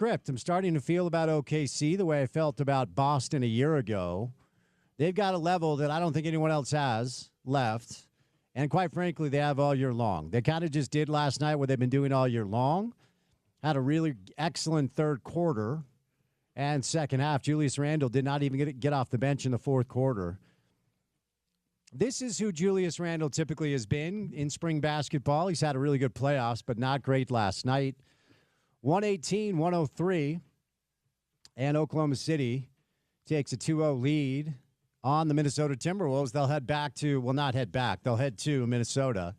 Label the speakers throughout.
Speaker 1: script. I'm starting to feel about OKC the way I felt about Boston a year ago. They've got a level that I don't think anyone else has left. And quite frankly, they have all year long. They kind of just did last night what they've been doing all year long. Had a really excellent third quarter and second half. Julius Randle did not even get off the bench in the fourth quarter. This is who Julius Randle typically has been in spring basketball. He's had a really good playoffs, but not great last night. 118-103, and Oklahoma City takes a 2-0 lead on the Minnesota Timberwolves. They'll head back to, well, not head back. They'll head to Minnesota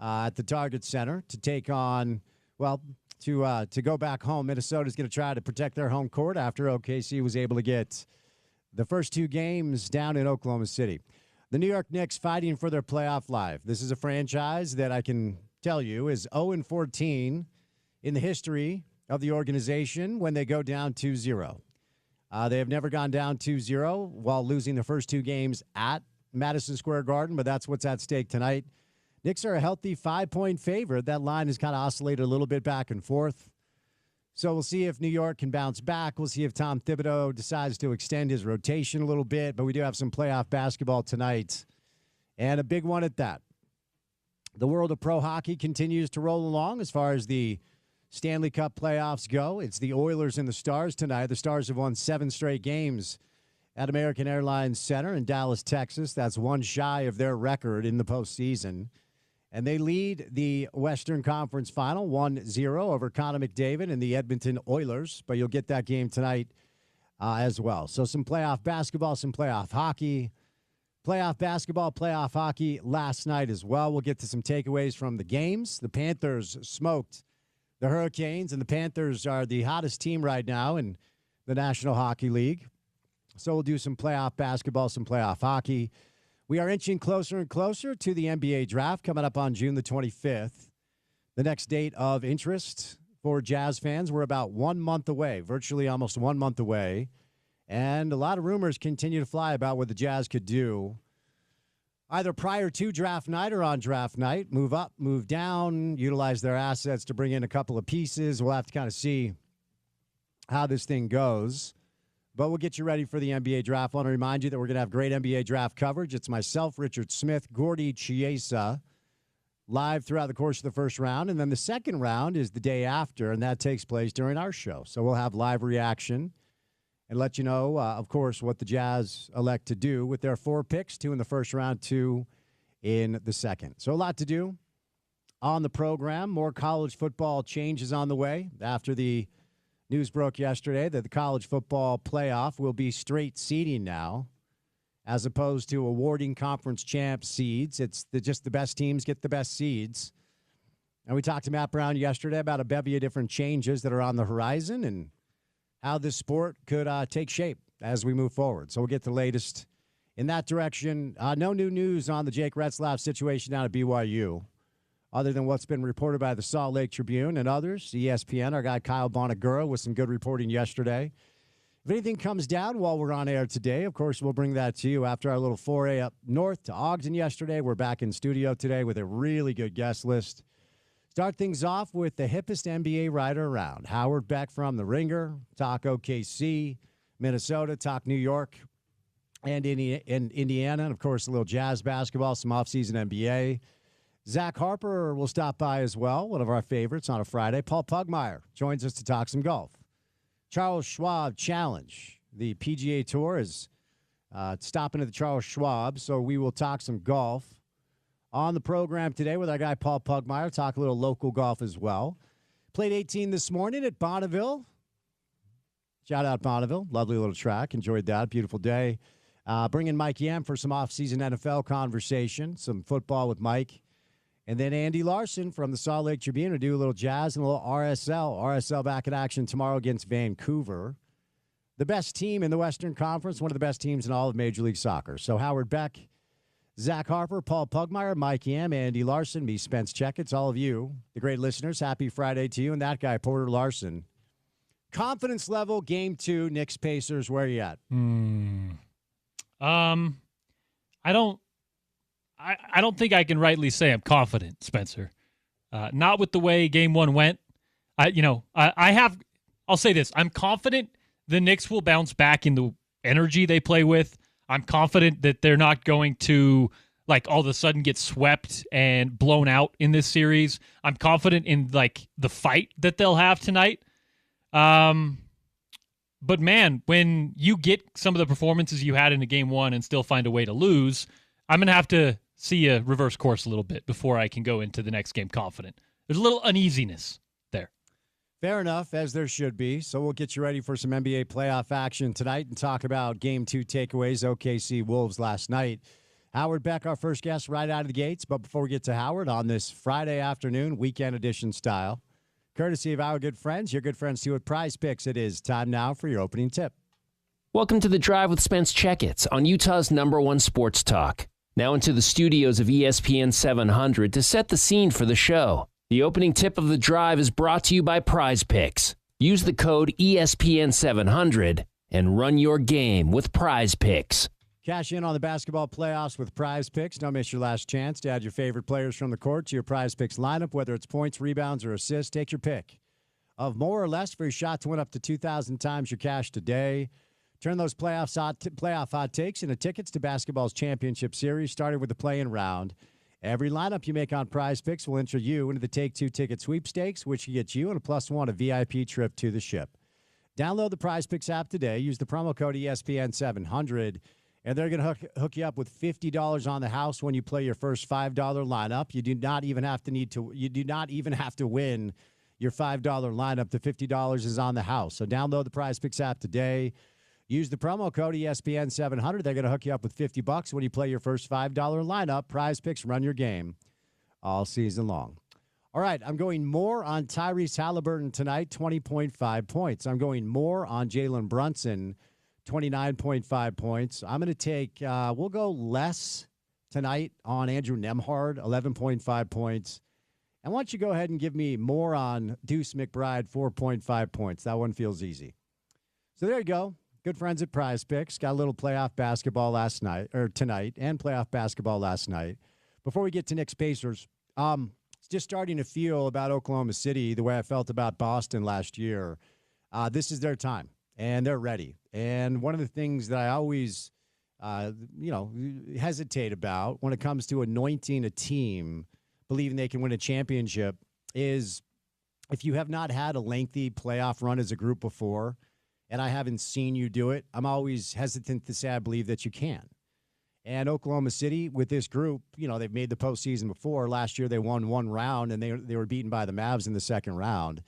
Speaker 1: at the Target Center to take on, well, to go back home. Minnesota's going to try to protect their home court after OKC was able to get the first two games down in Oklahoma City. The New York Knicks fighting for their playoff life. This is a franchise that I can tell you is 0-14 in the history of the organization when they go down 2-0. They have never gone down 2-0 while losing the first two games at Madison Square Garden, but that's what's at stake tonight. Knicks are a healthy 5-point favorite. That line has kind of oscillated a little bit back and forth. So we'll see if New York can bounce back. We'll see if Tom Thibodeau decides to extend his rotation a little bit, but we do have some playoff basketball tonight, and a big one at that. The world of pro hockey continues to roll along as far as the Stanley Cup playoffs go. It's the Oilers and the Stars tonight. The Stars have won 7 straight games at American Airlines Center in Dallas, Texas. That's one shy of their record in the postseason. And they lead the Western Conference Final 1-0 over Connor McDavid and the Edmonton Oilers. But you'll get that game tonight as well. So some playoff basketball, some playoff hockey. Playoff basketball, playoff hockey last night as well. We'll get to some takeaways from the games. The Panthers smoked the Hurricanes, and the Panthers are the hottest team right now in the National Hockey League. So we'll do some playoff basketball, some playoff hockey. We are inching closer and closer to the NBA draft coming up on June the 25th. The next date of interest for Jazz fans. We're about 1 month away, virtually almost 1 month away. And a lot of rumors continue to fly about what the Jazz could do either prior to draft night or on draft night. Move up, move down, utilize their assets to bring in a couple of pieces. We'll have to kind of see how this thing goes. But we'll get you ready for the NBA draft. I want to remind you that we're going to have great NBA draft coverage. It's myself, Richard Smith, Gordy Chiesa, live throughout the course of the first round. And then the second round is the day after, and that takes place during our show. So we'll have live reaction and let you know, of course, what the Jazz elect to do with their 4 picks, 2 in the first round, 2 in the second. So a lot to do on the program. More college football changes on the way after the news broke yesterday that the college football playoff will be straight seeding now, as opposed to awarding conference champ seeds. It's just the best teams get the best seeds. And we talked to Matt Brown yesterday about a bevy of different changes that are on the horizon and how this sport could take shape as we move forward. So we'll get the latest in that direction. No new news on the Jake Retzlaff situation down at BYU, other than what's been reported by the Salt Lake Tribune and others. ESPN, our guy Kyle Bonagura with some good reporting yesterday. If anything comes down while we're on air today, of course, we'll bring that to you after our little foray up north to Ogden yesterday. We're back in studio today with a really good guest list. Start things off with the hippest NBA writer around. Howard Beck from The Ringer, talk OKC, Minnesota, talk New York and Indiana, and, of course, a little Jazz basketball, some offseason NBA. Zach Harper will stop by as well, one of our favorites on a Friday. Paul Pugmire joins us to talk some golf. Charles Schwab Challenge. The PGA Tour is stopping at the Charles Schwab, so we will talk some golf on the program today with our guy Paul Pugmire. Talk a little local golf as well. Played 18 this morning at Bonneville. Shout out Bonneville. Lovely little track. Enjoyed that. Beautiful day. Bringing Mike Yam for some off-season NFL conversation, some football with Mike. And then Andy Larson from the Salt Lake Tribune to do a little Jazz and a little RSL. RSL back in action tomorrow against Vancouver. The best team in the Western Conference, one of the best teams in all of Major League Soccer. So Howard Beck, Zach Harper, Paul Pugmire, Mike Yam, Andy Larson, me, Spence Checketts, all of you, the great listeners. Happy Friday to you and that guy, Porter Larson. Confidence level, game 2, Knicks Pacers, where are you at?
Speaker 2: I don't think I can rightly say I'm confident, Spencer. Not with the way game 1 went. I have I'll say this. I'm confident the Knicks will bounce back in the energy they play with. I'm confident that they're not going to all of a sudden get swept and blown out in this series. I'm confident in the fight that they'll have tonight. But man, when you get some of the performances you had in a game one and still find a way to lose, I'm going to have to see you reverse course a little bit before I can go into the next game confident. There's a little uneasiness there.
Speaker 1: Fair enough, as there should be. So we'll get you ready for some NBA playoff action tonight and talk about Game 2 takeaways, OKC Wolves last night. Howard Beck, our first guest right out of the gates. But before we get to Howard on this Friday afternoon, weekend edition style, courtesy of our good friends, your good friends too at Prize Picks, it is time now for your opening tip.
Speaker 3: Welcome to The Drive with Spence Checketts on Utah's #1 sports talk. Now into the studios of ESPN 700 to set the scene for the show. The opening tip of The Drive is brought to you by Prize Picks. Use the code ESPN700 and run your game with Prize Picks.
Speaker 1: Cash in on the basketball playoffs with Prize Picks. Don't miss your last chance to add your favorite players from the court to your Prize Picks lineup, whether it's points, rebounds, or assists. Take your pick of more or less for your shot to win up to 2,000 times your cash today. Turn those playoff hot takes into tickets to basketball's championship series, starting with the play-in round. Every lineup you make on Prize Picks will enter you into the Take-Two ticket sweepstakes, which gets you and a +1 a VIP trip to the ship. Download the Prize Picks app today. Use the promo code ESPN700. And they're going to hook you up with $50 on the house when you play your first $5 lineup. You do not even have to win your $5 lineup. The $50 is on the house. So download the Prize Picks app today. Use the promo code ESPN700. They're going to hook you up with $50 when you play your first $5 lineup. Prize Picks, run your game all season long. All right, I'm going more on Tyrese Halliburton tonight, 20.5 points. I'm going more on Jalen Brunson, 29.5 points. I'm going to take, we'll go less tonight on Andrew Nembhard, 11.5 points. And why don't you go ahead and give me more on Deuce McBride, 4.5 points. That one feels easy. So there you go. Good friends at Prize Picks. Got a little playoff basketball tonight and playoff basketball last night. Before we get to Knicks Pacers, it's just starting to feel about Oklahoma City the way I felt about Boston last year. This is their time. And they're ready. And one of the things that I always, hesitate about when it comes to anointing a team, believing they can win a championship, is if you have not had a lengthy playoff run as a group before, and I haven't seen you do it, I'm always hesitant to say I believe that you can. And Oklahoma City, with this group, they've made the postseason before. Last year they won one round, and they were beaten by the Mavs in the second round.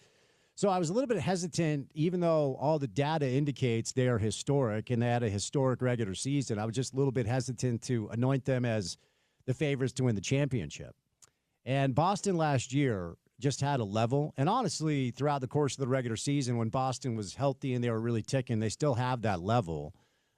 Speaker 1: So I was a little bit hesitant, even though all the data indicates they are historic and they had a historic regular season. I was just a little bit hesitant to anoint them as the favorites to win the championship. And Boston last year just had a level. And honestly, throughout the course of the regular season, when Boston was healthy and they were really ticking, they still have that level.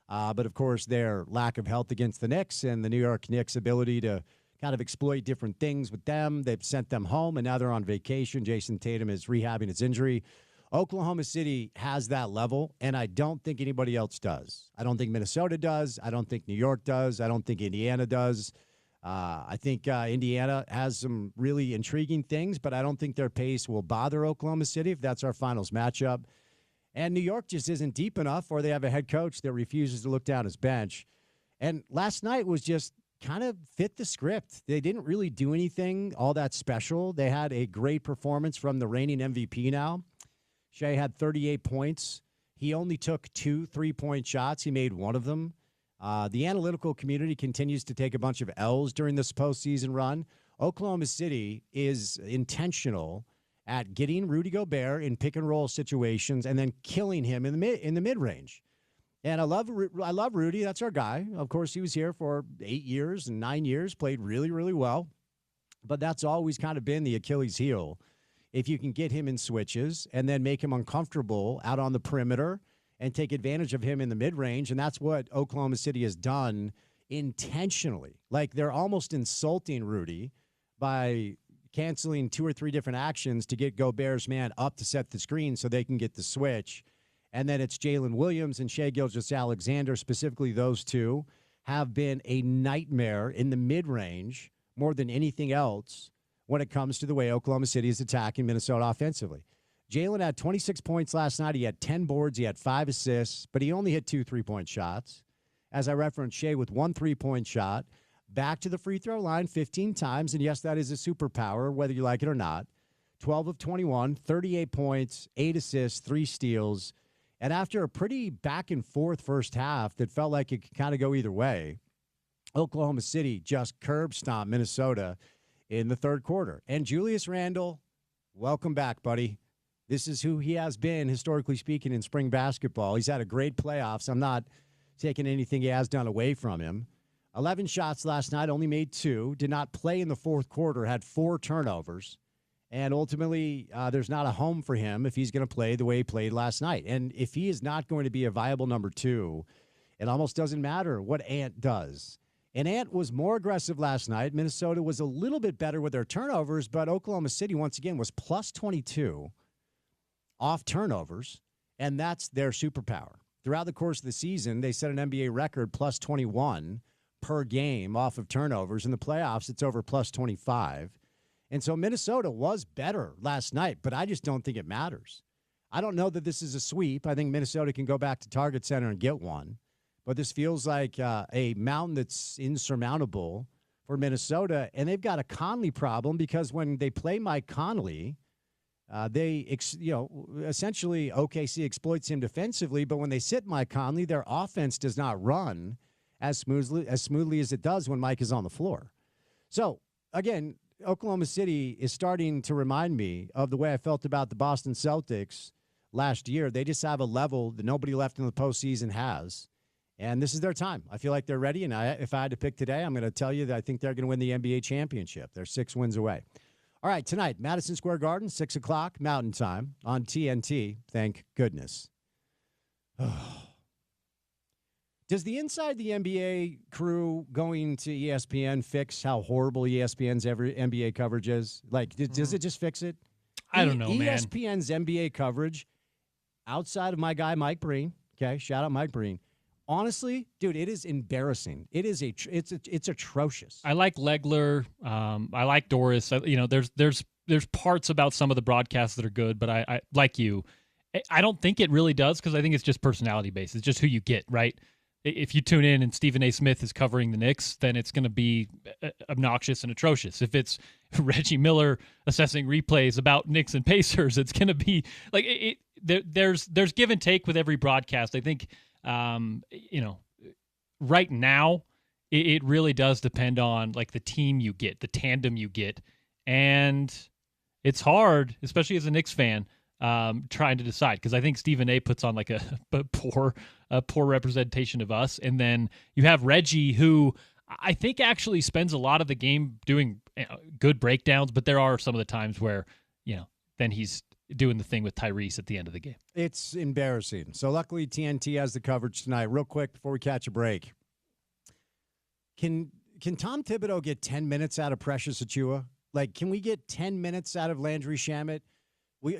Speaker 1: But, of course, their lack of health against the Knicks and the New York Knicks' ability to kind of exploit different things with them. They've sent them home, and now they're on vacation. Jason Tatum is rehabbing his injury. Oklahoma City has that level, and I don't think anybody else does. I don't think Minnesota does. I don't think New York does. I don't think Indiana does. I think Indiana has some really intriguing things, but I don't think their pace will bother Oklahoma City if that's our finals matchup. And New York just isn't deep enough, or they have a head coach that refuses to look down his bench. And last night was just kind of fit the script. They didn't really do anything all that special. They had a great performance from the reigning MVP now. Shea had 38 points. He only took 2 3-point shots. He made one of them. The analytical community continues to take a bunch of L's during this postseason run. Oklahoma City is intentional at getting Rudy Gobert in pick-and-roll situations and then killing him in the mid-range. And I love Rudy. That's our guy. Of course, he was here for 8 years and 9 years, played really, really well. But that's always kind of been the Achilles heel. If you can get him in switches and then make him uncomfortable out on the perimeter and take advantage of him in the mid-range, and that's what Oklahoma City has done intentionally. Like, they're almost insulting Rudy by canceling 2 or 3 different actions to get Gobert's man up to set the screen so they can get the switch. And then it's Jalen Williams and Shai Gilgeous-Alexander, specifically those two, have been a nightmare in the mid-range more than anything else when it comes to the way Oklahoma City is attacking Minnesota offensively. Jalen had 26 points last night. He had 10 boards. He had 5 assists, but he only hit 2 3-point shots. As I referenced, Shea with 1 3-point shot. Back to the free throw line 15 times, and yes, that is a superpower, whether you like it or not. 12 of 21, 38 points, 8 assists, 3 steals. And after a pretty back-and-forth first half that felt like it could kind of go either way, Oklahoma City just curb-stomped Minnesota in the third quarter. And Julius Randle, welcome back, buddy. This is who he has been, historically speaking, in spring basketball. He's had a great playoffs. I'm not taking anything he has done away from him. 11 shots last night, only made 2. Did not play in the fourth quarter, had 4 turnovers. And ultimately, there's not a home for him if he's going to play the way he played last night. And if he is not going to be a viable number 2, it almost doesn't matter what Ant does. And Ant was more aggressive last night. Minnesota was a little bit better with their turnovers, but Oklahoma City, once again, was plus 22 off turnovers, and that's their superpower. Throughout the course of the season, they set an NBA record plus 21 per game off of turnovers. In the playoffs, it's over plus 25. And so Minnesota was better last night, but I just don't think it matters. I don't know that this is a sweep. I think Minnesota can go back to Target Center and get one. But this feels like a mountain that's insurmountable for Minnesota. And they've got a Conley problem because when they play Mike Conley, essentially OKC exploits him defensively. But when they sit Mike Conley, their offense does not run as smoothly as it does when Mike is on the floor. So, again, Oklahoma City is starting to remind me of the way I felt about the Boston Celtics last year. They just have a level that nobody left in the postseason has. And this is their time. I feel like they're ready. And if I had to pick today, I'm going to tell you that I think they're going to win the NBA championship. They're 6 wins away. All right, tonight, Madison Square Garden, 6 o'clock Mountain Time on TNT. Thank goodness. Does the Inside the NBA crew going to ESPN fix how horrible ESPN's every NBA coverage is? Like, does it just fix it?
Speaker 2: I don't know, man.
Speaker 1: ESPN's NBA coverage, outside of my guy Mike Breen, okay, shout out Mike Breen. Honestly, dude, it is embarrassing. It's atrocious.
Speaker 2: I like Legler. I like Doris. There's parts about some of the broadcasts that are good, but I like you. I don't think it really does because I think it's just personality based. It's just who you get, right? If you tune in and Stephen A. Smith is covering the Knicks, then it's going to be obnoxious and atrocious. If it's Reggie Miller assessing replays about Knicks and Pacers, it's going to be like there's give and take with every broadcast. I think. Right now, it really does depend on like the team you get, the tandem you get, and it's hard, especially as a Knicks fan, trying to decide because I think Stephen A. puts on like a poor representation of us, and then you have Reggie, who I think actually spends a lot of the game doing good breakdowns, but there are some of the times where then he's doing the thing with Tyrese at the end of the game.
Speaker 1: It's embarrassing. So luckily TNT has the coverage tonight. Real quick before we catch a break. Can Tom Thibodeau get 10 minutes out of Precious Achiuwa? Like, can we get 10 minutes out of Landry Shamet?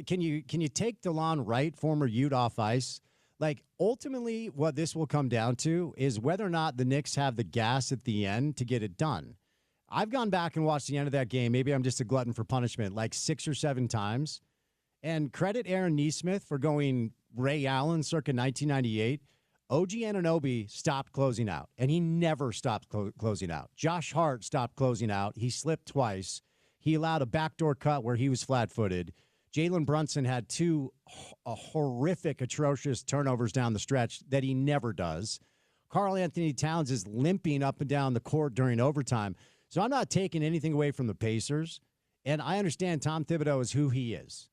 Speaker 1: Can you take DeLon Wright, former Ute, off ice? Like, ultimately what this will come down to is whether or not the Knicks have the gas at the end to get it done. I've gone back and watched the end of that game. Maybe I'm just a glutton for punishment, like 6 or 7 times. And credit Aaron Nesmith for going Ray Allen circa 1998. OG Anunoby stopped closing out, and he never stopped closing out. Josh Hart stopped closing out. He slipped twice. He allowed a backdoor cut where he was flat-footed. Jalen Brunson had 2 horrific, atrocious turnovers down the stretch that he never does. Karl Anthony Towns is limping up and down the court during overtime. So I'm not taking anything away from the Pacers, and I understand Tom Thibodeau is who he is.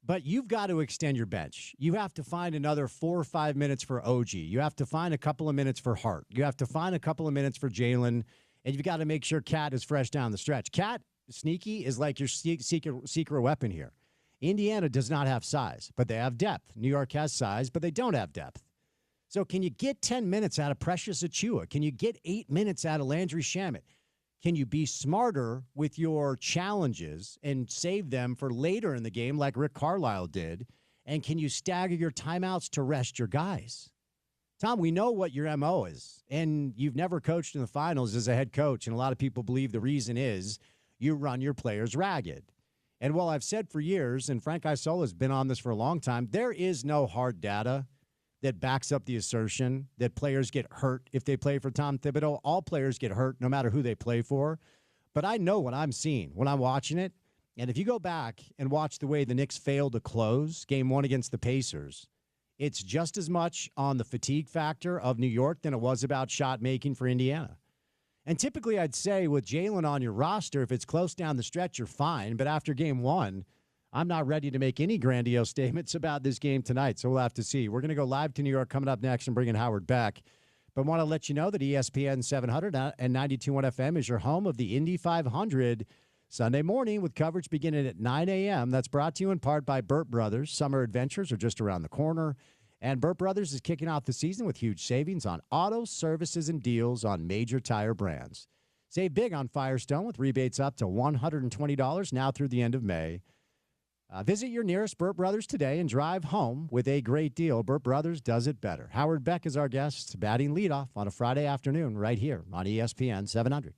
Speaker 1: But you've got to extend your bench. You have to find another 4 or 5 minutes for OG. You have to find a couple of minutes for Hart. You have to find a couple of minutes for Jalen. And you've got to make sure Cat is fresh down the stretch. Cat, sneaky, is like your secret weapon here. Indiana does not have size, but they have depth. New York has size, but they don't have depth. So can you get 10 minutes out of Precious Achiuwa? Can you get 8 minutes out of Landry Shamet? Can you be smarter with your challenges and save them for later in the game like Rick Carlisle did? And can you stagger your timeouts to rest your guys? Tom, we know what your MO is, and you've never coached in the finals as a head coach, and a lot of people believe the reason is you run your players ragged. And while I've said for years, and Frank Isola has been on this for a long time, there is no hard data that backs up the assertion that players get hurt if they play for Tom Thibodeau. All players get hurt no matter who they play for. But I know what I'm seeing when I'm watching it. And if you go back and watch the way the Knicks failed to close game one against the Pacers, it's just as much on the fatigue factor of New York than it was about shot making for Indiana. And typically I'd say with Jalen on your roster, if it's close down the stretch, you're fine. But after game one, I'm not ready to make any grandiose statements about this game tonight. So we'll have to see. We're going to go live to New York coming up next and bring in Howard Beck. But want to let you know that ESPN 700 and 92.1 FM is your home of the Indy 500 Sunday morning with coverage beginning at 9 a.m. That's brought to you in part by Burt Brothers. Summer adventures are just around the corner. And Burt Brothers is kicking off the season with huge savings on auto, services, and deals on major tire brands. Save big on Firestone with rebates up to $120 now through the end of May. Visit your nearest Burt Brothers today and drive home with a great deal. Burt Brothers does it better. Howard Beck is our guest, batting leadoff on a Friday afternoon right here on ESPN 700.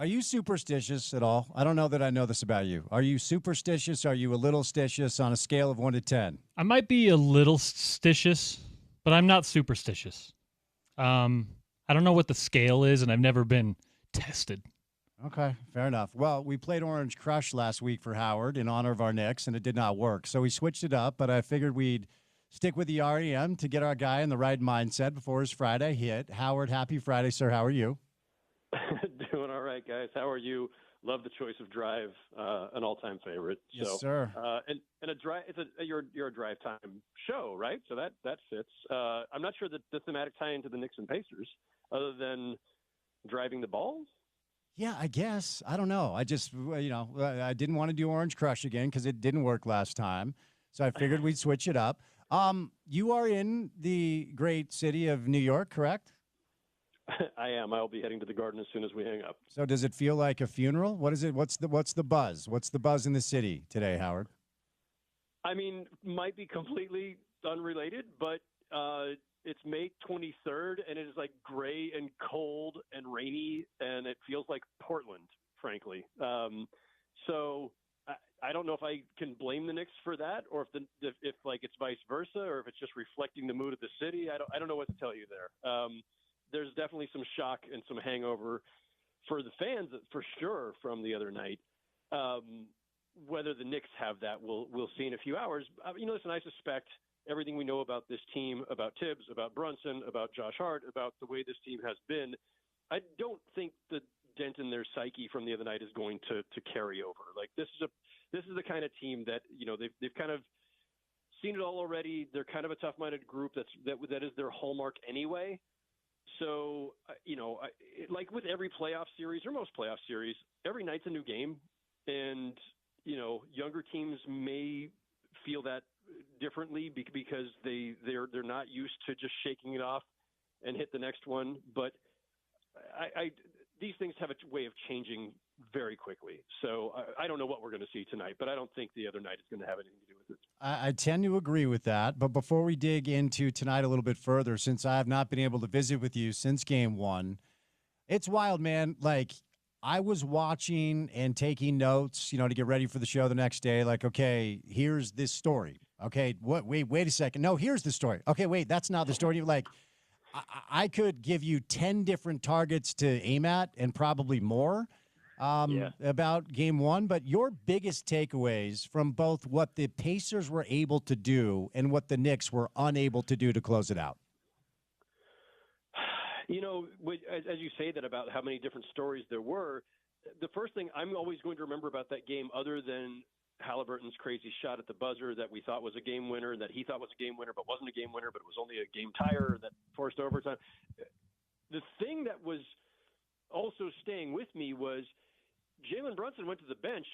Speaker 1: Are you superstitious at all? I don't know that I know this about you. Are you superstitious? Are you a little stitious on a scale of 1 to 10?
Speaker 2: I might be a little stitious, but I'm not superstitious. I don't know what the scale is, and I've never been tested.
Speaker 1: Okay, fair enough. Well, we played Orange Crush last week for Howard in honor of our Knicks, and it did not work. So we switched it up, but I figured we'd stick with the REM to get our guy in the right mindset before his Friday hit. Howard, happy Friday, sir. How are you?
Speaker 4: Doing all right, guys. How are you? Love the choice of Drive, an all-time favorite.
Speaker 1: Yes, sir.
Speaker 4: And a drive. You're a drive time show, right? So that fits. I'm not sure that the thematic tie into the Knicks and Pacers, other than driving the ball.
Speaker 1: Yeah, I guess. I don't know. I just, I didn't want to do Orange Crush again because it didn't work last time. So I figured we'd switch it up. You are in the great city of New York, correct?
Speaker 4: I am. I'll be heading to the Garden as soon as we hang up.
Speaker 1: So does it feel like a funeral? What is it? What's the buzz? What's the buzz in the city today, Howard?
Speaker 4: I mean, might be completely unrelated, but it's May 23rd, and it is like gray and cold and rainy, and it feels like Portland, frankly. So I don't know if I can blame the Knicks for that, or if it's vice versa, or if it's just reflecting the mood of the city. I don't know what to tell you there. There's definitely some shock and some hangover for the fans, for sure, from the other night. Whether the Knicks have that, we'll see in a few hours. Listen, I suspect everything we know about this team, about Tibbs, about Brunson, about Josh Hart, about the way this team has been, I don't think the dent in their psyche from the other night is going to carry over. Like this is the kind of team that they've kind of seen it all already. They're kind of a tough-minded group that is their hallmark anyway. So, like with every playoff series or most playoff series, every night's a new game. And, younger teams may feel that differently because they're not used to just shaking it off and hit the next one. But these things have a way of changing very quickly. So I don't know what we're going to see tonight, but I don't think the other night is going to have anything to do with it.
Speaker 1: I tend to agree with that. But before we dig into tonight a little bit further, since I have not been able to visit with you since game one, it's wild, man. Like, I was watching and taking notes, to get ready for the show the next day. Like, okay, here's this story. Okay, wait a second. No, here's the story. Okay, wait, that's not the story. Like, I could give you 10 different targets to aim at and probably more about game one. But your biggest takeaways from both what the Pacers were able to do and what the Knicks were unable to do to close it out?
Speaker 4: As you say that about how many different stories there were, the first thing I'm always going to remember about that game, other than Halliburton's crazy shot at the buzzer that we thought was a game winner, that he thought was a game winner, but wasn't a game winner, but it was only a game tire that forced overtime. The thing that was also staying with me was Jalen Brunson went to the bench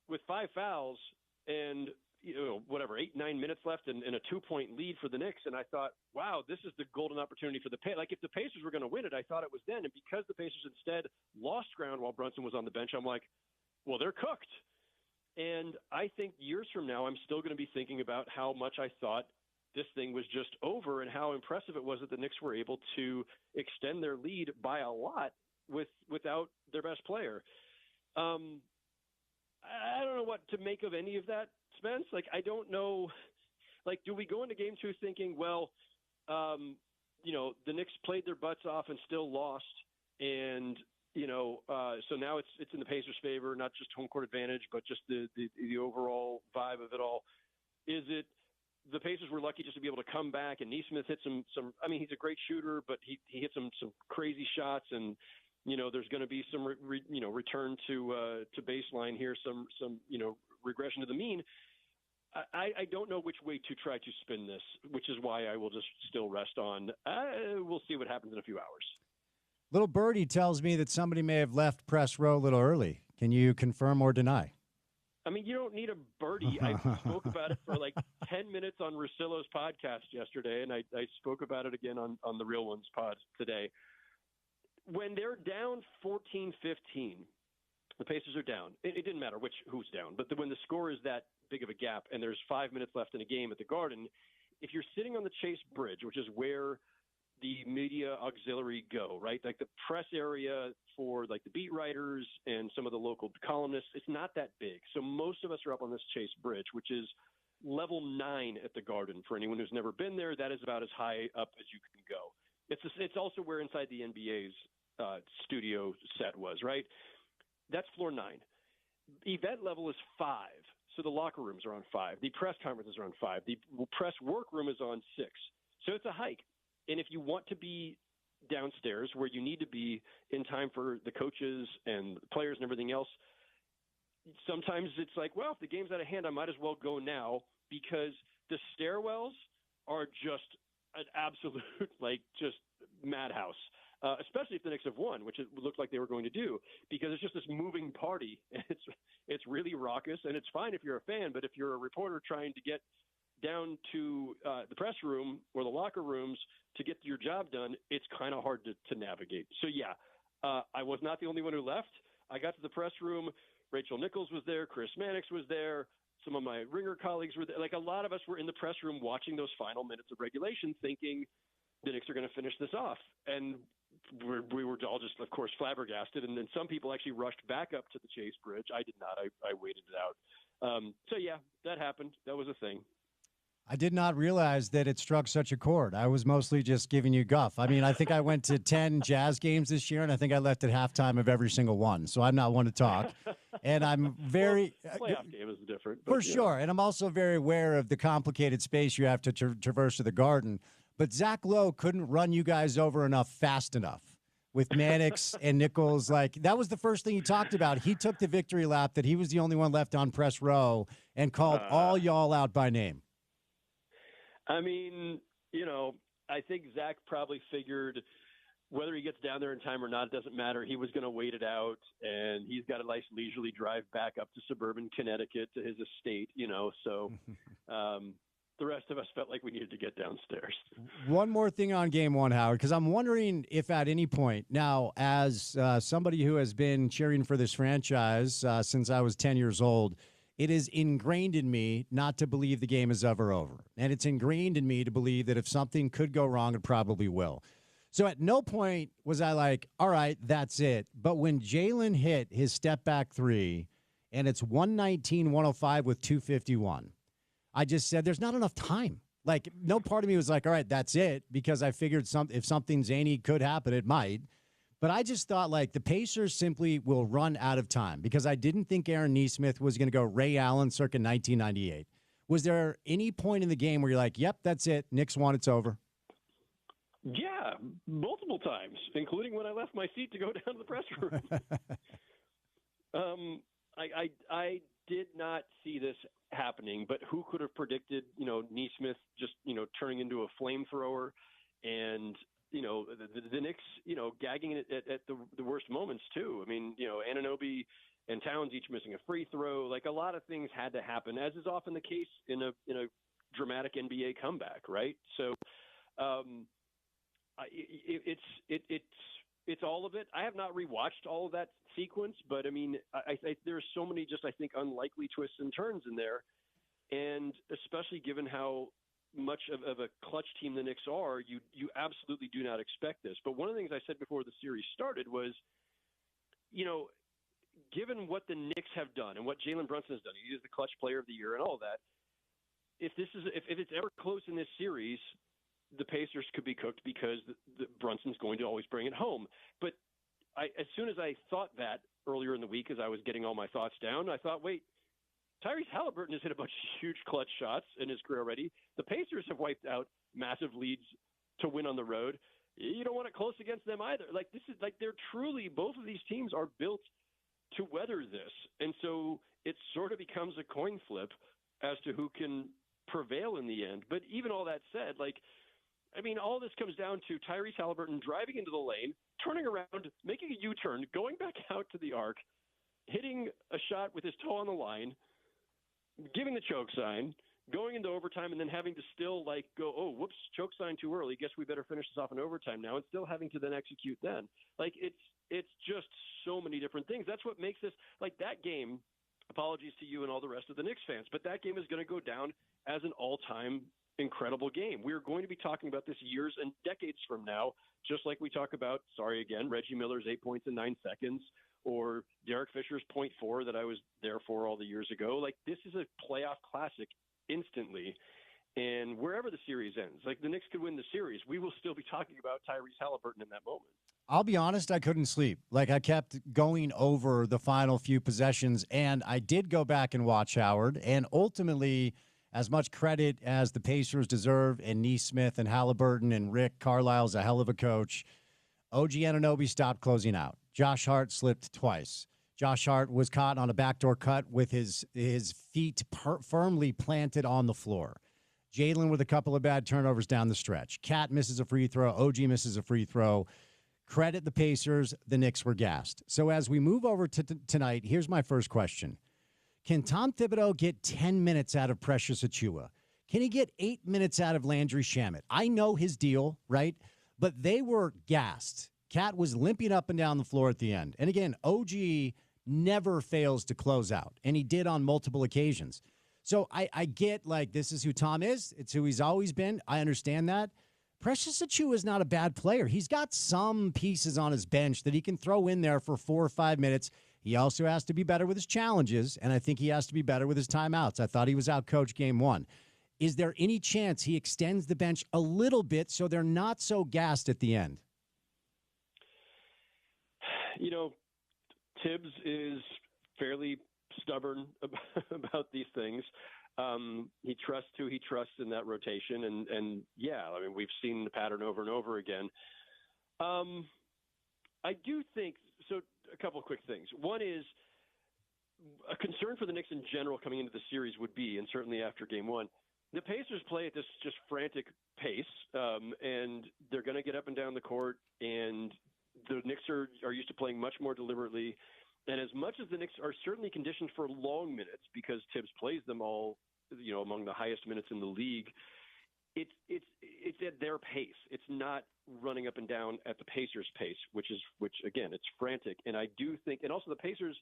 Speaker 4: with 5 fouls and 8-9 minutes left and a 2-point lead for the Knicks. And I thought, wow, this is the golden opportunity for the Like, if the Pacers were going to win it, I thought it was then. And because the Pacers instead lost ground while Brunson was on the bench, I'm like, well, they're cooked. And I think years from now, I'm still going to be thinking about how much I thought this thing was just over and how impressive it was that the Knicks were able to extend their lead by a lot without their best player. I don't know what to make of any of that, Spence. Like, I don't know. Like, do we go into game two thinking, well, the Knicks played their butts off and still lost, and so now it's in the Pacers' favor, not just home court advantage, but just the overall vibe of it all. Is it the Pacers were lucky just to be able to come back, and Nesmith hit some. I mean, he's a great shooter, but he hit some crazy shots, and there's going to be some return to baseline here, some regression to the mean. I don't know which way to try to spin this, which is why I will just still rest on. We'll see what happens in a few hours.
Speaker 1: Little Birdie tells me that somebody may have left press row a little early. Can you confirm or deny?
Speaker 4: I mean, you don't need a birdie. I spoke about it for like 10 minutes on Russillo's podcast yesterday, and I spoke about it again on the Real Ones pod today. When they're down 14-15, the Pacers are down. It didn't matter who's down, but when the score is that big of a gap and there's 5 minutes left in a game at the Garden, if you're sitting on the Chase Bridge, which is where the media auxiliary go, right? Like the press area for like the beat writers and some of the local columnists, it's not that big. So most of us are up on this Chase Bridge, which is level 9 at the Garden. For anyone who's never been there, that is about as high up as you can go. It's also where inside the NBA's studio set was, right? That's floor 9. Event level is 5. So the locker rooms are on 5. The press conferences are on 5. The press workroom is on 6. So it's a hike. And if you want to be downstairs where you need to be in time for the coaches and the players and everything else, sometimes it's like, well, if the game's out of hand, I might as well go now, because the stairwells are just an absolute, like, just madhouse. Especially if the Knicks have won, which it looked like they were going to do, because it's just this moving party. And it's really raucous, and it's fine if you're a fan, but if you're a reporter trying to get down to the press room or the locker rooms to get your job done, it's kind of hard to navigate. So, yeah, I was not the only one who left. I got to the press room. Rachel Nichols was there. Chris Mannix was there. Some of my Ringer colleagues were there. Like, a lot of us were in the press room watching those final minutes of regulation thinking the Knicks are going to finish this off. And we were all just, of course, flabbergasted. And then some people actually rushed back up to the Chase Bridge. I did not. I waited it out. So, yeah, that happened. That was a thing.
Speaker 1: I did not realize that it struck such a chord. I was mostly just giving you guff. I mean, I think I went to 10 Jazz games this year, and I think I left at halftime of every single one. So I'm not one to talk. And I'm very
Speaker 4: playoff game is different.
Speaker 1: For sure. And I'm also very aware of the complicated space you have to traverse to the Garden. But Zach Lowe couldn't run you guys over enough fast enough with Mannix and Nichols. Like, that was the first thing he talked about. He took the victory lap that he was the only one left on press row and called all y'all out by name.
Speaker 4: I mean, I think Zach probably figured whether he gets down there in time or not, it doesn't matter. He was going to wait it out, and he's got a nice leisurely drive back up to suburban Connecticut to his estate, so the rest of us felt like we needed to get downstairs.
Speaker 1: One more thing on Game 1, Howard, because I'm wondering if at any point now, as somebody who has been cheering for this franchise since I was 10 years old, it is ingrained in me not to believe the game is ever over. And it's ingrained in me to believe that if something could go wrong, it probably will. So at no point was I like, all right, that's it. But when Jalen hit his step back 3 and it's 119-105 with 2:51, I just said there's not enough time. Like, no part of me was like, all right, that's it, because I figured if something zany could happen, it might. But I just thought, like, the Pacers simply will run out of time, because I didn't think Aaron Nesmith was going to go Ray Allen circa 1998. Was there any point in the game where you're like, yep, that's it, Knicks won, it's over?
Speaker 4: Yeah, multiple times, including when I left my seat to go down to the press room. I did not see this happening, but who could have predicted, Nesmith just, turning into a flamethrower and, the Knicks, gagging it at the worst moments too. I mean, Anunoby and Towns each missing a free throw. Like, a lot of things had to happen, as is often the case in a dramatic NBA comeback, right? So it's all of it. I have not rewatched all of that sequence, but I mean, I there's so many I think unlikely twists and turns in there, and especially given how much of a clutch team the Knicks are, you absolutely do not expect this. But one of the things I said before the series started was, given what the Knicks have done and what Jalen Brunson has done, he is the clutch player of the year and all that. If it's ever close in this series, the Pacers could be cooked, because the Brunson's going to always bring it home. But as soon as I thought that earlier in the week, as I was getting all my thoughts down, I thought, wait, Tyrese Halliburton has hit a bunch of huge clutch shots in his career already. The Pacers have wiped out massive leads to win on the road. You don't want it close against them either. Like, this is like, they're truly, both of these teams are built to weather this. And so it sort of becomes a coin flip as to who can prevail in the end. But even all that said, all this comes down to Tyrese Halliburton driving into the lane, turning around, making a U-turn, going back out to the arc, hitting a shot with his toe on the line, giving the choke sign, going into overtime, and then having to still go, oh, whoops, choke sign too early. Guess we better finish this off in overtime now, and still having to then execute then. It's just so many different things. That's what makes this, that game, apologies to you and all the rest of the Knicks fans, but that game is going to go down as an all-time incredible game. We're going to be talking about this years and decades from now, just like we talk about, Reggie Miller's 8 points in 9 seconds, or Derek Fisher's .4 that I was there for all the years ago. Like, this is a playoff classic instantly. And wherever the series ends, like the Knicks could win the series, we will still be talking about Tyrese Halliburton in that moment.
Speaker 1: I'll be honest, I couldn't sleep. Like, I kept going over the final few possessions, and I did go back and watch Howard. And ultimately, as much credit as the Pacers deserve, and Neesmith and Halliburton and Rick Carlisle's a hell of a coach, OG Anunoby stopped closing out. Josh Hart slipped twice. Josh Hart was caught on a backdoor cut with his feet firmly planted on the floor. Jalen with a couple of bad turnovers down the stretch. Cat misses a free throw. OG misses a free throw. Credit the Pacers. The Knicks were gassed. So as we move over to tonight, here's my first question. Can Tom Thibodeau get 10 minutes out of Precious Achiuwa? Can he get 8 minutes out of Landry Shamet? I know his deal, right? But they were gassed. Cat was limping up and down the floor at the end. And again, OG never fails to close out, and he did on multiple occasions. So I get, like, this is who Tom is. It's who he's always been. I understand that. Precious Achiuwa is not a bad player. He's got some pieces on his bench that he can throw in there for 4 or 5 minutes. He also has to be better with his challenges, and I think he has to be better with his timeouts. I thought he was out-coached game one. Is there any chance he extends the bench a little bit so they're not so gassed at the end?
Speaker 4: You know, Tibbs is fairly stubborn about these things. He trusts who he trusts in that rotation. And yeah, I mean, we've seen the pattern over and over again. I do think, so a couple of quick things. One is a concern for the Knicks in general coming into the series would be, and certainly after game one, the Pacers play at this just frantic pace, and they're going to get up and down the court, and the Knicks are used to playing much more deliberately. And as much as the Knicks are certainly conditioned for long minutes because Tibbs plays them all, you know, among the highest minutes in the league, it's at their pace. It's not running up and down at the Pacers' pace, which again, it's frantic. And I do think, and also the Pacers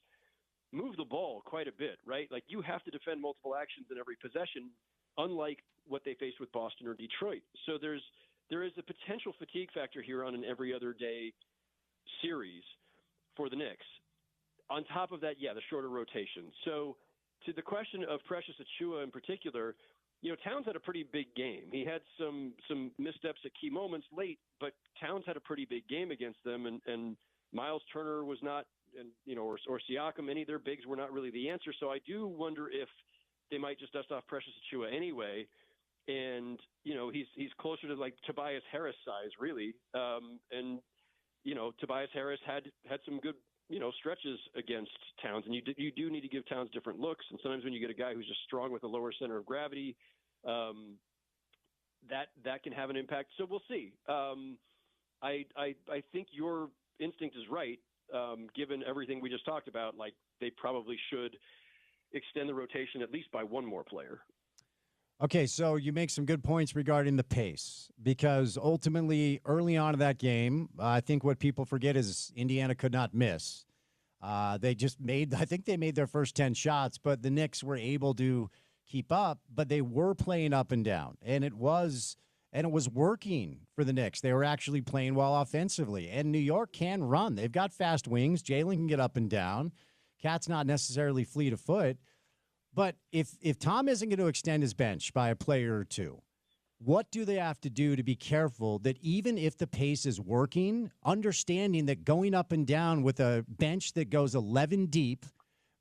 Speaker 4: move the ball quite a bit, right? Like, you have to defend multiple actions in every possession, unlike what they faced with Boston or Detroit. So there is a potential fatigue factor here on an every other day series for the Knicks. On top of that, yeah, the shorter rotation. So to the question of Precious Achiuwa in particular, you know, Towns had a pretty big game. He had some missteps at key moments late, but Towns had a pretty big game against them, and Miles Turner was not, and you know, or Siakam, any of their bigs were not really the answer. So I do wonder if they might just dust off Precious Achiuwa anyway. And, you know, he's closer to like Tobias Harris size, really. And, you know, Tobias Harris had some good, you know, stretches against Towns, and you do need to give Towns different looks. And sometimes when you get a guy who's just strong with a lower center of gravity, that can have an impact. So we'll see. I think your instinct is right. Given everything we just talked about, like, they probably should extend the rotation at least by one more player.
Speaker 1: Okay, so you make some good points regarding the pace, because ultimately early on in that game, I think what people forget is Indiana could not miss. They just made their first 10 shots, but the Knicks were able to keep up, but they were playing up and down, and it was working for the Knicks. They were actually playing well offensively, and New York can run. They've got fast wings. Jalen can get up and down. Cat's not necessarily fleet of foot. But if Tom isn't going to extend his bench by a player or two, what do they have to do to be careful that even if the pace is working, understanding that going up and down with a bench that goes 11 deep,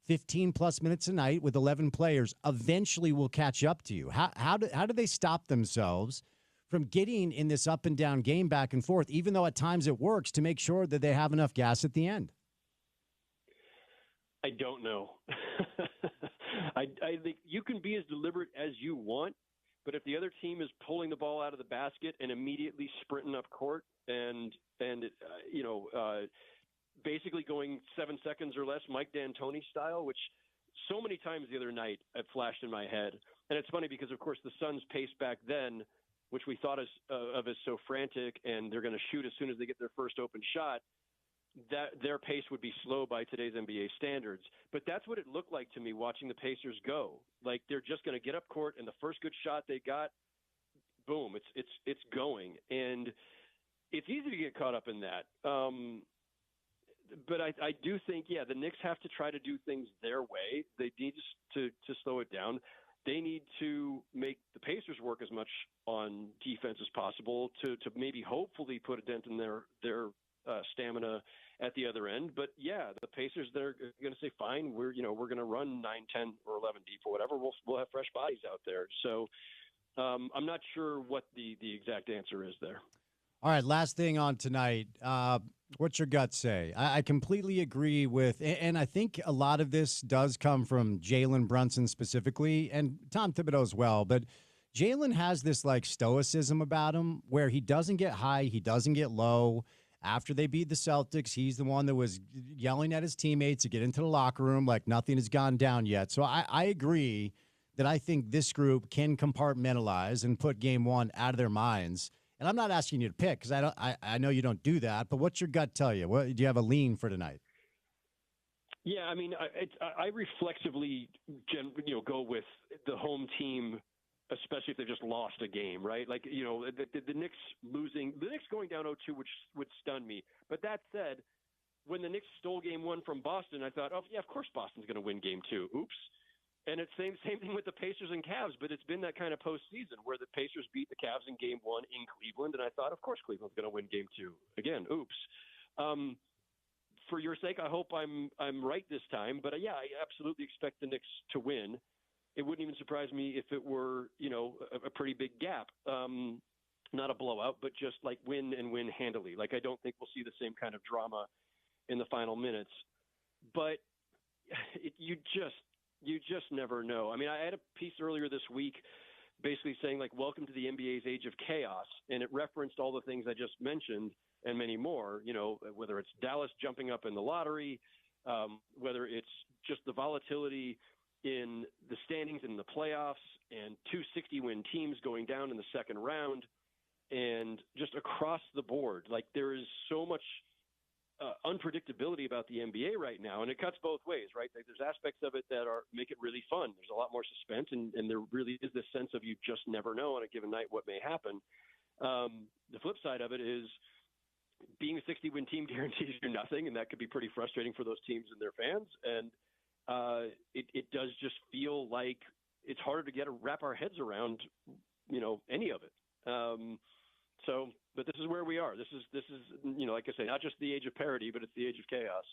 Speaker 1: 15-plus minutes a night with 11 players, eventually will catch up to you? How do they stop themselves from getting in this up-and-down game back and forth, even though at times it works, to make sure that they have enough gas at the end?
Speaker 4: I don't know. I think you can be as deliberate as you want, but if the other team is pulling the ball out of the basket and immediately sprinting up court and basically going 7 seconds or less, Mike D'Antoni style, which so many times the other night it flashed in my head. And it's funny because, of course, the Suns' pace back then, which we thought of as so frantic, and they're going to shoot as soon as they get their first open shot, that their pace would be slow by today's NBA standards. But that's what it looked like to me watching the Pacers go. Like, they're just going to get up court, and the first good shot they got, boom, it's going, and it's easy to get caught up in that. But I do think, yeah, the Knicks have to try to do things their way. They need to slow it down. They need to make the Pacers work as much on defense as possible to maybe hopefully put a dent in their stamina at the other end. But yeah, the Pacers, they're going to say, fine, we're going to run 9, 10, or 11 deep or whatever. We'll have fresh bodies out there. So I'm not sure what the exact answer is there.
Speaker 1: All right, last thing on tonight. What's your gut say? I completely agree with, and I think a lot of this does come from Jalen Brunson specifically, and Tom Thibodeau as well. But Jalen has this like stoicism about him where he doesn't get high, he doesn't get low. After they beat the Celtics, he's the one that was yelling at his teammates to get into the locker room like nothing has gone down yet. So I agree that I think this group can compartmentalize and put game one out of their minds. And I'm not asking you to pick because I know you don't do that. But what's your gut tell you? What do you have a lean for tonight?
Speaker 4: Yeah, I mean, I reflexively, go with the home team, especially if they just lost a game, right? Like, the Knicks going down 0-2, which would stun me. But that said, when the Knicks stole game one from Boston, I thought, oh yeah, of course Boston's going to win game two. Oops. And it's same thing with the Pacers and Cavs, but it's been that kind of postseason where the Pacers beat the Cavs in game one in Cleveland, and I thought, of course, Cleveland's going to win game two. Again, oops. For your sake, I hope I'm right this time, but yeah, I absolutely expect the Knicks to win. It wouldn't even surprise me if it were, a pretty big gap. Not a blowout, but just like win and win handily. Like I don't think we'll see the same kind of drama in the final minutes, but you just never know. I mean, I had a piece earlier this week basically saying, like, welcome to the NBA's age of chaos. And it referenced all the things I just mentioned and many more, whether it's Dallas jumping up in the lottery, whether it's just the volatility in the standings in the playoffs and 260-win teams going down in the second round and just across the board. Like, there is so much unpredictability about the NBA right now, and it cuts both ways, right? Like, there's aspects of it that make it really fun. There's a lot more suspense, and there really is this sense of you just never know on a given night what may happen. The flip side of it is being a 60-win team guarantees you nothing, and that could be pretty frustrating for those teams and their fans. And it does just feel like it's harder to wrap our heads around, any of it. But this is where we are. This is, like I say, not just the age of parody, but it's the age of chaos.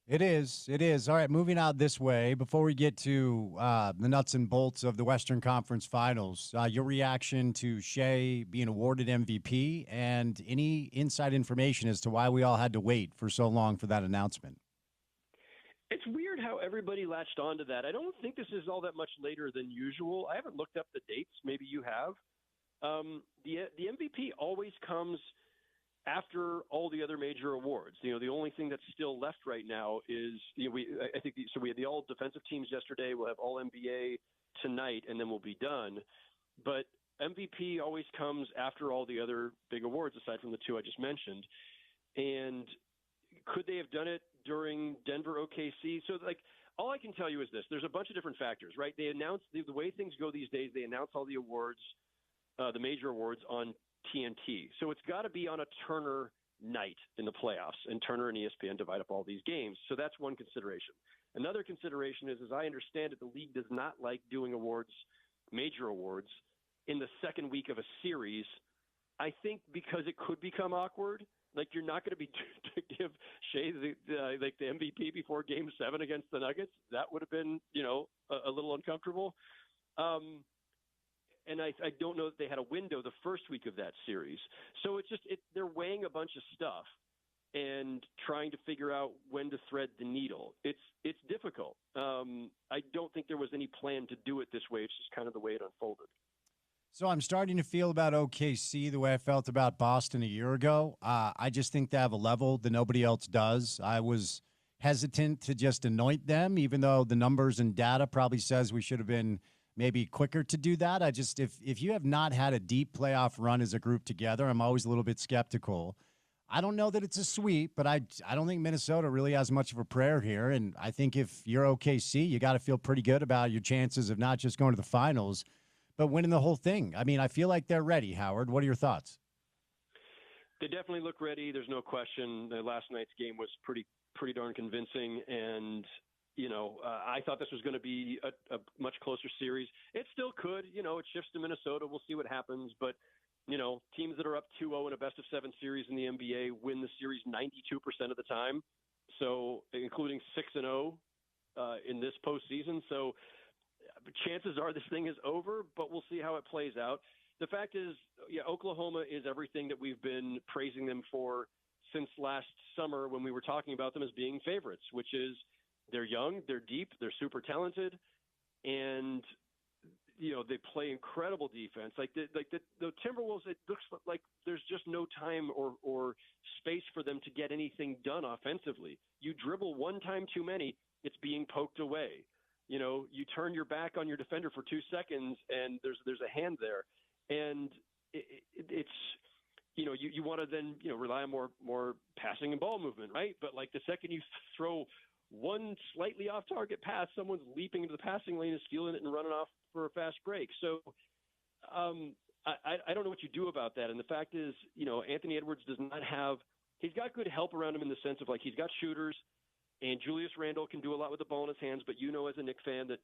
Speaker 1: It is. All right, moving out this way, before we get to the nuts and bolts of the Western Conference Finals, your reaction to Shea being awarded MVP and any inside information as to why we all had to wait for so long for that announcement.
Speaker 4: It's weird how everybody latched onto that. I don't think this is all that much later than usual. I haven't looked up the dates. Maybe you have. The MVP always comes after all the other major awards. The only thing that's still left right now is we had the all defensive teams yesterday. We'll have all NBA tonight, and then we'll be done. But MVP always comes after all the other big awards, aside from the two I just mentioned. And could they have done it during Denver OKC? So all I can tell you is this: there's a bunch of different factors, right? They announce the way things go these days. They announce all the awards. The major awards on TNT. So it's got to be on a Turner night in the playoffs, and Turner and ESPN divide up all these games. So that's one consideration. Another consideration is, as I understand it, the league does not like doing major awards, in the second week of a series. I think because it could become awkward. Like, you're not going to be to give Shea the MVP before Game 7 against the Nuggets. That would have been, a little uncomfortable. And I don't know that they had a window the first week of that series. So they're weighing a bunch of stuff and trying to figure out when to thread the needle. It's difficult. I don't think there was any plan to do it this way. It's just kind of the way it unfolded.
Speaker 1: So I'm starting to feel about OKC the way I felt about Boston a year ago. I just think they have a level that nobody else does. I was hesitant to just anoint them, even though the numbers and data probably says we should have been maybe quicker to do that. If you have not had a deep playoff run as a group together, I'm always a little bit skeptical. I don't know that it's a sweep, but I don't think Minnesota really has much of a prayer here. And I think if you're OKC, you got to feel pretty good about your chances of not just going to the finals, but winning the whole thing. I mean, I feel like they're ready, Howard. What are your thoughts?
Speaker 4: They definitely look ready. There's no question. Last night's game was pretty darn convincing, and I thought this was going to be a much closer series. It still could. It shifts to Minnesota. We'll see what happens. But teams that are up 2-0 in a best-of-7 series in the NBA win the series 92% of the time. So, including 6-0 in this postseason. So, chances are this thing is over, but we'll see how it plays out. The fact is, Oklahoma is everything that we've been praising them for since last summer when we were talking about them as being favorites, which is they're young, they're deep, they're super talented, and they play incredible defense. Like the Timberwolves, it looks like there's just no time or space for them to get anything done offensively. You dribble one time too many, it's being poked away. You turn your back on your defender for 2 seconds, and there's a hand there. And it's you want to then rely on more passing and ball movement, right? But like the second you throw one slightly off target pass, someone's leaping into the passing lane, is stealing it and running off for a fast break. So I don't know what you do about that. And the fact is, Anthony Edwards does not have – he's got good help around him in the sense of like he's got shooters, and Julius Randle can do a lot with the ball in his hands. But as a Knicks fan that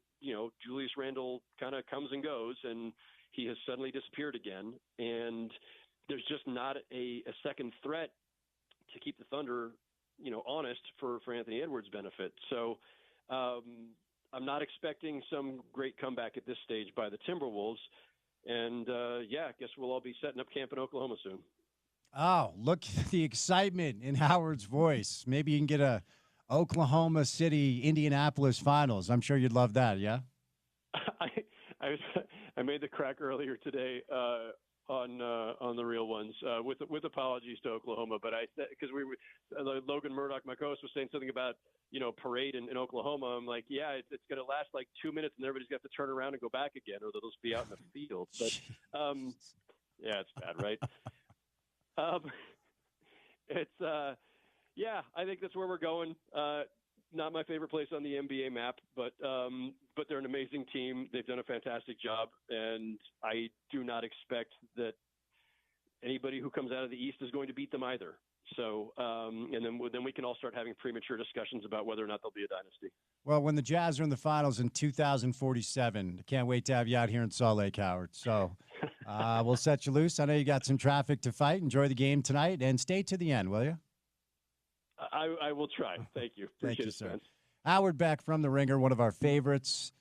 Speaker 4: Julius Randle kind of comes and goes, and he has suddenly disappeared again. And there's just not a second threat to keep the Thunder honest for Anthony Edwards' benefit. So I'm not expecting some great comeback at this stage by the Timberwolves. And, I guess we'll all be setting up camp in Oklahoma soon.
Speaker 1: Oh, look at the excitement in Howard's voice. Maybe you can get a Oklahoma City, Indianapolis finals. I'm sure you'd love that, yeah?
Speaker 4: I made the crack earlier today on the real ones with apologies to Oklahoma, but because Logan Murdoch, my co-host, was saying something about parade in Oklahoma. I'm like, yeah, it's going to last like 2 minutes, and everybody's got to turn around and go back again, or they'll just be out in the field. But yeah, it's bad, right? I think that's where we're going. Not my favorite place on the NBA map, but they're an amazing team. They've done a fantastic job, and I do not expect that anybody who comes out of the East is going to beat them either. So, and then we can all start having premature discussions about whether or not they'll be a dynasty.
Speaker 1: Well, when the Jazz are in the finals in 2047, can't wait to have you out here in Salt Lake, Howard. So we'll set you loose. I know you got some traffic to fight. Enjoy the game tonight, and stay to the end, will you?
Speaker 4: I will try. Thank you. Appreciate it, Spence.
Speaker 1: Howard Beck from The Ringer, one of our favorites.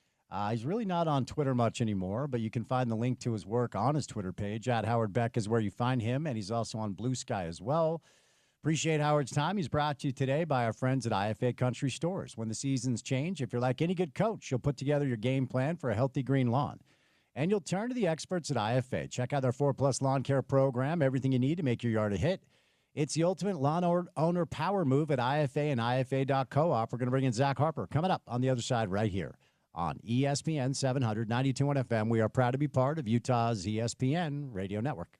Speaker 1: He's really not on Twitter much anymore, but you can find the link to his work on his Twitter page. At Howard Beck is where you find him, and he's also on Blue Sky as well. Appreciate Howard's time. He's brought to you today by our friends at IFA Country Stores. When the seasons change, if you're like any good coach, you'll put together your game plan for a healthy green lawn. And you'll turn to the experts at IFA. Check out their 4+ lawn care program, everything you need to make your yard a hit. It's the ultimate lawn owner power move at IFA and IFA.coop. We're going to bring in Zach Harper coming up on the other side right here on ESPN 700, 92.1 FM. We are proud to be part of Utah's ESPN radio network.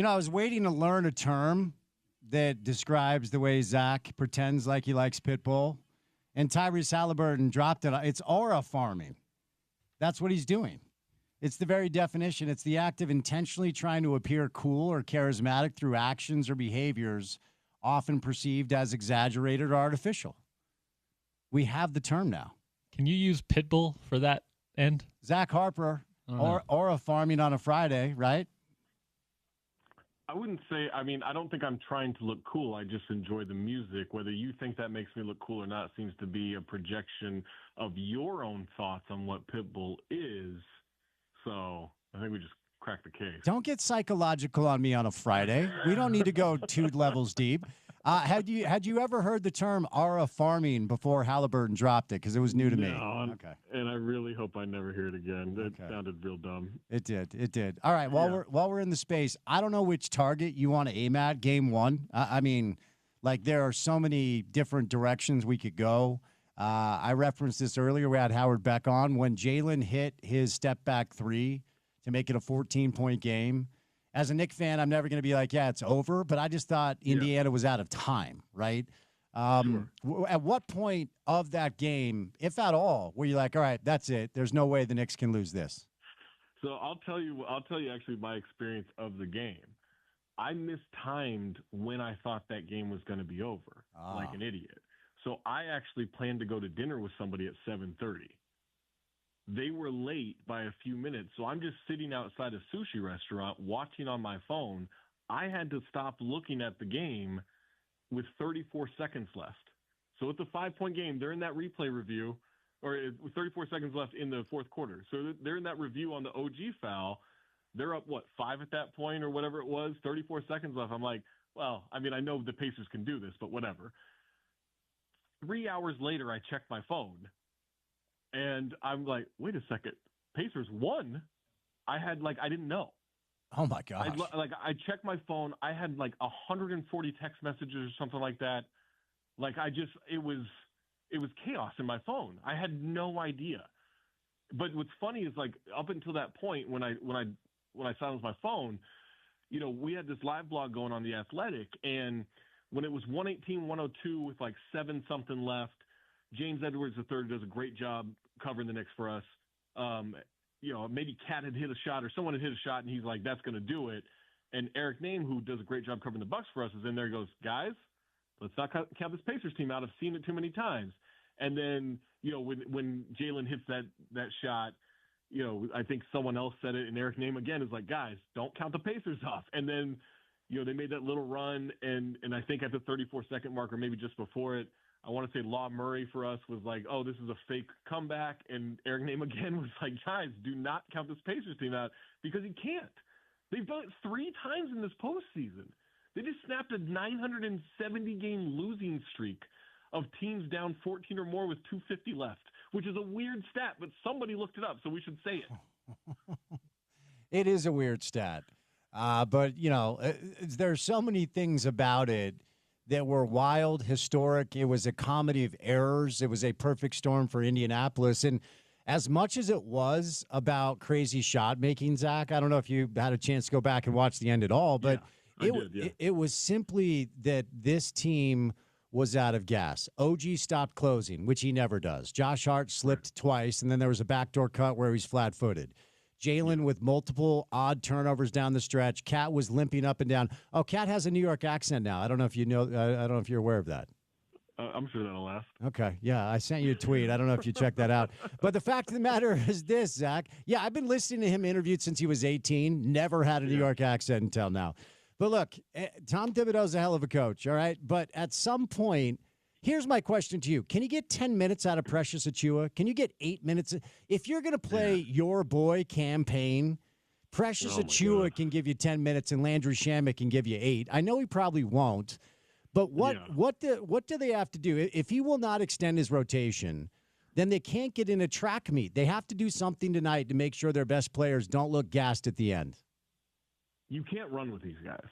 Speaker 1: I was waiting to learn a term that describes the way Zach pretends like he likes Pitbull, and Tyrese Halliburton dropped it. It's aura farming. That's what he's doing. It's the very definition. It's the act of intentionally trying to appear cool or charismatic through actions or behaviors often perceived as exaggerated or artificial. We have the term now.
Speaker 2: Can you use Pitbull for that end?
Speaker 1: Zach Harper, aura farming on a Friday, right?
Speaker 5: I wouldn't say, I don't think I'm trying to look cool. I just enjoy the music. Whether you think that makes me look cool or not seems to be a projection of your own thoughts on what Pitbull is. So I think we just cracked the case.
Speaker 1: Don't get psychological on me on a Friday. We don't need to go 2 levels deep. Had you ever heard the term aura farming before Halliburton dropped it? Because it was new to me.
Speaker 5: Okay. And I really hope I never hear it again. That sounded real dumb.
Speaker 1: It did. All right. While we're in the space, I don't know which target you want to aim at game 1. There are so many different directions we could go. I referenced this earlier. We had Howard Beck on when Jalen hit his step back 3 to make it a 14-point game. As a Knick fan, I'm never going to be like, yeah, it's over. But I just thought Indiana was out of time, right?
Speaker 5: Sure.
Speaker 1: At what point of that game, if at all, were you like, all right, that's it. There's no way the Knicks can lose this?
Speaker 5: So I'll tell you actually my experience of the game. I mistimed when I thought that game was going to be over, like an idiot. So I actually planned to go to dinner with somebody at 7:30. They were late by a few minutes, so I'm just sitting outside a sushi restaurant watching on my phone. I had to stop looking at the game with 34 seconds left. So it's a 5-point game. They're in that replay review, or with 34 seconds left in the fourth quarter. So they're in that review on the OG foul. They're up, 5 at that point or whatever it was, 34 seconds left. I'm like, well, I know the Pacers can do this, but whatever. 3 hours later, I checked my phone. And I'm like, wait a second, Pacers won? I didn't know.
Speaker 1: Oh, my gosh.
Speaker 5: I checked my phone. I had 140 text messages or something like that. It was chaos in my phone. I had no idea. But what's funny is up until that point when I silenced my phone, we had this live blog going on The Athletic, and when it was 118-102 with 7-something left, James Edwards III does a great job covering the Knicks for us. Maybe Cat had hit a shot or someone had hit a shot, and he's like, that's going to do it. And Eric Name, who does a great job covering the Bucks for us, is in there and goes, guys, let's not count this Pacers team out. I've seen it too many times. And then, when Jalen hits that shot, I think someone else said it, and Eric Name again is like, guys, don't count the Pacers off. And then, they made that little run, and I think at the 34-second mark or maybe just before it, I want to say Law Murray for us was like, oh, this is a fake comeback. And Eric Name again was like, guys, do not count this Pacers team out because he can't. They've done it 3 times in this postseason. They just snapped a 970-game losing streak of teams down 14 or more with 250 left, which is a weird stat, but somebody looked it up, so we should say it.
Speaker 1: It is a weird stat. But, there's so many things about it that were wild, historic. It was a comedy of errors. It was a perfect storm for Indianapolis. And as much as it was about crazy shot making, Zach, I don't know if you had a chance to go back and watch the end at all, but it was simply that this team was out of gas. OG stopped closing, which he never does. Josh Hart slipped twice, and then there was a backdoor cut where he's flat-footed. Jalen with multiple odd turnovers down the stretch. Cat was limping up and down. Oh, Cat has a New York accent now. I don't know if you know. I don't know if you're aware of that.
Speaker 5: I'm sure that'll last.
Speaker 1: Okay. Yeah, I sent you a tweet. I don't know if you checked that out. But the fact of the matter is this, Zach. Yeah, I've been listening to him interviewed since he was 18. Never had a New York accent until now. But look, Tom Thibodeau's a hell of a coach, all right? But at some point, here's my question to you. Can you get 10 minutes out of Precious Achiuwa? Can you get 8 minutes? If you're going to play your boy campaign, Precious Achiuwa can give you 10 minutes and Landry Shamet can give you 8. I know he probably won't, but what do they have to do? If he will not extend his rotation, then they can't get in a track meet. They have to do something tonight to make sure their best players don't look gassed at the end.
Speaker 5: You can't run with these guys.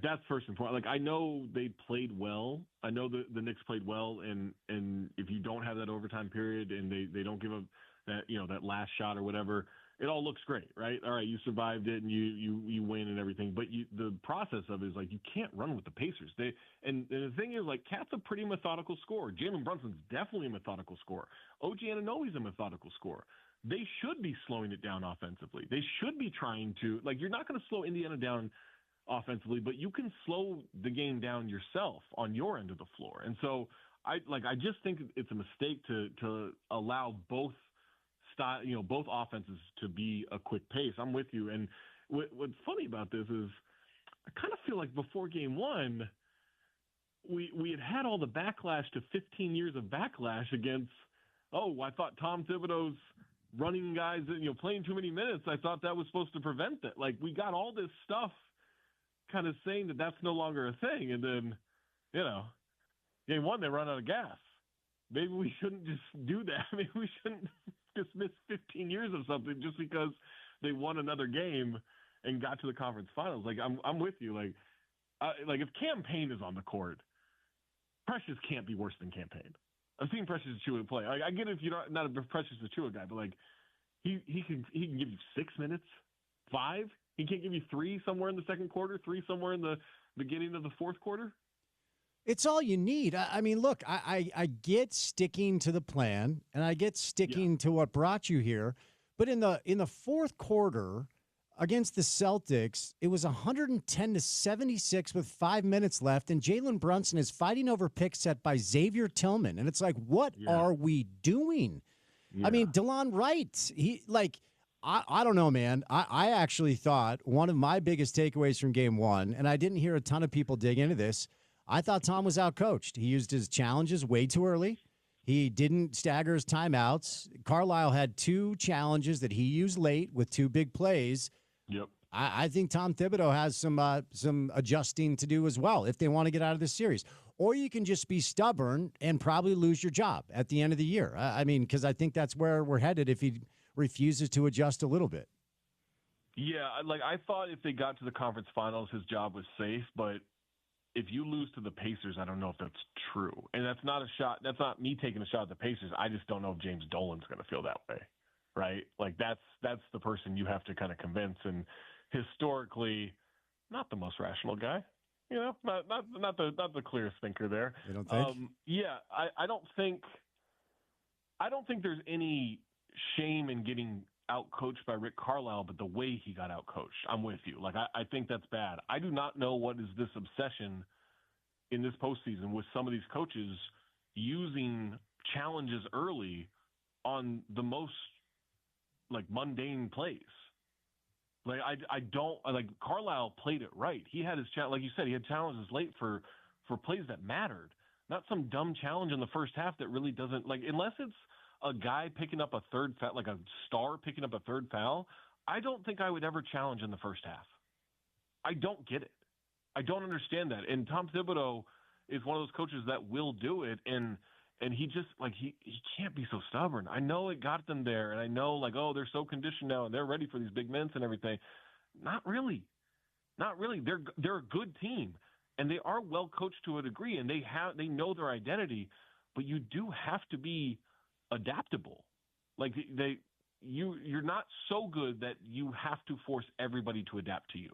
Speaker 5: That's first and foremost. I know they played well. I know the Knicks played well, and if you don't have that overtime period and they don't give up that that last shot or whatever, it all looks great, right? All right, you survived it and you win and everything, but the process of it is like you can't run with the Pacers. And the thing is, like, Cat's a pretty methodical scorer. Jalen Brunson's definitely a methodical scorer. OG Anunoby's a methodical scorer. They should be slowing it down offensively. They should be trying to, like, you're not going to slow Indiana down offensively, but you can slow the game down yourself on your end of the floor. And so I just think it's a mistake to allow both both offenses to be a quick pace. I'm with you. And what's funny about this is I kind of feel like before game one, we had all the backlash to 15 years of backlash against, I thought Tom Thibodeau's running guys, playing too many minutes. I thought that was supposed to prevent that. Like, we got all this stuff kind of saying that that's no longer a thing. And then, game one, they run out of gas. Maybe we shouldn't just do that. Maybe we shouldn't dismiss 15 years of something just because they won another game and got to the conference finals. Like, I'm with you. Like if Cam Payne is on the court, Precious can't be worse than Cam Payne. I've seen Precious Achiuwa play. Like, I get it if you're not a Precious Achiuwa guy, but like he can give you 6 minutes, 5. He can't give you 3 somewhere in the second quarter, 3 somewhere in the beginning of the fourth quarter.
Speaker 1: It's all you need. I mean, look, I get sticking to the plan, and I get sticking to what brought you here. But in the fourth quarter against the Celtics, it was 110-76 with 5 minutes left, and Jalen Brunson is fighting over pick set by Xavier Tillman. And it's like, what are we doing? Yeah. I mean, DeLon Wright, I don't know, man. I actually thought one of my biggest takeaways from game one, and I didn't hear a ton of people dig into this, I thought Tom was outcoached. He used his challenges way too early. He didn't stagger his timeouts. Carlisle had 2 challenges that he used late with 2 big plays.
Speaker 5: Yep.
Speaker 1: I think Tom Thibodeau has some adjusting to do as well if they want to get out of this series. Or you can just be stubborn and probably lose your job at the end of the year. I mean, because I think that's where we're headed if he refuses to adjust a little bit.
Speaker 5: Yeah, I thought if they got to the conference finals, his job was safe, but if you lose to the Pacers, I don't know if that's true. And that's not a shot. That's not me taking a shot at the Pacers. I just don't know if James Dolan's going to feel that way, right? Like, that's the person you have to kind of convince. And historically, not the most rational guy. Not the clearest thinker there.
Speaker 1: You don't think?
Speaker 5: I don't think there's any shame in getting outcoached by Rick Carlisle, but the way he got outcoached, I'm with you. Like, I think that's bad. I do not know what is this obsession in this postseason with some of these coaches using challenges early on the most mundane plays. Carlisle played it right. He had his like you said, he had challenges late for plays that mattered, not some dumb challenge in the first half that really doesn't, unless it's a guy picking up a third foul, like a star picking up a third foul, I don't think I would ever challenge in the first half. I don't get it. I don't understand that. And Tom Thibodeau is one of those coaches that will do it, and he just he can't be so stubborn. I know it got them there, and I know they're so conditioned now and they're ready for these big minutes and everything. Not really. They're a good team, and they are well coached to a degree, and they know their identity, but you do have to be adaptable. You're not so good that you have to force everybody to adapt to you.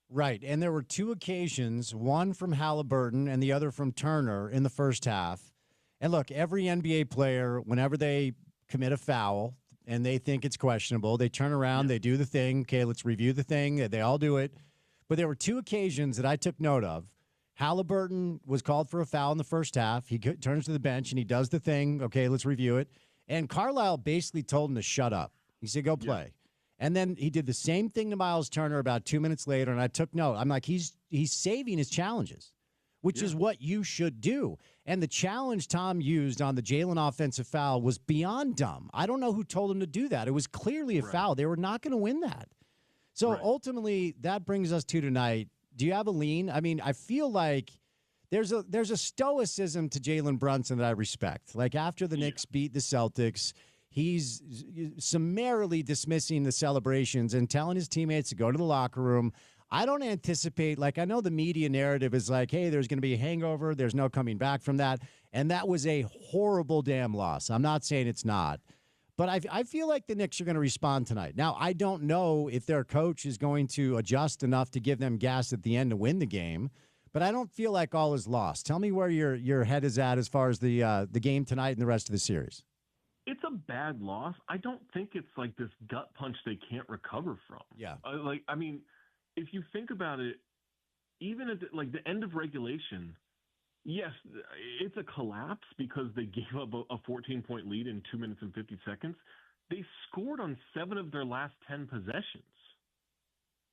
Speaker 1: Right, and there were 2 occasions, one from Halliburton and the other from Turner in the first half. And look, every NBA player, whenever they commit a foul and they think it's questionable, they turn around, they do the thing. Okay, let's review the thing. They all do it. But there were 2 occasions that I took note of. Halliburton was called for a foul in the first half. He turns to the bench and he does the thing. Okay, let's review it. And Carlisle basically told him to shut up. He said, go play. And then he did the same thing to Miles Turner about 2 minutes later, and I took note. I'm like, he's saving his challenges, which is what you should do. And the challenge Tom used on the Jalen offensive foul was beyond dumb. I don't know who told him to do that. It was clearly a foul. They were not going to win that. So ultimately, that brings us to tonight. Do you have a lean? I mean, I feel like there's a stoicism to Jalen Brunson that I respect. Like, after the Knicks beat the Celtics, he's summarily dismissing the celebrations and telling his teammates to go to the locker room. I don't anticipate, I know the media narrative is like, hey, there's going to be a hangover. There's no coming back from that. And that was a horrible damn loss. I'm not saying it's not. But I feel like the Knicks are going to respond tonight. Now, I don't know if their coach is going to adjust enough to give them gas at the end to win the game, but I don't feel like all is lost. Tell me where your head is at as far as the game tonight and the rest of the series.
Speaker 5: It's a bad loss. I don't think it's like this gut punch they can't recover from.
Speaker 1: Yeah.
Speaker 5: If you think about it, even at the end of regulation, yes, it's a collapse because they gave up a 14-point lead in 2 minutes and 50 seconds. They scored on 7 of their last 10 possessions.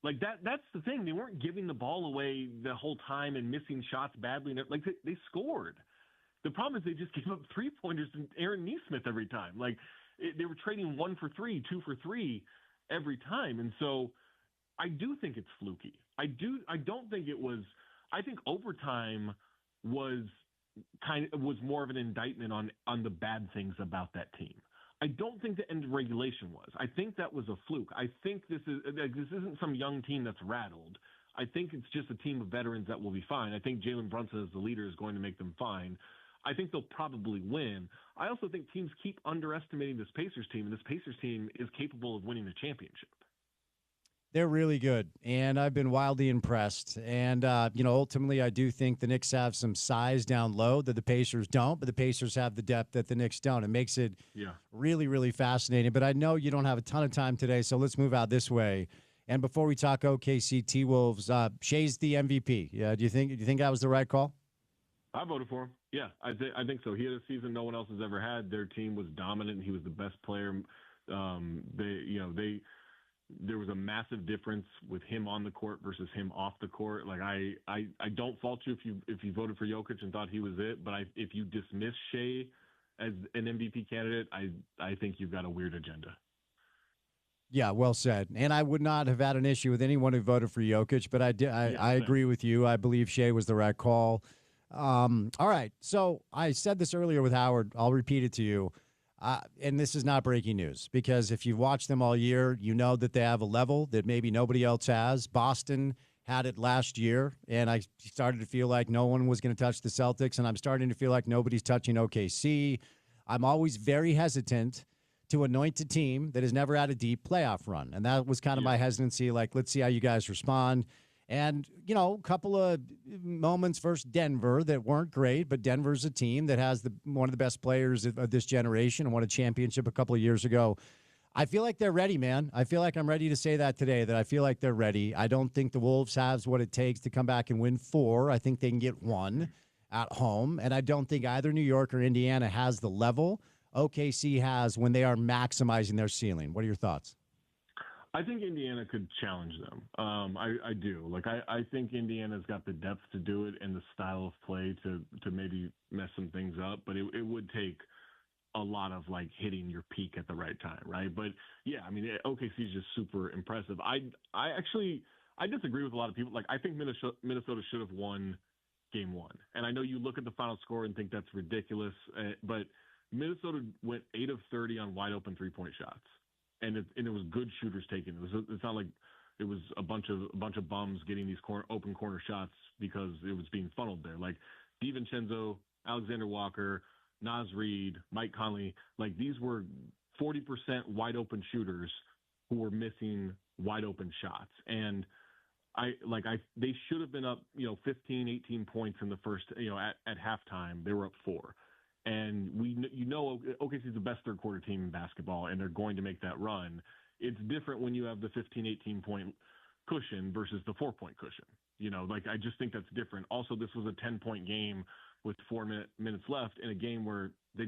Speaker 5: Like that's the thing. They weren't giving the ball away the whole time and missing shots badly. Like they scored. The problem is they just gave up 3-pointers and Aaron Nesmith every time. They were trading 1 for 3, 2 for 3 every time. And so I do think it's fluky. I don't think it was. I think overtime was more of an indictment on the bad things about that team. I don't think the end of regulation was. I think that was a fluke. I think this isn't some young team that's rattled. I think it's just a team of veterans that will be fine. I think Jalen Brunson as the leader is going to make them fine. I think they'll probably win. I also think teams keep underestimating this Pacers team, and this Pacers team is capable of winning the championship.
Speaker 1: They're really good, and I've been wildly impressed. And, ultimately I do think the Knicks have some size down low that the Pacers don't, but the Pacers have the depth that the Knicks don't. It makes it really, really fascinating. But I know you don't have a ton of time today, so let's move out this way. And before we talk OKC T-Wolves, Shea's the MVP. Yeah, do you think that was the right call?
Speaker 5: I voted for him. Yeah, I think so. He had a season no one else has ever had. Their team was dominant. He was the best player. There was a massive difference with him on the court versus him off the court. Like I don't fault you if you voted for Jokic and thought he was it, but if you dismiss Shea as an MVP candidate, I think you've got a weird agenda.
Speaker 1: Yeah, well said. And I would not have had an issue with anyone who voted for Jokic, but I agree with you. I believe Shea was the right call. All right. So I said this earlier with Howard. I'll repeat it to you. And this is not breaking news because if you've watched them all year, you know that they have a level that maybe nobody else has. Boston had it last year, and I started to feel like no one was going to touch the Celtics, and I'm starting to feel like nobody's touching OKC. I'm always very hesitant to anoint a team that has never had a deep playoff run, and that was kind of my hesitancy, like, let's see how you guys respond. And, a couple of moments versus Denver that weren't great, but Denver's a team that has one of the best players of this generation and won a championship a couple of years ago. I feel like they're ready, man. I feel like I'm ready to say that today, that I feel like they're ready. I don't think the Wolves have what it takes to come back and win 4. I think they can get 1 at home, and I don't think either New York or Indiana has the level OKC has when they are maximizing their ceiling. What are your thoughts?
Speaker 5: I think Indiana could challenge them. I do. I think Indiana's got the depth to do it and the style of play to maybe mess some things up, but it would take a lot of hitting your peak at the right time, right? But yeah, I mean, OKC is just super impressive. I disagree with a lot of people. I think Minnesota should have won Game 1, and I know you look at the final score and think that's ridiculous, but Minnesota went 8 of 30 on wide open 3-point shots. And it was good shooters taken. It's not like it was a bunch of bums getting these open corner shots because it was being funneled there. Like DiVincenzo, Alexander Walker, Naz Reid, Mike Conley, these were 40% wide open shooters who were missing wide open shots. And they should have been up 15, 18 points in the first at halftime. They were up 4. And OKC is the best third quarter team in basketball, and they're going to make that run. It's different when you have the 15, 18-point cushion versus the 4-point cushion. I just think that's different. Also, this was a 10-point game with 4 minutes left in a game where they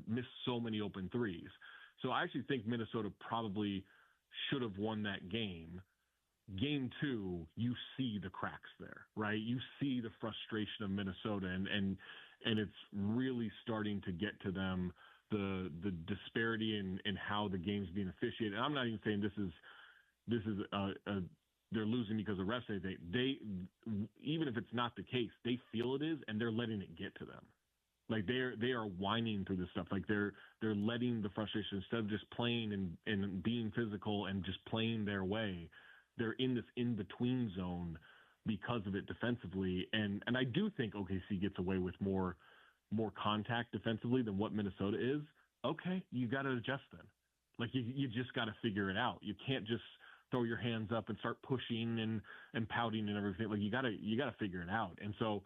Speaker 5: missed so many open threes. So I actually think Minnesota probably should have won that game. Game 2, you see the cracks there, right? You see the frustration of Minnesota, and it's really starting to get to them, the disparity in how the game's being officiated. And I'm not even saying this is they're losing because of refs. They even if it's not the case, they feel it is, and they're letting it get to them. They are whining through this stuff. They're letting the frustration, instead of just playing and being physical and just playing their way, they're in this in-between zone because of it defensively. And I do think OKC gets away with more contact defensively than what Minnesota is. okay, you got to adjust then. Like you just got to figure it out. You can't just throw your hands up and start pushing and pouting and everything. Like you gotta figure it out. And so,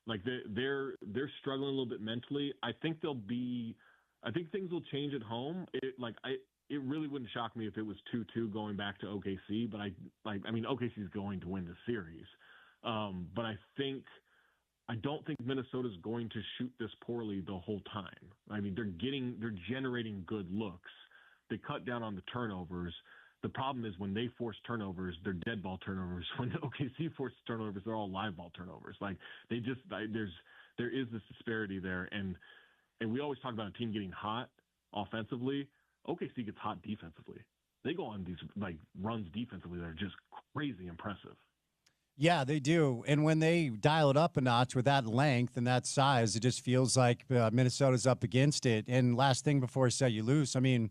Speaker 5: like they're struggling a little bit mentally. I think things will change at home. It really wouldn't shock me if it was 2-2 going back to OKC. But OKC is going to win the series. But I don't think Minnesota's going to shoot this poorly the whole time. I mean, they're generating good looks. They cut down on the turnovers. The problem is when they force turnovers, they're dead ball turnovers. When the OKC forces turnovers, they're all live ball turnovers. Like there is this disparity there, and we always talk about a team getting hot offensively. OKC gets hot defensively. They go on these like runs defensively that are just crazy impressive.
Speaker 1: Yeah, they do. And when they dial it up a notch with that length and that size, it just feels like Minnesota's up against it. And last thing before I set you loose, I mean,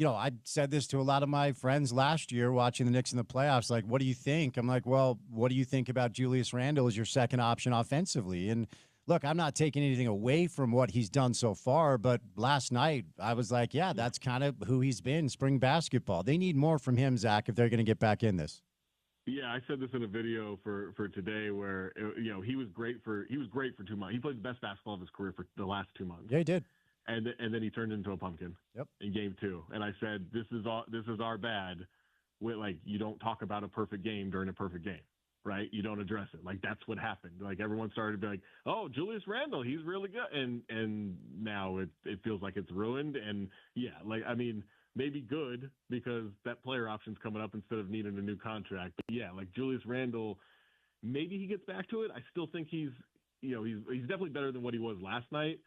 Speaker 1: I said this to a lot of my friends last year watching the Knicks in the playoffs. Like, what do you think? I'm like, well, what do you think about Julius Randle as your second option offensively? And look, I'm not taking anything away from what he's done so far, but last night I was like, yeah, that's kind of who he's been, spring basketball. They need more from him, Zach, if they're going to get back in this.
Speaker 5: Yeah, I said this in a video for today where, he was great for 2 months. He played the best basketball of his career for the last 2 months.
Speaker 1: Yeah, he did.
Speaker 5: And then he turned into a pumpkin.
Speaker 1: Yep. In
Speaker 5: game 2. And I said, this is our bad. You don't talk about a perfect game during a perfect game, right? You don't address it. Like, that's what happened. Like, everyone started to be like, oh, Julius Randle, he's really good. And now it feels like it's ruined. And yeah, maybe good because that player option's coming up instead of needing a new contract. But yeah, like Julius Randle, maybe he gets back to it. I still think he's definitely better than what he was last night.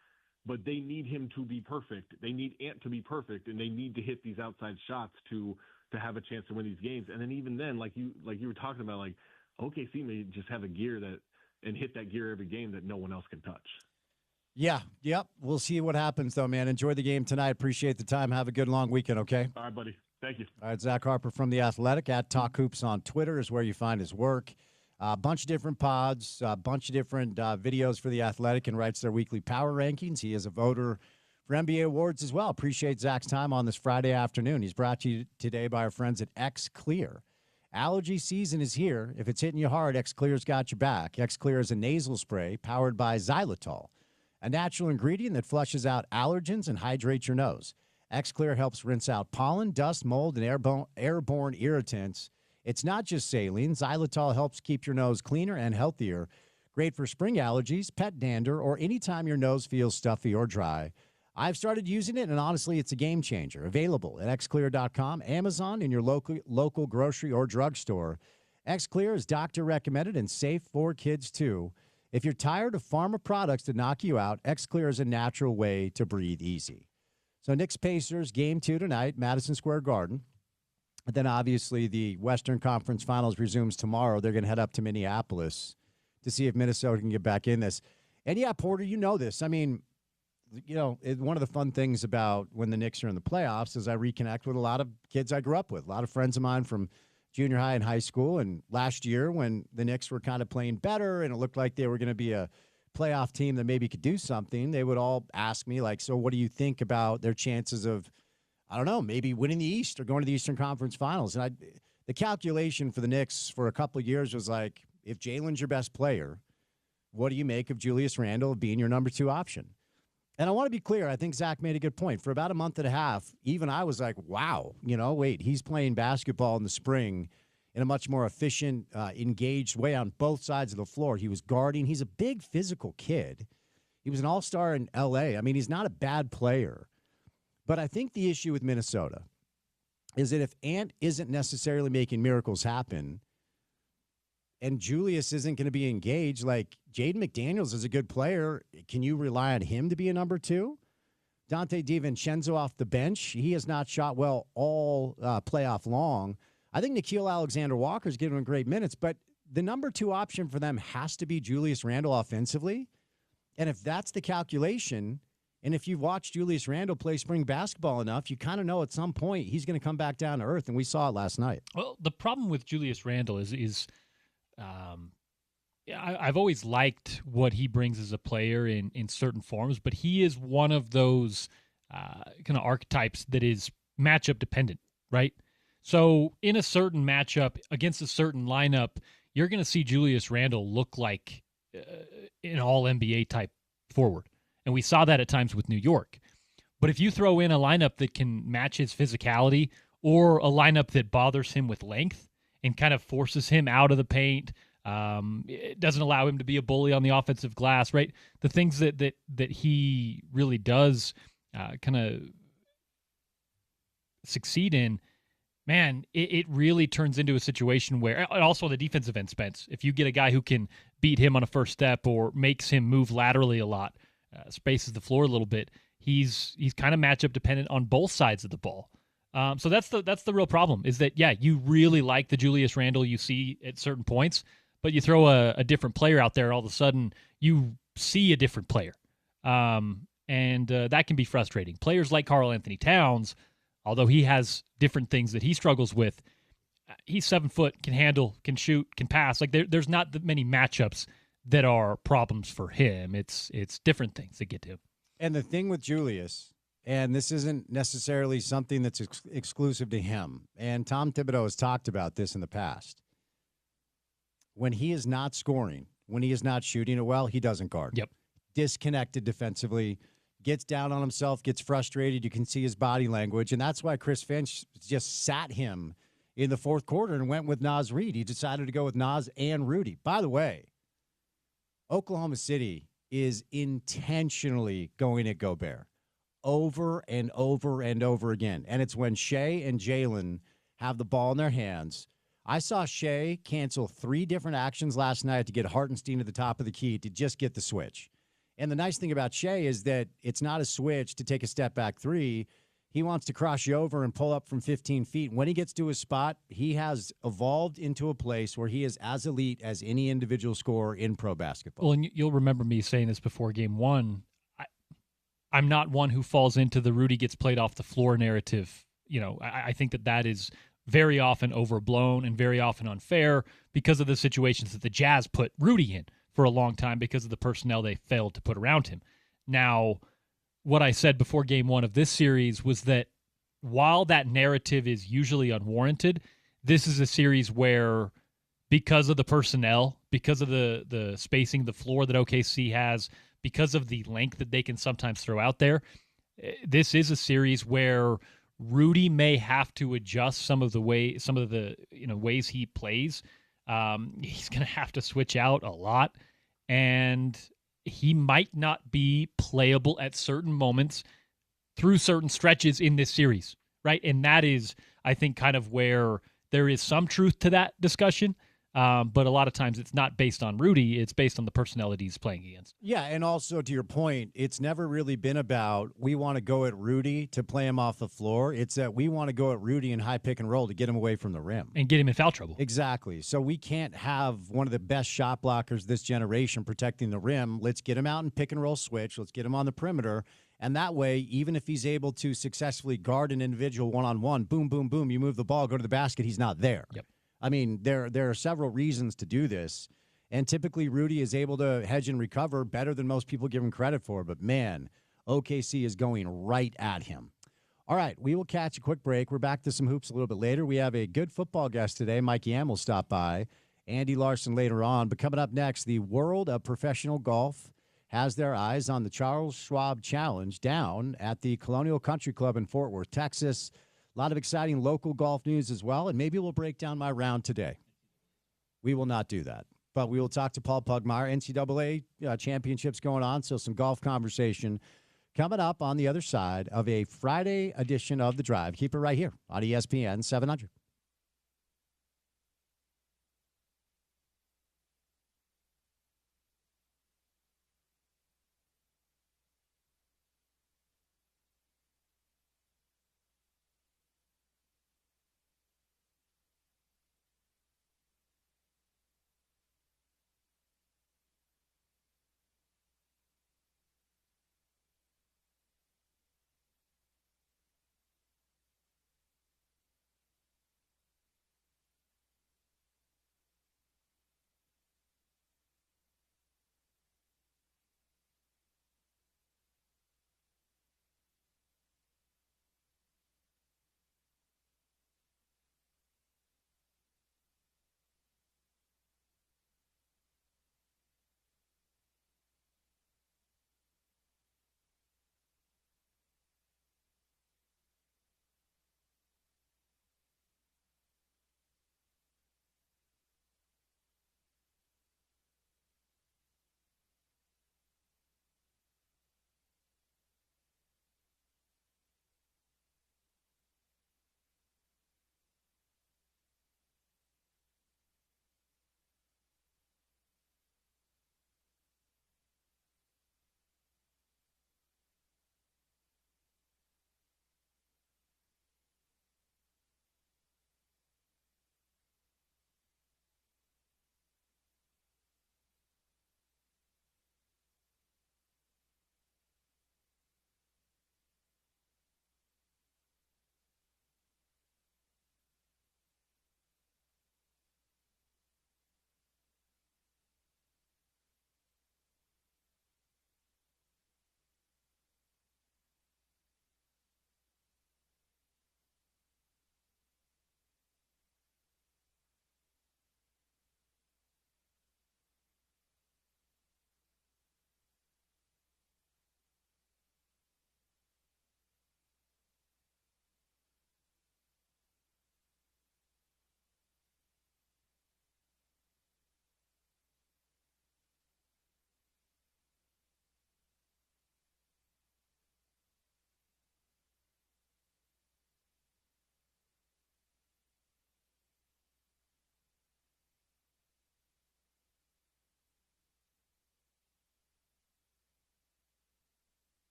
Speaker 5: But they need him to be perfect. They need Ant to be perfect, and they need to hit these outside shots to have a chance to win these games. And then even then, like you were talking about, like OKC may just have a gear and hit that gear every game that no one else can touch.
Speaker 1: Yeah, yep. We'll see what happens, though, man. Enjoy the game tonight. Appreciate the time. Have a good long weekend, okay?
Speaker 5: All right, buddy. Thank you.
Speaker 1: All right, Zach Harper from The Athletic at Talk Hoops on Twitter is where you find his work. A bunch of different pods, a bunch of different videos for The Athletic, and writes their weekly power rankings. He is a voter for NBA awards as well. Appreciate Zach's time on this Friday afternoon. He's brought to you today by our friends at X-Clear. Allergy season is here. If it's hitting you hard, X-Clear's got your back. X-Clear is a nasal spray powered by xylitol, a natural ingredient that flushes out allergens and hydrates your nose. X-Clear helps rinse out pollen, dust, mold, and airborne irritants. It's not just saline. Xylitol helps keep your nose cleaner and healthier. Great for spring allergies, pet dander, or anytime your nose feels stuffy or dry. I've started using it, and honestly, it's a game changer. Available at xclear.com, Amazon, and your local grocery or drugstore. X-Clear is doctor recommended and safe for kids, too. If you're tired of pharma products to knock you out, X-Clear is a natural way to breathe easy. So Knicks Pacers, game 2 tonight, Madison Square Garden. Then, obviously, the Western Conference Finals resumes tomorrow. They're going to head up to Minneapolis to see if Minnesota can get back in this. And, yeah, Porter, you know this. I mean, one of the fun things about when the Knicks are in the playoffs is I reconnect with a lot of kids I grew up with, a lot of friends of mine from junior high and high school. And last year when the Knicks were kind of playing better and it looked like they were going to be a playoff team that maybe could do something, they would all ask me, like, so what do you think about their chances of, I don't know, maybe winning the East or going to the Eastern Conference Finals? And the calculation for the Knicks for a couple of years was like, if Jalen's your best player, what do you make of Julius Randle being your number 2 option? And I want to be clear. I think Zach made a good point. For about a month and a half, even I was like, wow, wait, he's playing basketball in the spring in a much more efficient, engaged way on both sides of the floor. He was guarding. He's a big physical kid. He was an all-star in L.A. I mean, he's not a bad player. But I think the issue with Minnesota is that if Ant isn't necessarily making miracles happen and Julius isn't going to be engaged, like Jaden McDaniels is a good player. Can you rely on him to be a number 2? Dante DiVincenzo off the bench. He has not shot well all playoff long. I think Nickeil Alexander-Walker's giving him great minutes, but the number 2 option for them has to be Julius Randle offensively. And if that's the calculation, and if you've watched Julius Randle play spring basketball enough, you kind of know at some point he's going to come back down to earth, and we saw it last night.
Speaker 2: Well, the problem with Julius Randle is I've always liked what he brings as a player in certain forms, but he is one of those kind of archetypes that is matchup dependent, right? So in a certain matchup against a certain lineup, you're going to see Julius Randle look like an all NBA type forward. And we saw that at times with New York. But if you throw in a lineup that can match his physicality or a lineup that bothers him with length and kind of forces him out of the paint, it doesn't allow him to be a bully on the offensive glass, right? The things that he really does kind of succeed in, man, it really turns into a situation where, and also the defensive end, Spence, if you get a guy who can beat him on a first step or makes him move laterally a lot, spaces the floor a little bit, he's kind of matchup dependent on both sides of the ball. So that's the real problem, is that, yeah, you really like the Julius Randle you see at certain points, but you throw a different player out there, all of a sudden you see a different player. And that can be frustrating. Players like Karl Anthony Towns, although he has different things that he struggles with, he's 7 foot, can handle, can shoot, can pass. Like there's not that many matchups that are problems for him. It's different things that get to him.
Speaker 1: And the thing with Julius, and this isn't necessarily something that's exclusive to him, and Tom Thibodeau has talked about this in the past. When he is not scoring, when he is not shooting it well, he doesn't guard.
Speaker 2: Yep.
Speaker 1: Disconnected defensively, gets down on himself, gets frustrated. You can see his body language, and that's why Chris Finch just sat him in the fourth quarter and went with Naz Reid. He decided to go with Naz and Rudy. By the way, Oklahoma City is intentionally going at Gobert over and over and over again. And it's when Shea and Jalen have the ball in their hands. I saw Shea cancel 3 different actions last night to get Hartenstein to the top of the key to just get the switch. And the nice thing about Shea is that it's not a switch to take a step back 3. He wants to cross you over and pull up from 15 feet. When he gets to his spot, he has evolved into a place where he is as elite as any individual scorer in pro basketball.
Speaker 2: Well, and you'll remember me saying this before game 1. I'm not one who falls into the Rudy gets played off the floor narrative. You know, I think that is very often overblown and very often unfair because of the situations that the Jazz put Rudy in for a long time because of the personnel they failed to put around him. Now, what I said before game 1 of this series was that while that narrative is usually unwarranted, this is a series where, because of the personnel, because of the spacing, the floor that OKC has, because of the length that they can sometimes throw out there, this is a series where Rudy may have to adjust some of the ways he plays. He's going to have to switch out a lot, and he might not be playable at certain moments through certain stretches in this series, right? And that is, I think, kind of where there is some truth to that discussion. But a lot of times it's not based on Rudy. It's based on the personnel that he's playing against.
Speaker 1: Yeah, and also to your point, it's never really been about we want to go at Rudy to play him off the floor. It's that we want to go at Rudy in high pick and roll to get him away from the rim.
Speaker 2: And get him in foul trouble.
Speaker 1: Exactly. So we can't have one of the best shot blockers this generation protecting the rim. Let's get him out in pick and roll switch. Let's get him on the perimeter. And that way, even if he's able to successfully guard an individual one-on-one, boom, boom, boom, you move the ball, go to the basket, he's not there.
Speaker 2: Yep.
Speaker 1: I mean, there are several reasons to do this, and typically Rudy is able to hedge and recover better than most people give him credit for, but man, OKC is going right at him. All right, we will catch a quick break. We're back to some hoops a little bit later. We have a good football guest today. Mike Yam will stop by. Andy Larson later on, but coming up next, the world of professional golf has their eyes on the Charles Schwab Challenge down at the Colonial Country Club in Fort Worth, Texas. A lot of exciting local golf news as well, and maybe we'll break down my round today. We will not do that, but we will talk to Paul Pugmire. NCAA championships going on, so some golf conversation coming up on the other side of a Friday edition of The Drive. Keep it right here on ESPN 700.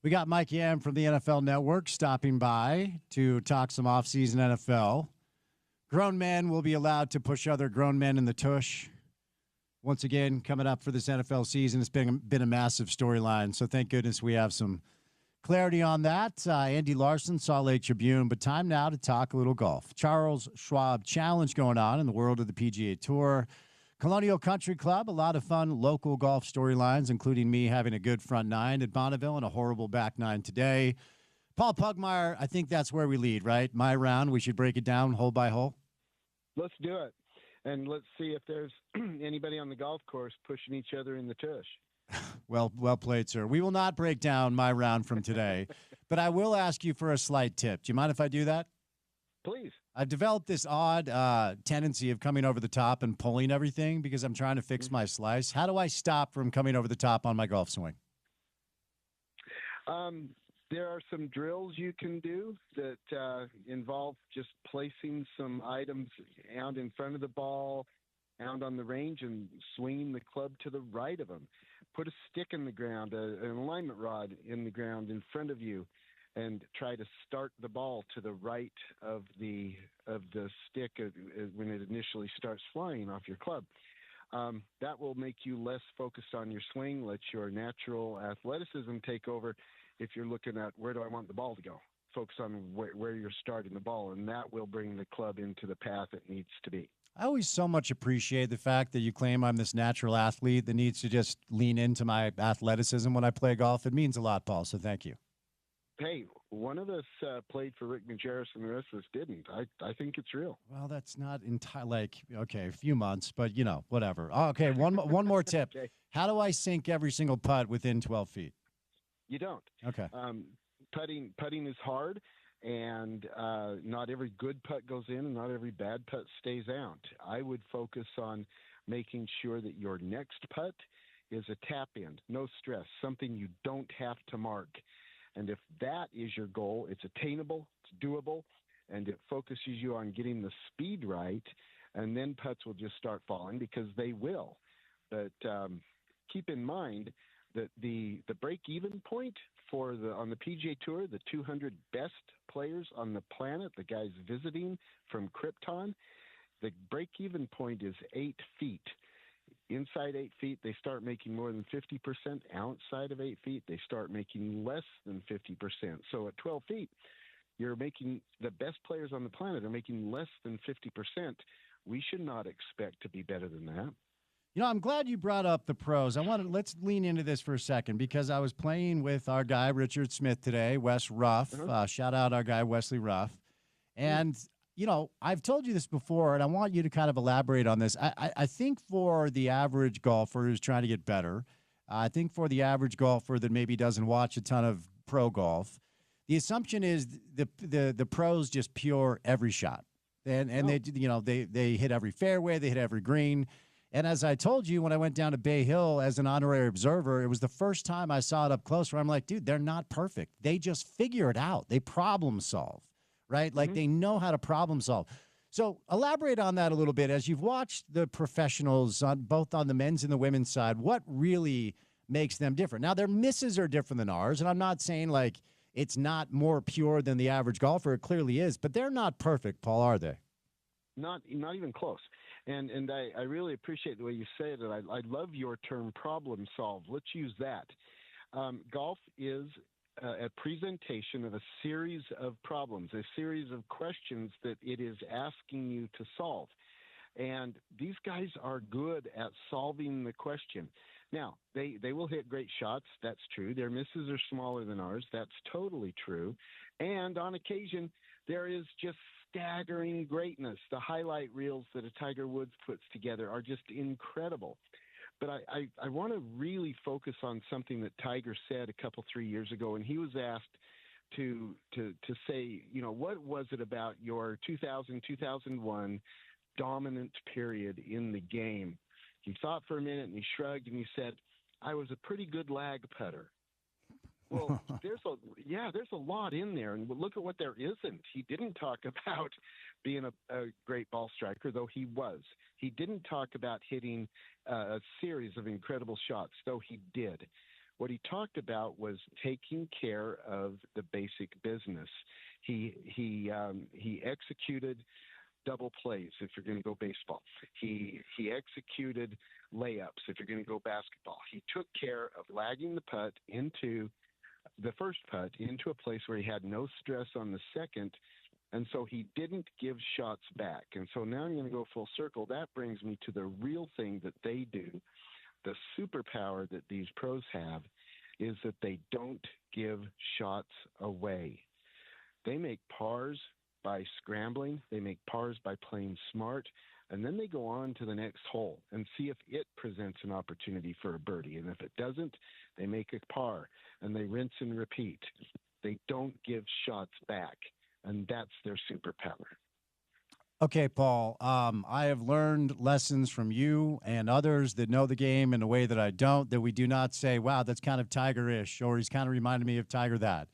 Speaker 1: We got Mike Yam from the NFL Network stopping by to talk some offseason NFL. Grown men will be allowed to push other grown men in the tush. Once again, coming up for this NFL season, it's been a massive storyline. So thank goodness we have some clarity on that. Andy Larson, Salt Lake Tribune. But time now to talk a little golf. Charles Schwab Challenge going on in the world of the PGA Tour. Colonial Country Club, a lot of fun local golf storylines, including me having a good front nine at Bonneville and a horrible back nine today. Paul Pugmire, I think that's where we lead, right? My round, we should break it down hole by hole.
Speaker 6: Let's do it. And let's see if there's anybody on the golf course pushing each other in the tush.
Speaker 1: Well played, sir. We will not break down my round from today, but I will ask you for a slight tip. Do you mind if I do that?
Speaker 6: Please.
Speaker 1: I've developed this odd tendency of coming over the top and pulling everything because I'm trying to fix my slice. How do I stop from coming over the top on my golf swing?
Speaker 6: There are some drills you can do that involve just placing some items out in front of the ball, out on the range, and swinging the club to the right of them. Put a stick in the ground, an alignment rod in the ground in front of you, and try to start the ball to the right of the stick when it initially starts flying off your club. That will make you less focused on your swing, let your natural athleticism take over. If you're looking at where do I want the ball to go, focus on where you're starting the ball, and that will bring the club into the path it needs to be.
Speaker 1: I always so much appreciate the fact that you claim I'm this natural athlete that needs to just lean into my athleticism when I play golf. It means a lot, Paul, so thank you.
Speaker 6: Hey, one of us played for Rick Majerus and the rest of us didn't. I think it's real.
Speaker 1: Well, that's not entirely okay, a few months, but, whatever. Okay, one more tip.
Speaker 6: Okay.
Speaker 1: How do I sink every single putt within 12 feet?
Speaker 6: You don't.
Speaker 1: Okay.
Speaker 6: Putting is hard, and not every good putt goes in and not every bad putt stays out. I would focus on making sure that your next putt is a tap in, no stress, something you don't have to mark. And if that is your goal, it's attainable, it's doable, and it focuses you on getting the speed right, and then putts will just start falling because they will. But keep in mind that the break-even point on the PGA Tour, the 200 best players on the planet, the guys visiting from Krypton, the break-even point is 8 feet. Inside 8 feet, they start making more than 50%. Outside of 8 feet, they start making less than 50%. So at 12 feet, the best players on the planet are making less than 50%. We should not expect to be better than that.
Speaker 1: I'm glad you brought up the pros. Let's lean into this for a second because I was playing with our guy, Richard Smith, today, Wes Ruff. Shout out our guy, Wesley Ruff. And, I've told you this before, and I want you to kind of elaborate on this. I think for the average golfer who's trying to get better, I think for the average golfer that maybe doesn't watch a ton of pro golf, the assumption is the pros just pure every shot. And they hit every fairway, they hit every green. And as I told you, when I went down to Bay Hill as an honorary observer, it was the first time I saw it up close where I'm like, dude, they're not perfect. They just figure it out. They problem solve, right? Like they know how to problem solve. So elaborate on that a little bit. As you've watched the professionals both on the men's and the women's side, what really makes them different? Now, their misses are different than ours. And I'm not saying like it's not more pure than the average golfer. It clearly is. But they're not perfect, Paul, are they?
Speaker 6: Not even close. And I really appreciate the way you say it. I love your term problem solve. Let's use that. Golf is a presentation of a series of problems, a series of questions that it is asking you to solve. And these guys are good at solving the question. Now, they will hit great shots. That's true. Their misses are smaller than ours. That's totally true. And on occasion, there is just staggering greatness. The highlight reels that a Tiger Woods puts together are just incredible. But I want to really focus on something that Tiger said a couple, 3 years ago, and he was asked to say, what was it about your 2000-2001 dominant period in the game? He thought for a minute and he shrugged and he said, I was a pretty good lag putter. Well, there's a lot in there, and look at what there isn't. He didn't talk about being a great ball striker, though he was. He didn't talk about hitting a series of incredible shots, though he did. What he talked about was taking care of the basic business. He executed double plays if you're going to go baseball. He executed layups if you're going to go basketball. He took care of lagging the first putt into a place where he had no stress on the second, and so he didn't give shots back. And so now I'm going to go full circle. That brings me to the real thing that they do. The superpower that these pros have is that they don't give shots away. They make pars by scrambling. They make pars by playing smart. And then they go on to the next hole and see if it presents an opportunity for a birdie. And if it doesn't, they make a par and they rinse and repeat. They don't give shots back. And that's their superpower.
Speaker 1: Okay, Paul, I have learned lessons from you and others that know the game in a way that I don't, that we do not say, wow, that's kind of Tiger-ish, or he's kind of reminded me of Tiger that.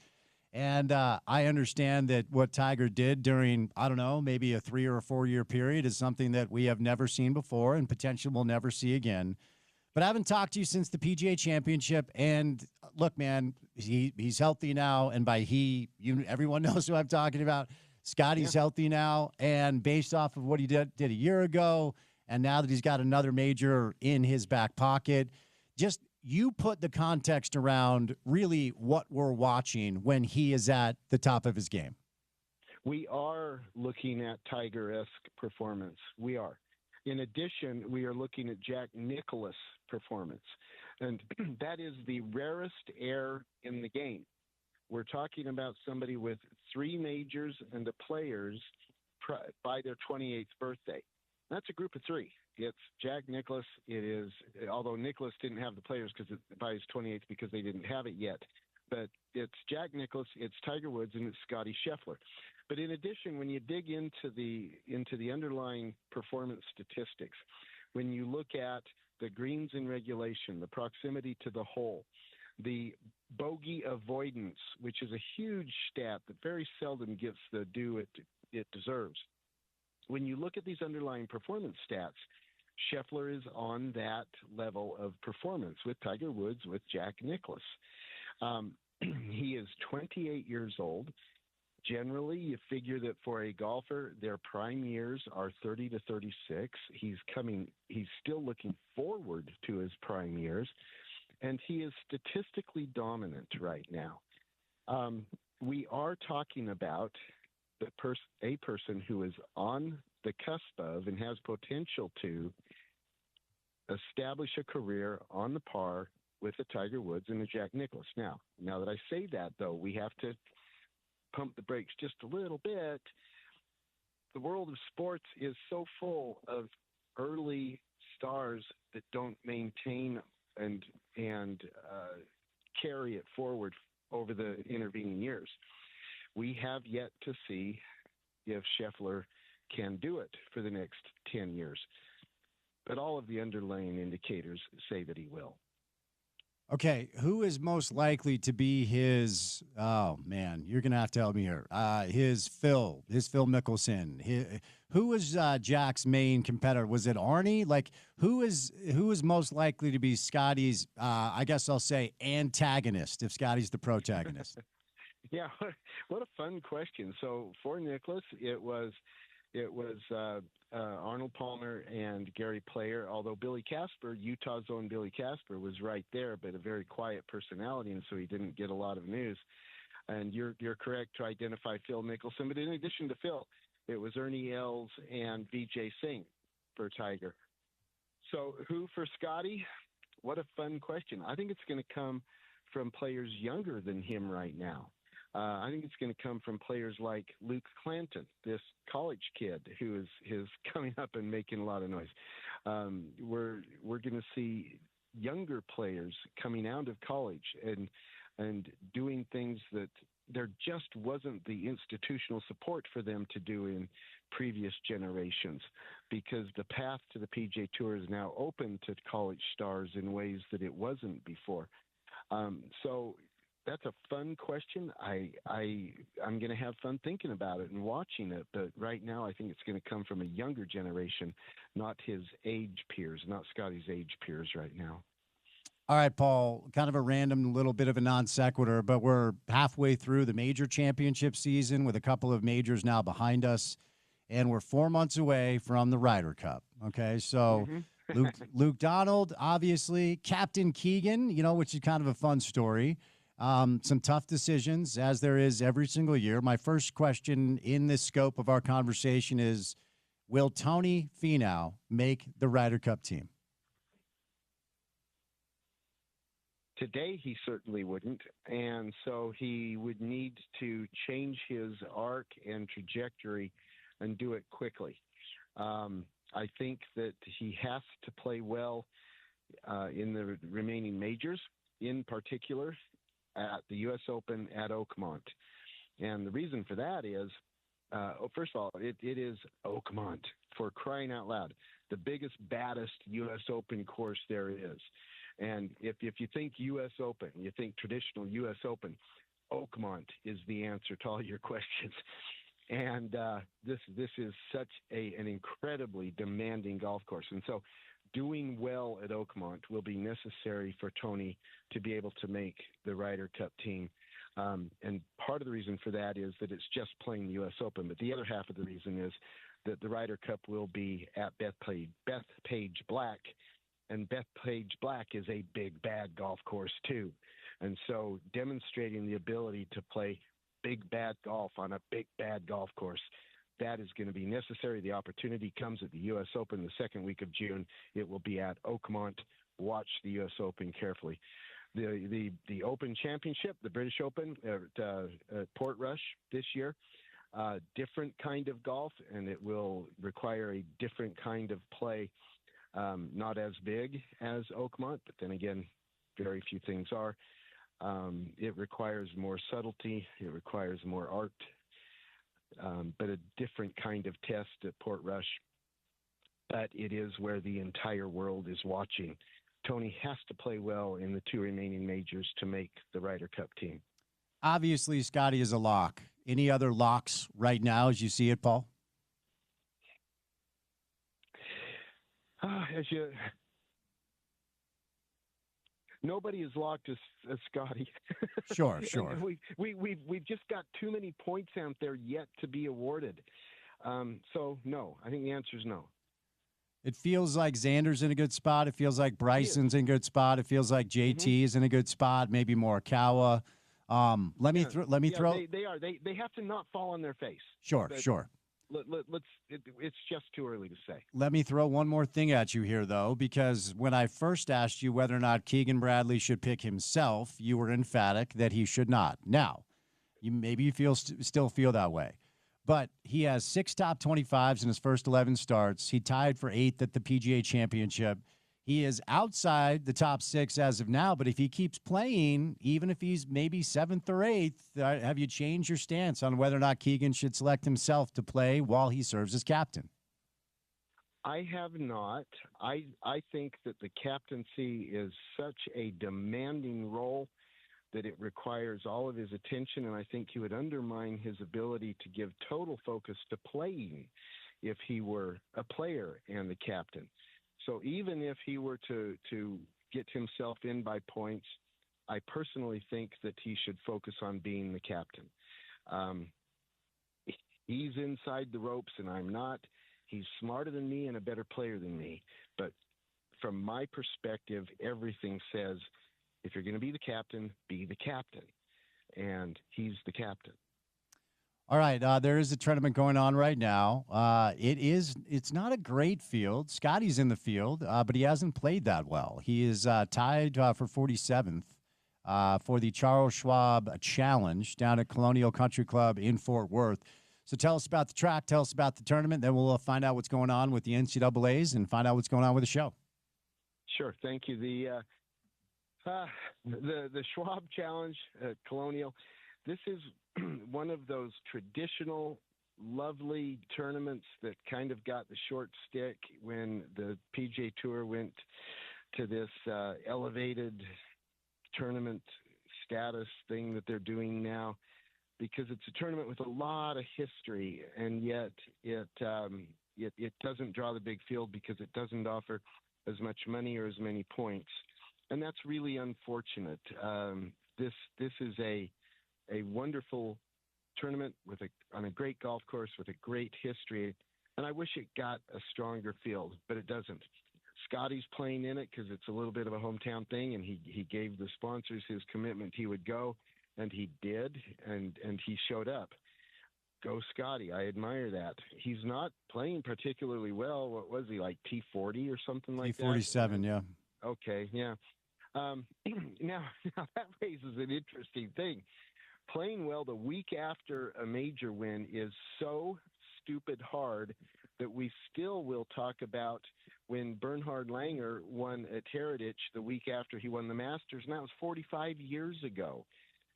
Speaker 1: And I understand that what Tiger did during, I don't know, maybe a 3 or 4 year period is something that we have never seen before and potentially will never see again. But I haven't talked to you since the PGA Championship. And look, man, he's healthy now. And by everyone knows who I'm talking about. Scotty's healthy now. And based off of what he did a year ago, and now that he's got another major in his back pocket, just you put the context around really what we're watching when he is at the top of his game.
Speaker 6: We are looking at Tiger-esque performance. We are. In addition, we are looking at Jack Nicklaus performance. And that is the rarest air in the game. We're talking about somebody with 3 majors and the players by their 28th birthday. That's a group of 3. It's Jack Nicklaus. It is, although Nicklaus didn't have the players by his 28th because they didn't have it yet. But it's Jack Nicklaus, it's Tiger Woods, and it's Scotty Scheffler. But in addition, when you dig into the underlying performance statistics, when you look at the greens in regulation, the proximity to the hole, the bogey avoidance, which is a huge stat that very seldom gets the due it deserves. When you look at these underlying performance stats, Scheffler is on that level of performance with Tiger Woods, with Jack Nicklaus. He is 28 years old. Generally, you figure that for a golfer, their prime years are 30 to 36. He's still looking forward to his prime years, and he is statistically dominant right now. We are talking about a person who is on the cusp of and has potential to establish a career on the par with a Tiger Woods and a Jack Nicklaus. Now that I say that, though, we have to pump the brakes just a little bit. The world of sports is so full of early stars that don't maintain and carry it forward over the intervening years. We have yet to see if Scheffler can do it for the next 10 years. But all of the underlying indicators say that he will.
Speaker 1: Okay, who is most likely to be his, oh, man, you're going to have to help me here, his Phil Mickelson? Who is Jack's main competitor? Was it Arnie? Like, who is most likely to be Scotty's, I guess I'll say, antagonist if Scotty's the protagonist?
Speaker 6: Yeah, what a fun question. So for Nicklaus, it was Arnold Palmer and Gary Player, although Billy Casper, Utah's own Billy Casper, was right there, but a very quiet personality, and so he didn't get a lot of news. And you're correct to identify Phil Mickelson, but in addition to Phil, it was Ernie Els and Vijay Singh for Tiger. So who for Scotty? What a fun question. I think it's going to come from players younger than him right now. I think it's going to come from players like Luke Clanton, this college kid who is coming up and making a lot of noise. We're going to see younger players coming out of college and doing things that there just wasn't the institutional support for them to do in previous generations, because the path to the PGA Tour is now open to college stars in ways that it wasn't before. So that's a fun question. I'm going to have fun thinking about it and watching it. But right now, I think it's going to come from a younger generation, not his age peers, not Scotty's age peers right now.
Speaker 1: All right, Paul, kind of a random little bit of a non sequitur, but we're halfway through the major championship season with a couple of majors now behind us, and we're 4 months away from the Ryder Cup. Okay, so Luke Donald, obviously, Captain Keegan, which is kind of a fun story. Some tough decisions, as there is every single year. My first question in this scope of our conversation is, will Tony Finau make the Ryder Cup team?
Speaker 6: Today, he certainly wouldn't, and so he would need to change his arc and trajectory and do it quickly. I think that he has to play well in the remaining majors, in particular at the U.S. Open at Oakmont. And the reason for that is, first of all, it is Oakmont, for crying out loud, the biggest, baddest U.S. Open course there is. And if you think U.S. Open, you think traditional U.S. Open, Oakmont is the answer to all your questions. And this is such an incredibly demanding golf course. And so doing well at Oakmont will be necessary for Tony to be able to make the Ryder Cup team. And part of the reason for that is that it's just playing the U.S. Open. But the other half of the reason is that the Ryder Cup will be at Bethpage Black. And Bethpage Black is a big, bad golf course, too. And so demonstrating the ability to play big, bad golf on a big, bad golf course, that is going to be necessary. The opportunity comes at the U.S. Open the second week of June. It will be at Oakmont. Watch the U.S. Open carefully. The Open Championship, the British Open at Portrush this year, different kind of golf, and it will require a different kind of play. Not as big as Oakmont, but then again, very few things are. It requires more subtlety. It requires more art, but a different kind of test at Portrush. But it is where the entire world is watching. Tony has to play well in the two remaining majors to make the Ryder Cup team.
Speaker 1: Obviously, Scotty is a lock. Any other locks right now as you see it, Paul?
Speaker 6: Nobody is locked as Scotty.
Speaker 1: Sure.
Speaker 6: We've just got too many points out there yet to be awarded. So no, I think the answer is no.
Speaker 1: It feels like Xander's in a good spot. It feels like Bryson's in a good spot. It feels like JT is in a good spot. Maybe Morikawa. Let me throw.
Speaker 6: They are. They have to not fall on their face.
Speaker 1: Sure.
Speaker 6: It's just too early to say.
Speaker 1: Let me throw one more thing at you here, though, because when I first asked you whether or not Keegan Bradley should pick himself, you were emphatic that he should not. Now, you still feel that way. But he has 6 top 25s in his first 11 starts. He tied for 8th at the PGA Championship. He is outside the top 6 as of now, but if he keeps playing, even if he's maybe 7th or 8th, have you changed your stance on whether or not Keegan should select himself to play while he serves as captain?
Speaker 6: I have not. I think that the captaincy is such a demanding role that it requires all of his attention, and I think he would undermine his ability to give total focus to playing if he were a player and the captain. So even if he were to get himself in by points, I personally think that he should focus on being the captain. He's inside the ropes and I'm not. He's smarter than me and a better player than me. But from my perspective, everything says, if you're going to be the captain, be the captain. And he's the captain.
Speaker 1: All right, there is a tournament going on right now. It's not a great field. Scotty's in the field, but he hasn't played that well. He is tied for 47th for the Charles Schwab Challenge down at Colonial Country Club in Fort Worth. So tell us about the track, tell us about the tournament, then we'll find out what's going on with the NCAAs and find out what's going on with the show.
Speaker 6: Sure, thank you. The Schwab Challenge at Colonial, this is one of those traditional, lovely tournaments that kind of got the short stick when the PGA Tour went to this elevated tournament status thing that they're doing now, because it's a tournament with a lot of history, and yet it doesn't draw the big field because it doesn't offer as much money or as many points. and that's really unfortunate. This is a wonderful tournament on a great golf course with a great history, and I wish it got a stronger field, but it doesn't. Scotty's playing in it because it's a little bit of a hometown thing, and he gave the sponsors his commitment he would go, and he did, and he showed up. Go Scotty. I admire that. He's not playing particularly well. What was he, like T40 or something like that?
Speaker 1: T47, yeah.
Speaker 6: Okay, yeah. Now that raises an interesting thing. Playing well the week after a major win is so stupid hard that we still will talk about when Bernhard Langer won at Heritage the week after he won the Masters, and that was 45 years ago,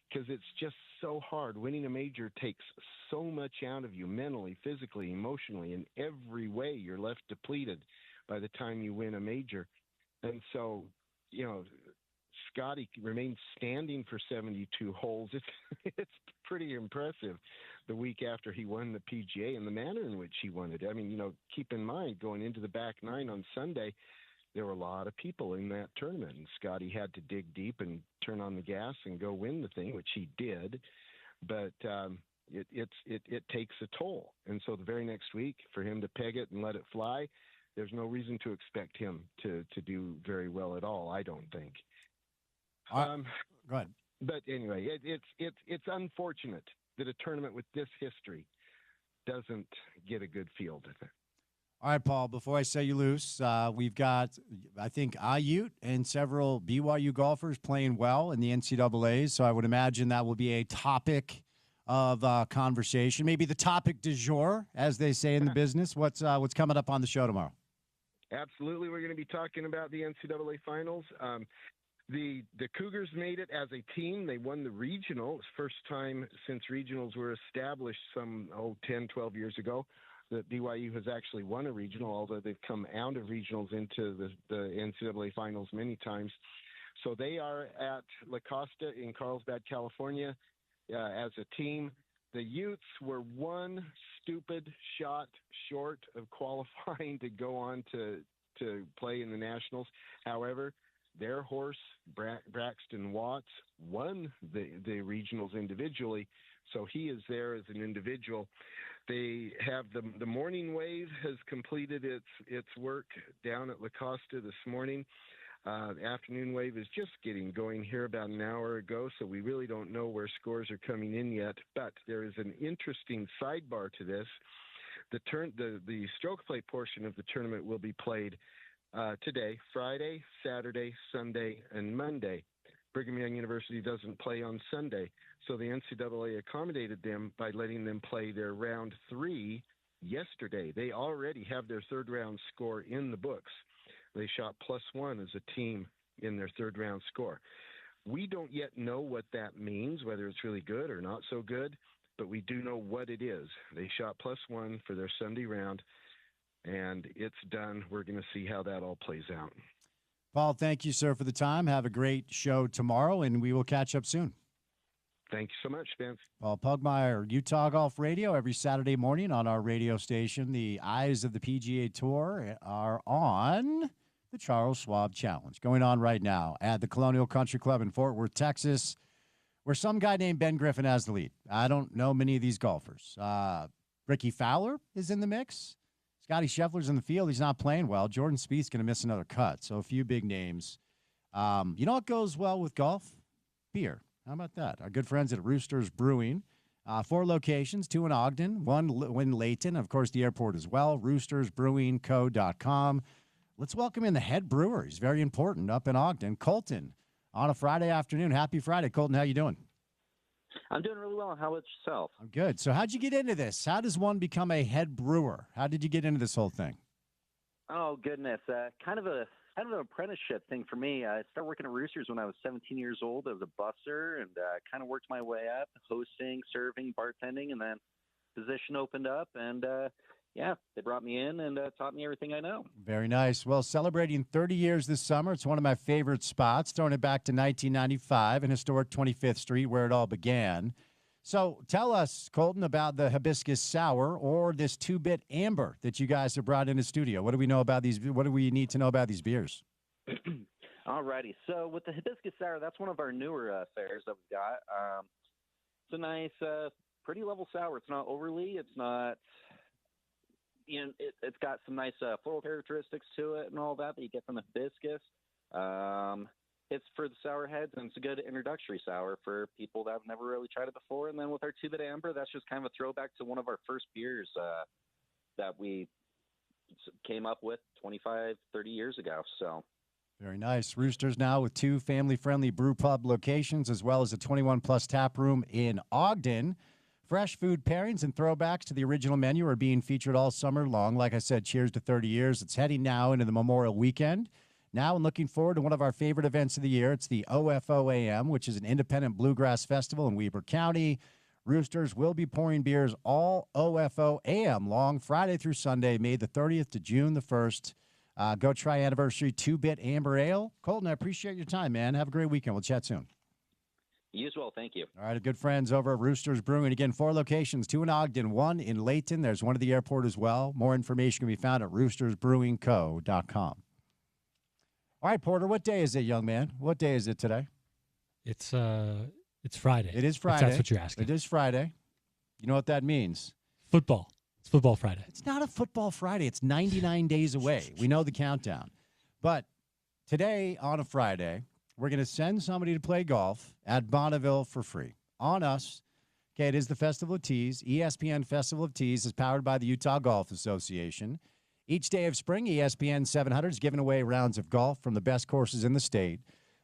Speaker 6: because it's just so hard. Winning a major takes so much out of you mentally, physically, emotionally, in every way. You're left depleted by the time you win a major. And so, Scotty remained standing for 72 holes. It's pretty impressive the week after he won the PGA and the manner in which he won it. I mean, keep in mind, going into the back nine on Sunday, there were a lot of people in that tournament, and Scotty had to dig deep and turn on the gas and go win the thing, which he did. But it takes a toll. And so the very next week, for him to peg it and let it fly, there's no reason to expect him to do very well at all, I don't think.
Speaker 1: Go ahead.
Speaker 6: But anyway, it's unfortunate that a tournament with this history doesn't get a good field.
Speaker 1: All right, Paul, before I set you loose, we've got, I think, Ute and several BYU golfers playing well in the NCAAs, so I would imagine that will be a topic of conversation, maybe the topic du jour, as they say in the business. What's coming up on the show tomorrow?
Speaker 6: Absolutely. We're going to be talking about the NCAA finals. The Cougars made it as a team. They won the regional. It's the first time since regionals were established some 10, 12 years ago that BYU has actually won a regional, although they've come out of regionals into the NCAA finals many times. So they are at La Costa in Carlsbad, California, as a team. The Utes were one stupid shot short of qualifying to go on to play in the Nationals. However, their horse, Braxton Watts, won the regionals individually, so he is there as an individual. They have the morning wave has completed its work down at La Costa this morning. The afternoon wave is just getting going here about an hour ago, so we really don't know where scores are coming in yet. But there is an interesting sidebar to this. The stroke play portion of the tournament will be played today, Friday, Saturday, Sunday, and Monday. Brigham Young University doesn't play on Sunday, so the NCAA accommodated them by letting them play their round 3 yesterday. They already have their third round score in the books. They shot +1 as a team in their third round score. We don't yet know what that means, whether it's really good or not so good, but we do know what it is. They shot +1 for their Sunday round, and it's done. We're going to see how that all plays out.
Speaker 1: Paul, thank you, sir, for the time. Have a great show tomorrow, and we will catch up soon.
Speaker 6: Thank you so much, Spence.
Speaker 1: Paul Pugmire, Utah Golf Radio, every Saturday morning on our radio station. The eyes of the PGA Tour are on the Charles Schwab Challenge, going on right now at the Colonial Country Club in Fort Worth, Texas, where some guy named Ben Griffin has the lead. I don't know many of these golfers. Ricky Fowler is in the mix. Scotty Scheffler's in the field. He's not playing well. Jordan Spieth's going to miss another cut. So a few big names. You know what goes well with golf? Beer. How about that? Our good friends at Roosters Brewing. 4 locations, 2 in Ogden, 1 in Layton, of course, the airport as well. roostersbrewingco.com. Let's welcome in the head brewer. He's very important up in Ogden, Colton, on a Friday afternoon. Happy Friday, Colton. How you doing?
Speaker 7: I'm doing really well. How about yourself?
Speaker 1: I'm good. So how'd you get into this? How does one become a head brewer? How did you get into this whole thing?
Speaker 7: Oh, goodness. Kind of an apprenticeship thing for me. I started working at Roosters when I was 17 years old as a busser, and kind of worked my way up, hosting, serving, bartending, and then position opened up, and they brought me in and taught me everything I know.
Speaker 1: Very nice. Well, celebrating 30 years this summer. It's one of my favorite spots, throwing it back to 1995 and historic 25th Street, where it all began. So tell us, Colton, about the Hibiscus Sour or this 2-bit amber that you guys have brought in the studio. What do we know about these? What do we need to know about these beers?
Speaker 7: Alrighty. So with the hibiscus sour, that's one of our newer fairs that we've got. It's a nice, pretty level sour. It's not overly. It's not. It's got some nice floral characteristics to it and all that you get from the hibiscus. It's for the sour heads, and it's a good introductory sour for people that have never really tried it before. And then with our 2-bit amber, that's just kind of a throwback to one of our first beers that we came up with 25, 30 years ago. So.
Speaker 1: Very nice. Roosters now with 2 family-friendly brew pub locations, as well as a 21-plus tap room in Ogden. Fresh food pairings and throwbacks to the original menu are being featured all summer long. Like I said, cheers to 30 years. It's heading now into the Memorial Weekend. Now and looking forward to one of our favorite events of the year. It's the OFOAM, which is an independent bluegrass festival in Weber County. Roosters will be pouring beers all OFOAM long, Friday through Sunday, May the 30th to June the 1st. Go try Anniversary 2-Bit Amber Ale. Colton, I appreciate your time, man. Have a great weekend. We'll chat soon.
Speaker 7: You as well. Thank you.
Speaker 1: All right, our good friends over at Roosters Brewing. Again, 4 locations, 2 in Ogden, 1 in Layton. There's one at the airport as well. More information can be found at roostersbrewingco.com. All right, Porter, what day is it, young man? What day is it today?
Speaker 8: It's Friday.
Speaker 1: It is Friday.
Speaker 8: If that's what you're asking.
Speaker 1: It is Friday. You know what that means?
Speaker 8: Football. It's Football Friday.
Speaker 1: It's not a Football Friday. It's 99 days away. We know the countdown. But today, on a Friday, we're going to send somebody to play golf at Bonneville for free. On us. Okay, it is the Festival of Tees. ESPN Festival of Tees is powered by the Utah Golf Association. Each day of spring, ESPN 700 is giving away rounds of golf from the best courses in the state.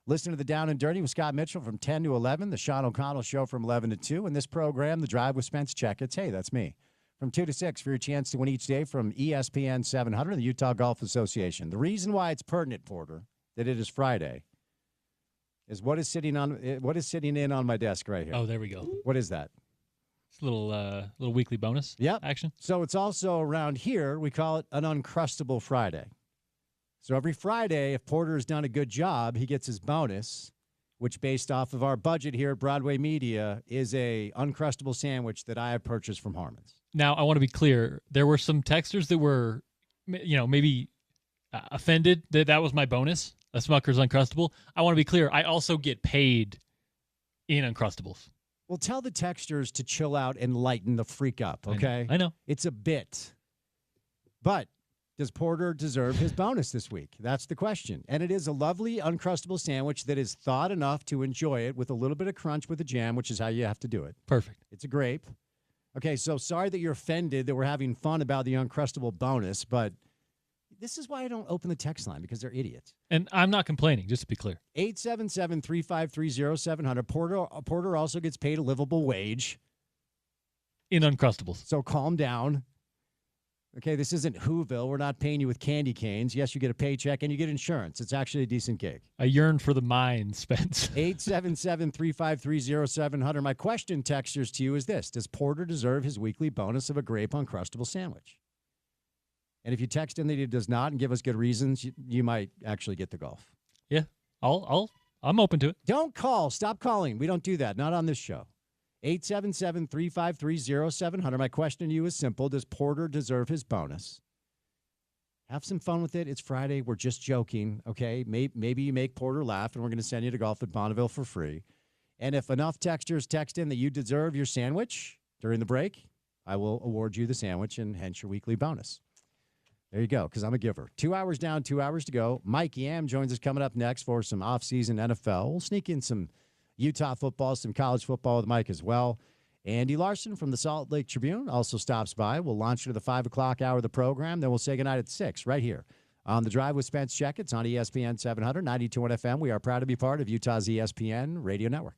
Speaker 1: Listen to the Down and Dirty with Scott Mitchell from 10 to 11, the Sean O'Connell Show from 11 to 2, and this program, The Drive with Spence Checketts. Hey, that's me. From 2 to 6 for your chance to win each day from ESPN 700 and the Utah Golf Association. The reason why it's pertinent, Porter, that it is Friday is what is sitting in on my desk right here.
Speaker 8: Oh, there we go.
Speaker 1: What is that?
Speaker 8: It's a little weekly bonus action.
Speaker 1: So it's also around here, we call it an Uncrustable Friday. So every Friday, if Porter has done a good job, he gets his bonus, which based off of our budget here at Broadway Media is a Uncrustable sandwich that I have purchased from Harmon's.
Speaker 2: Now, I want to be clear. There were some texters that were, maybe offended that that was my bonus, a Smucker's Uncrustable. I want to be clear. I also get paid in Uncrustables.
Speaker 1: Well, tell the texters to chill out and lighten the freak up, okay?
Speaker 2: I know.
Speaker 1: It's a bit. But does Porter deserve his bonus this week? That's the question. And it is a lovely Uncrustable sandwich that is thawed enough to enjoy it with a little bit of crunch with the jam, which is how you have to do it.
Speaker 2: Perfect.
Speaker 1: It's a grape. Okay, so sorry that you're offended that we're having fun about the Uncrustable bonus, but this is why I don't open the text line, because they're idiots.
Speaker 2: And I'm not complaining, just to be clear.
Speaker 1: 877-353-0700. Porter also gets paid a livable wage.
Speaker 2: In Uncrustables.
Speaker 1: So calm down. Okay, this isn't Whoville. We're not paying you with candy canes. Yes, you get a paycheck and you get insurance. It's actually a decent gig.
Speaker 2: I yearn for the mine, Spence.
Speaker 1: 877-353-0700. My question, texters, to you is this. Does Porter deserve his weekly bonus of a grape Uncrustable sandwich? And if you text in that he does not and give us good reasons, you might actually get the golf.
Speaker 2: Yeah, I'm open to it.
Speaker 1: Don't call. Stop calling. We don't do that. Not on this show. 877-353-0700. My question to you is simple. Does Porter deserve his bonus? Have some fun with it. It's Friday. We're just joking, okay? Maybe you make Porter laugh, and we're going to send you to golf at Bonneville for free. And if enough texters text in that you deserve your sandwich during the break, I will award you the sandwich and hence your weekly bonus. There you go, because I'm a giver. 2 hours down, 2 hours to go. Mike Yam joins us coming up next for some off-season NFL. We'll sneak in some Utah football, some college football with Mike as well. Andy Larson from the Salt Lake Tribune also stops by. We'll launch into the 5 o'clock hour of the program. Then we'll say goodnight at 6 right here on The Drive with Spence Checketts on ESPN 700, 92.1 FM. We are proud to be part of Utah's ESPN radio network.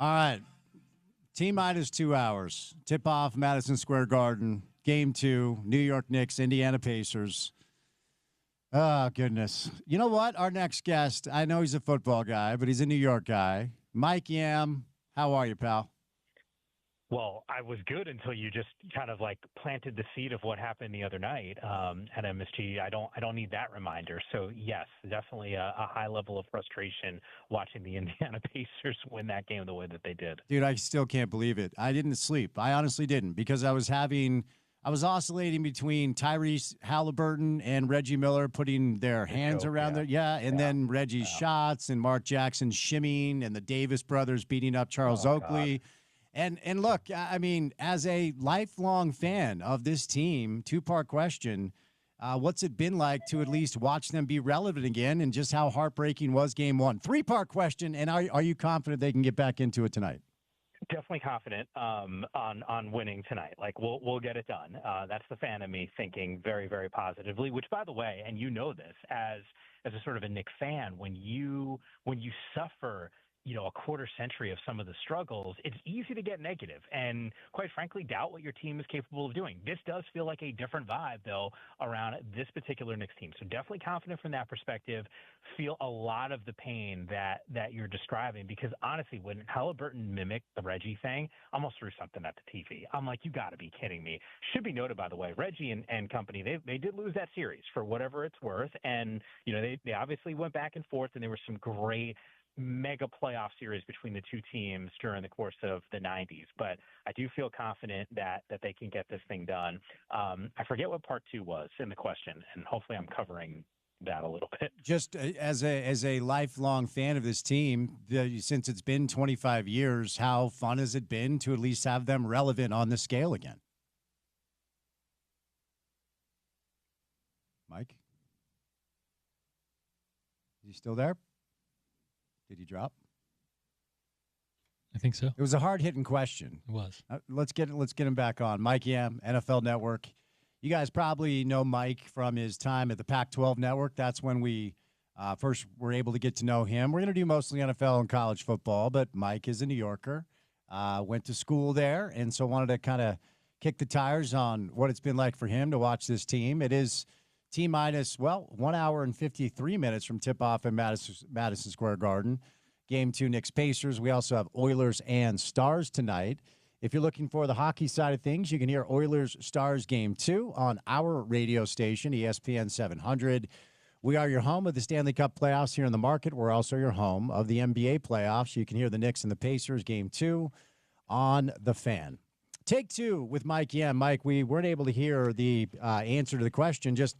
Speaker 1: All right. T-minus 2 hours. Tip-off, Madison Square Garden. Game 2, New York Knicks, Indiana Pacers. Oh, goodness. You know what? Our next guest, I know he's a football guy, but he's a New York guy. Mike Yam, how are you, pal?
Speaker 9: Well, I was good until you just kind of like planted the seed of what happened the other night at MSG. I don't need that reminder. So yes, definitely a high level of frustration watching the Indiana Pacers win that game the way that they did.
Speaker 1: Dude, I still can't believe it. I didn't sleep. I honestly didn't because I was oscillating between Tyrese Halliburton and Reggie Miller putting their hands around their then Reggie's shots and Mark Jackson shimmying and the Davis brothers beating up Charles Oakley. God. And look, I mean, as a lifelong fan of this team, two-part question, what's it been like to at least watch them be relevant again, and just how heartbreaking was Game 1? Three-part question, and are you confident they can get back into it tonight?
Speaker 9: Definitely confident on winning tonight. Like we'll get it done. That's the fan of me thinking very, very positively. Which, by the way, and you know this as a sort of a Knicks fan, when you suffer, a quarter century of some of the struggles, it's easy to get negative and, quite frankly, doubt what your team is capable of doing. This does feel like a different vibe, though, around this particular Knicks team. So definitely confident from that perspective. Feel a lot of the pain that you're describing because, honestly, when Halliburton mimicked the Reggie thing, I almost threw something at the TV. I'm like, you got to be kidding me. Should be noted, by the way, Reggie and company, they did lose that series for whatever it's worth. And, they obviously went back and forth, and there were some great mega playoff series between the two teams during the course of the 90s. But I do feel confident that they can get this thing done. I forget what part 2 was in the question, and hopefully I'm covering that a little bit.
Speaker 1: Just as a lifelong fan of this team, since it's been 25 years, how fun has it been to at least have them relevant on the scale again? Mike? Is he still there? Did he drop?
Speaker 8: I think so.
Speaker 1: It was a hard-hitting question.
Speaker 8: It was.
Speaker 1: Let's get him back on. Mike Yam, NFL Network. You guys probably know Mike from his time at the Pac-12 Network. That's when we first were able to get to know him. We're going to do mostly NFL and college football, but Mike is a New Yorker, went to school there, and so wanted to kind of kick the tires on what it's been like for him to watch this team. It is T-minus, 1 hour and 53 minutes from tip-off in Madison Square Garden. Game 2, Knicks Pacers. We also have Oilers and Stars tonight. If you're looking for the hockey side of things, you can hear Oilers Stars Game 2 on our radio station, ESPN 700. We are your home of the Stanley Cup playoffs here in the market. We're also your home of the NBA playoffs. You can hear the Knicks and the Pacers Game 2 on The Fan. Take 2 with Mike Yam. Mike, we weren't able to hear the answer to the question. Just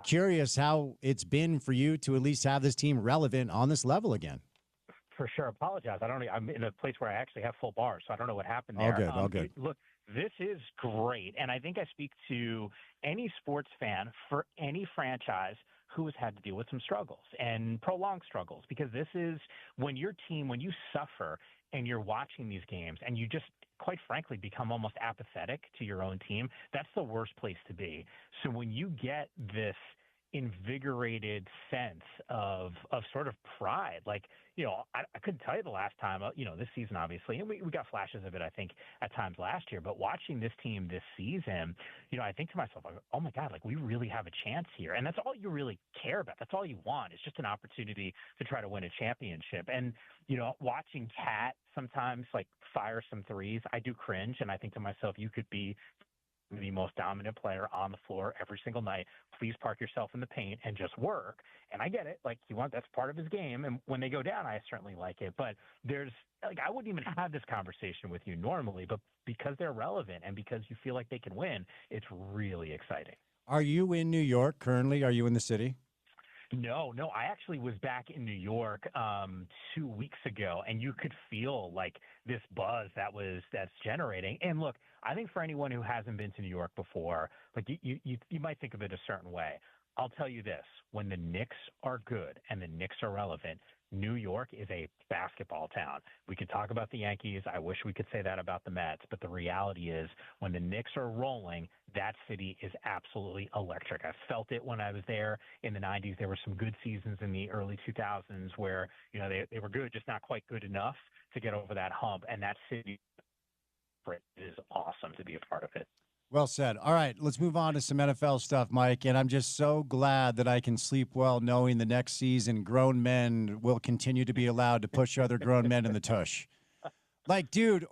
Speaker 1: curious how it's been for you to at least have this team relevant on this level again.
Speaker 9: For sure. Apologize. I'm in a place where I actually have full bars, so I don't know what happened there.
Speaker 1: All good.
Speaker 9: Look, this is great, and I think I speak to any sports fan for any franchise who has had to deal with some struggles and prolonged struggles, because this is when your team, when you suffer and you're watching these games and you just, quite frankly, become almost apathetic to your own team, that's the worst place to be. So when you get this invigorated sense of sort of pride, like, I couldn't tell you the last time, this season, obviously, and we got flashes of it, I think, at times last year, but watching this team this season, I think to myself, oh my God, like, we really have a chance here. And that's all you really care about. That's all you want. It's just an opportunity to try to win a championship. And, watching Cat sometimes like fire some threes, I do cringe. And I think to myself, you could be the most dominant player on the floor every single night. Please park yourself in the paint and just work. And I get it. Like, that's part of his game. And when they go down, I certainly like it. But I wouldn't even have this conversation with you normally, but because they're relevant and because you feel like they can win, it's really exciting.
Speaker 1: Are you in New York currently? Are you in the city?
Speaker 9: No. I actually was back in New York 2 weeks ago, and you could feel like this buzz that's generating. And look, I think for anyone who hasn't been to New York before, like you might think of it a certain way. I'll tell you this: when the Knicks are good and the Knicks are relevant, New York is a basketball town. We could talk about the Yankees. I wish we could say that about the Mets, but the reality is when the Knicks are rolling, that city is absolutely electric. I felt it when I was there in the 90s. There were some good seasons in the early 2000s where, they were good, just not quite good enough to get over that hump. And that city is awesome to be a part of it.
Speaker 1: Well said. All right, let's move on to some NFL stuff, Mike. And I'm just so glad that I can sleep well knowing the next season grown men will continue to be allowed to push other grown men in the tush. Like, dude,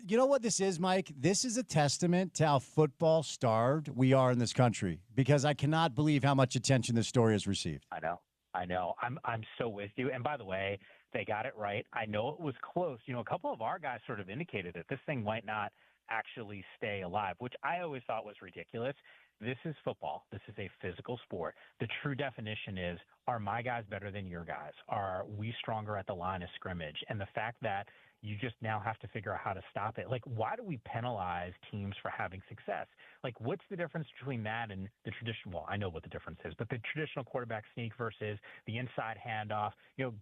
Speaker 1: you know what this is, Mike? This is a testament to how football starved we are in this country, because I cannot believe how much attention this story has received.
Speaker 9: I know. I'm so with you. And by the way, they got it right. I know it was close. A couple of our guys sort of indicated that this thing might not actually stay alive, which I always thought was ridiculous. This is football. This is a physical sport. The true definition is, are my guys better than your guys? Are we stronger at the line of scrimmage? And the fact that you just now have to figure out how to stop it. Like, why do we penalize teams for having success? Like, what's the difference between that and the traditional? Well, I know what the difference is, but the traditional quarterback sneak versus the inside handoff,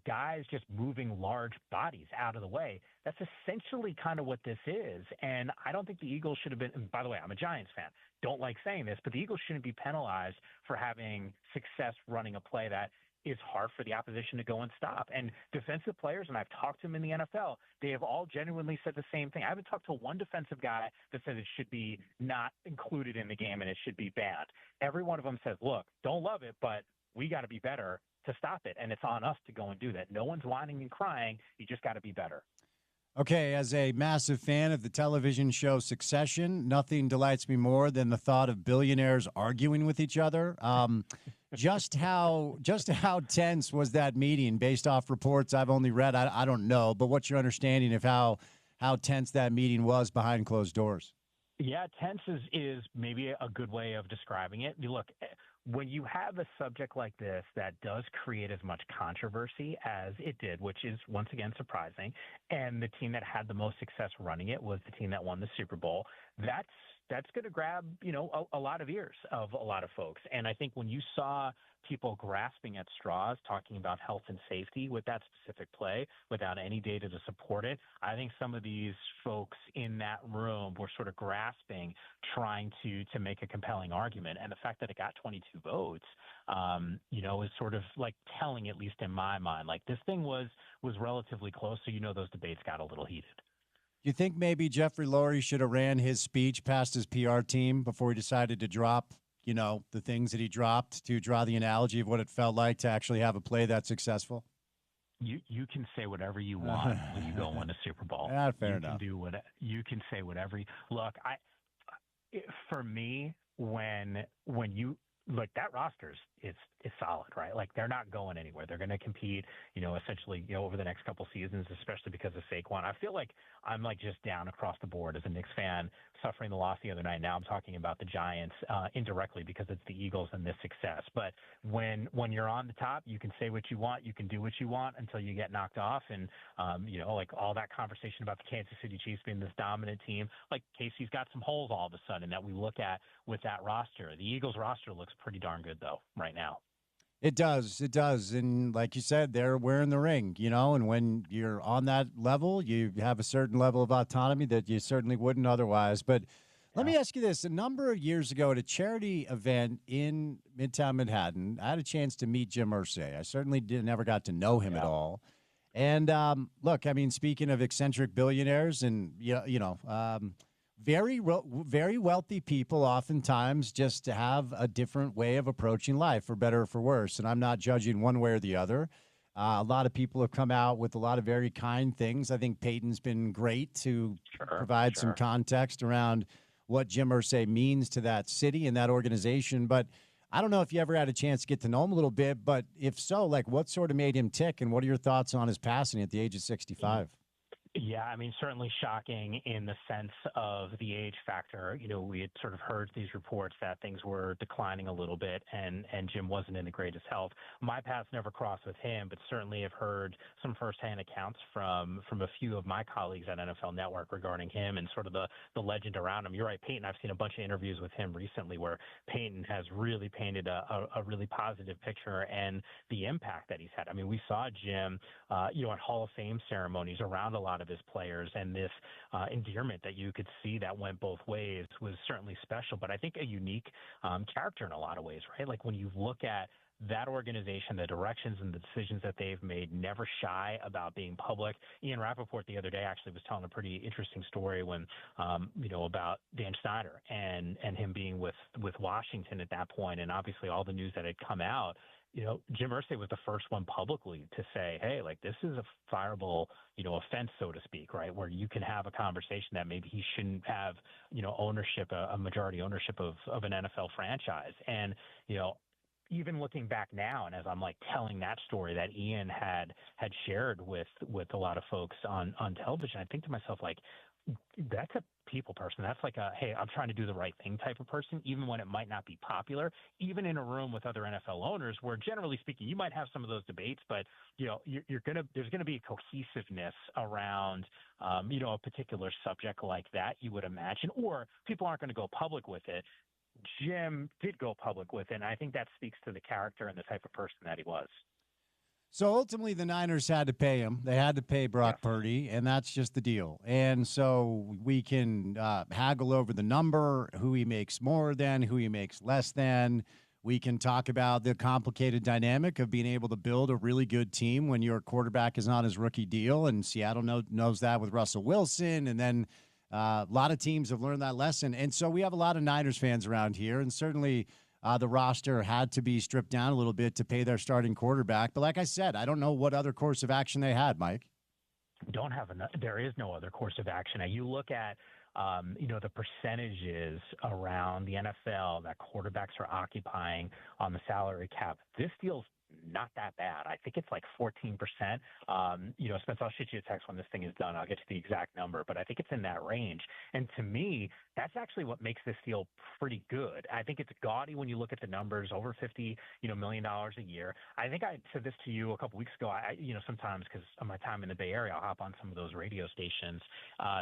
Speaker 9: guys just moving large bodies out of the way. That's essentially kind of what this is. And I don't think the Eagles should have been, and by the way, I'm a Giants fan. Don't like saying this, but the Eagles shouldn't be penalized for having success running a play that is hard for the opposition to go and stop. And defensive players, and I've talked to them in the NFL, they have all genuinely said the same thing. I haven't talked to one defensive guy that said it should be not included in the game and it should be banned. Every one of them says, look, don't love it, but we got to be better to stop it. And it's on us to go and do that. No one's whining and crying. You just got to be better.
Speaker 1: Okay, as a massive fan of the television show Succession, nothing delights me more than the thought of billionaires arguing with each other. Just how tense was that meeting? Based off reports I've only read, I don't know. But what's your understanding of how tense that meeting was behind closed doors?
Speaker 9: Yeah, tense is maybe a good way of describing it. Look, when you have a subject like this that does create as much controversy as it did, which is once again surprising, and the team that had the most success running it was the team that won the Super Bowl, that's going to grab, a lot of ears of a lot of folks. And I think when you saw people grasping at straws, talking about health and safety with that specific play without any data to support it, I think some of these folks in that room were sort of grasping, trying to make a compelling argument. And the fact that it got 22 votes, is sort of like telling, at least in my mind, like this thing was relatively close. So, those debates got a little heated.
Speaker 1: You think maybe Jeffrey Lurie should have ran his speech past his PR team before he decided to drop, the things that he dropped, to draw the analogy of what it felt like to actually have a play that successful?
Speaker 9: You can say whatever you want when you go win a Super Bowl.
Speaker 1: Yeah, fair enough.
Speaker 9: You can say whatever. Look, for me, when you look, that roster is solid, right? Like they're not going anywhere. They're going to compete, essentially, over the next couple seasons, especially because of Saquon. I feel like I'm like just down across the board as a Knicks fan, suffering the loss the other night. Now I'm talking about the Giants indirectly because it's the Eagles and this success. But when you're on the top, you can say what you want, you can do what you want until you get knocked off. And like all that conversation about the Kansas City Chiefs being this dominant team, like Casey's got some holes all of a sudden that we look at with that roster. The Eagles roster looks pretty darn good though right now.
Speaker 1: It does. And like you said, they're wearing the ring, and when you're on that level, you have a certain level of autonomy that you certainly wouldn't otherwise. But let me ask you this. A number of years ago at a charity event in Midtown Manhattan, I had a chance to meet Jim Irsay. I certainly never got to know him at all. And look, I mean, speaking of eccentric billionaires and, very wealthy people oftentimes just have a different way of approaching life, for better or for worse. And I'm not judging one way or the other. A lot of people have come out with a lot of very kind things. I think Peyton's been great to provide some context around what Jim Irsay means to that city and that organization. But I don't know if you ever had a chance to get to know him a little bit. But if so, like what sort of made him tick? And what are your thoughts on his passing at the age of 65?
Speaker 9: Yeah, I mean, certainly shocking in the sense of the age factor. We had sort of heard these reports that things were declining a little bit, and Jim wasn't in the greatest health. My paths never crossed with him, but certainly have heard some firsthand accounts from a few of my colleagues at NFL Network regarding him and sort of the legend around him. You're right, Peyton. I've seen a bunch of interviews with him recently where Peyton has really painted a really positive picture and the impact that he's had. I mean, we saw Jim, at Hall of Fame ceremonies around a lot of his players, and this endearment that you could see that went both ways was certainly special, but I think a unique character in a lot of ways, right? Like when you look at that organization, the directions and the decisions that they've made, never shy about being public. Ian Rappaport the other day actually was telling a pretty interesting story when, about Dan Snyder and him being with Washington at that point, and obviously all the news that had come out. Jim Irsay was the first one publicly to say, hey, like this is a fireable, offense, so to speak, right? Where you can have a conversation that maybe he shouldn't have, ownership, a majority ownership of an NFL franchise. And, even looking back now, and as I'm like telling that story that Ian had shared with a lot of folks on television, I think to myself, like, that's a people person. That's like a, hey, I'm trying to do the right thing type of person, even when it might not be popular, even in a room with other NFL owners where generally speaking, you might have some of those debates, but there's going to be a cohesiveness around, a particular subject like that, you would imagine, or people aren't going to go public with it. Jim did go public with it, and I think that speaks to the character and the type of person that he was.
Speaker 1: So ultimately, the Niners had to pay him. They had to pay Brock Purdy, and that's just the deal. And so we can haggle over the number, who he makes more than, who he makes less than. We can talk about the complicated dynamic of being able to build a really good team when your quarterback is on his rookie deal, and Seattle knows that with Russell Wilson, and then a lot of teams have learned that lesson. And so we have a lot of Niners fans around here, and certainly the roster had to be stripped down a little bit to pay their starting quarterback. But like I said, I don't know what other course of action they had, Mike.
Speaker 9: There is no other course of action. Now, you look at, the percentages around the NFL that quarterbacks are occupying on the salary cap. This deal's not that bad. I think it's like 14%. Spence, I'll shoot you a text when this thing is done. I'll get you the exact number, but I think it's in that range. And to me, that's actually what makes this deal pretty good. I think it's gaudy when you look at the numbers, over $50 million a year. I think I said this to you a couple weeks ago. Sometimes because of my time in the Bay Area, I'll hop on some of those radio stations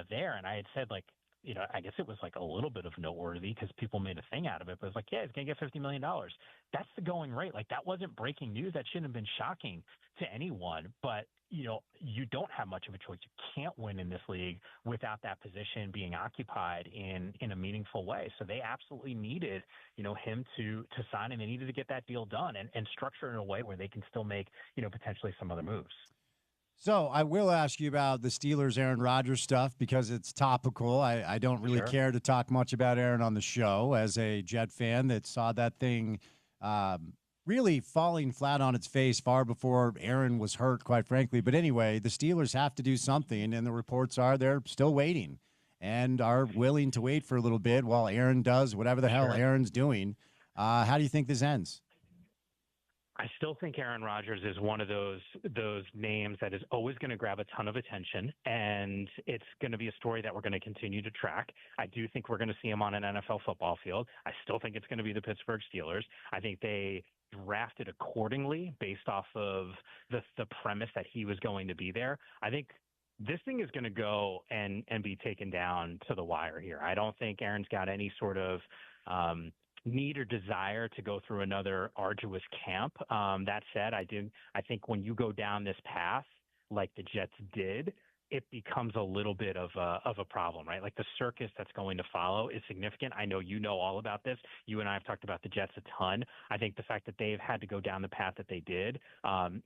Speaker 9: there, and I had said like, I guess it was like a little bit of noteworthy because people made a thing out of it, but it's like, yeah, he's going to get $50 million. That's the going rate. Like that wasn't breaking news. That shouldn't have been shocking to anyone, but you don't have much of a choice. You can't win in this league without that position being occupied in a meaningful way. So they absolutely needed, him to sign, and they needed to get that deal done and structure it in a way where they can still make, potentially some other moves.
Speaker 1: So I will ask you about the Steelers Aaron Rodgers stuff because it's topical. I don't really care to talk much about Aaron on the show as a Jet fan that saw that thing really falling flat on its face far before Aaron was hurt, quite frankly. But anyway, the Steelers have to do something, and the reports are they're still waiting and are willing to wait for a little bit while Aaron does whatever the hell Aaron's doing. How do you think this ends?
Speaker 9: I still think Aaron Rodgers is one of those names that is always going to grab a ton of attention, and it's going to be a story that we're going to continue to track. I do think we're going to see him on an NFL football field. I still think it's going to be the Pittsburgh Steelers. I think they drafted accordingly based off of the premise that he was going to be there. I think this thing is going to go and be taken down to the wire here. I don't think Aaron's got any sort of need or desire to go through another arduous camp. That said, I think when you go down this path like the Jets did, it becomes a little bit of a problem, right? Like the circus that's going to follow is significant. I know you know all about this. You and I have talked about the Jets a ton. I think the fact that they've had to go down the path that they did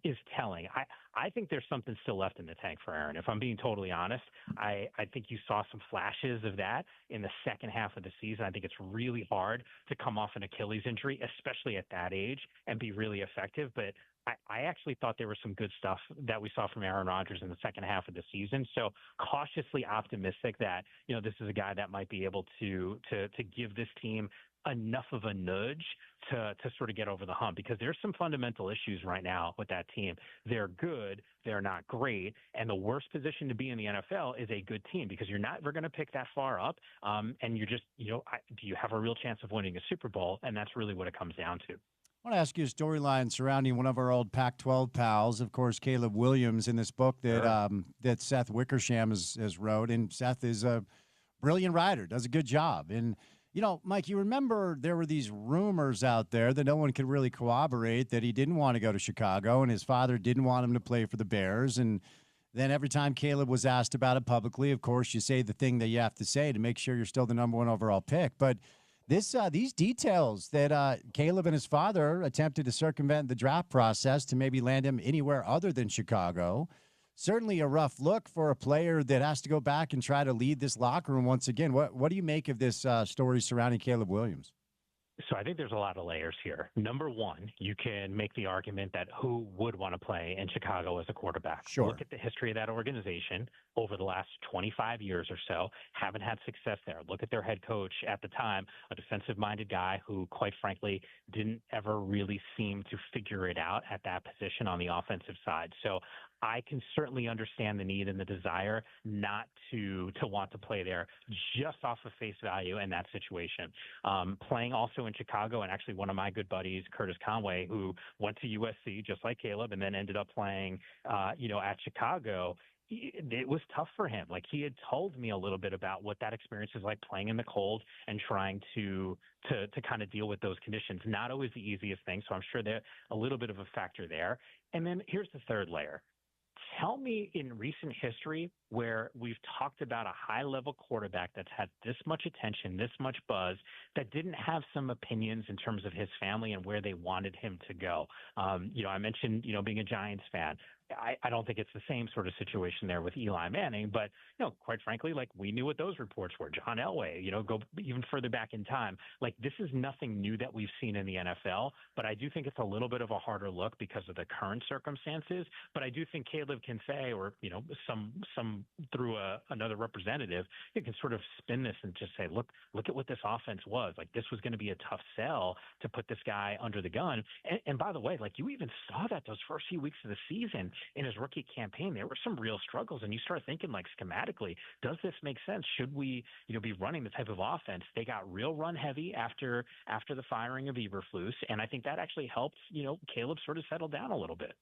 Speaker 9: is telling. I think there's something still left in the tank for Aaron. If I'm being totally honest, I think you saw some flashes of that in the second half of the season. I think it's really hard to come off an Achilles injury, especially at that age, and be really effective. But I actually thought there was some good stuff that we saw from Aaron Rodgers in the second half of the season. So cautiously optimistic that, this is a guy that might be able to give this team enough of a nudge to sort of get over the hump, because there's some fundamental issues right now with that team. They're good, they're not great, and the worst position to be in the NFL is a good team, because you're not ever going to pick that far up, and you're just, do you have a real chance of winning a Super Bowl? And that's really what it comes down to.
Speaker 1: I want to ask you a storyline surrounding one of our old Pac-12 pals, of course, Caleb Williams, in this book that that Seth Wickersham has wrote. And Seth is a brilliant writer, does a good job. And, Mike, you remember there were these rumors out there that no one could really corroborate that he didn't want to go to Chicago and his father didn't want him to play for the Bears. And then every time Caleb was asked about it publicly, of course, you say the thing that you have to say to make sure you're still the number one overall pick. But these details that Caleb and his father attempted to circumvent the draft process to maybe land him anywhere other than Chicago, certainly a rough look for a player that has to go back and try to lead this locker room once again. What do you make of this story surrounding Caleb Williams?
Speaker 9: So I think there's a lot of layers here. Number one, you can make the argument that who would want to play in Chicago as a quarterback?
Speaker 1: Sure.
Speaker 9: Look at the history of that organization over the last 25 years or so. Haven't had success there. Look at their head coach at the time, a defensive-minded guy who, quite frankly, didn't ever really seem to figure it out at that position on the offensive side. So I can certainly understand the need and the desire not to want to play there just off of face value in that situation. Playing also in Chicago, and actually one of my good buddies, Curtis Conway, who went to USC just like Caleb and then ended up playing, at Chicago. It was tough for him. Like, he had told me a little bit about what that experience is like, playing in the cold and trying to kind of deal with those conditions. Not always the easiest thing. So I'm sure there's a little bit of a factor there. And then here's the third layer. Tell me in recent history where we've talked about a high-level quarterback that's had this much attention, this much buzz, that didn't have some opinions in terms of his family and where they wanted him to go. I mentioned, being a Giants fan. I don't think it's the same sort of situation there with Eli Manning, but, quite frankly, like, we knew what those reports were. John Elway, go even further back in time. Like, this is nothing new that we've seen in the NFL, but I do think it's a little bit of a harder look because of the current circumstances. But I do think Caleb can say, or, some through another representative, you can sort of spin this and just say, look at what this offense was. Like, this was going to be a tough sell to put this guy under the gun. And by the way, like, you even saw that those first few weeks of the season in his rookie campaign, there were some real struggles. And you start thinking, like, schematically, does this make sense? Should we, be running the type of offense? They got real run heavy after the firing of Eberflus. And I think that actually helped, Caleb sort of settle down a little bit.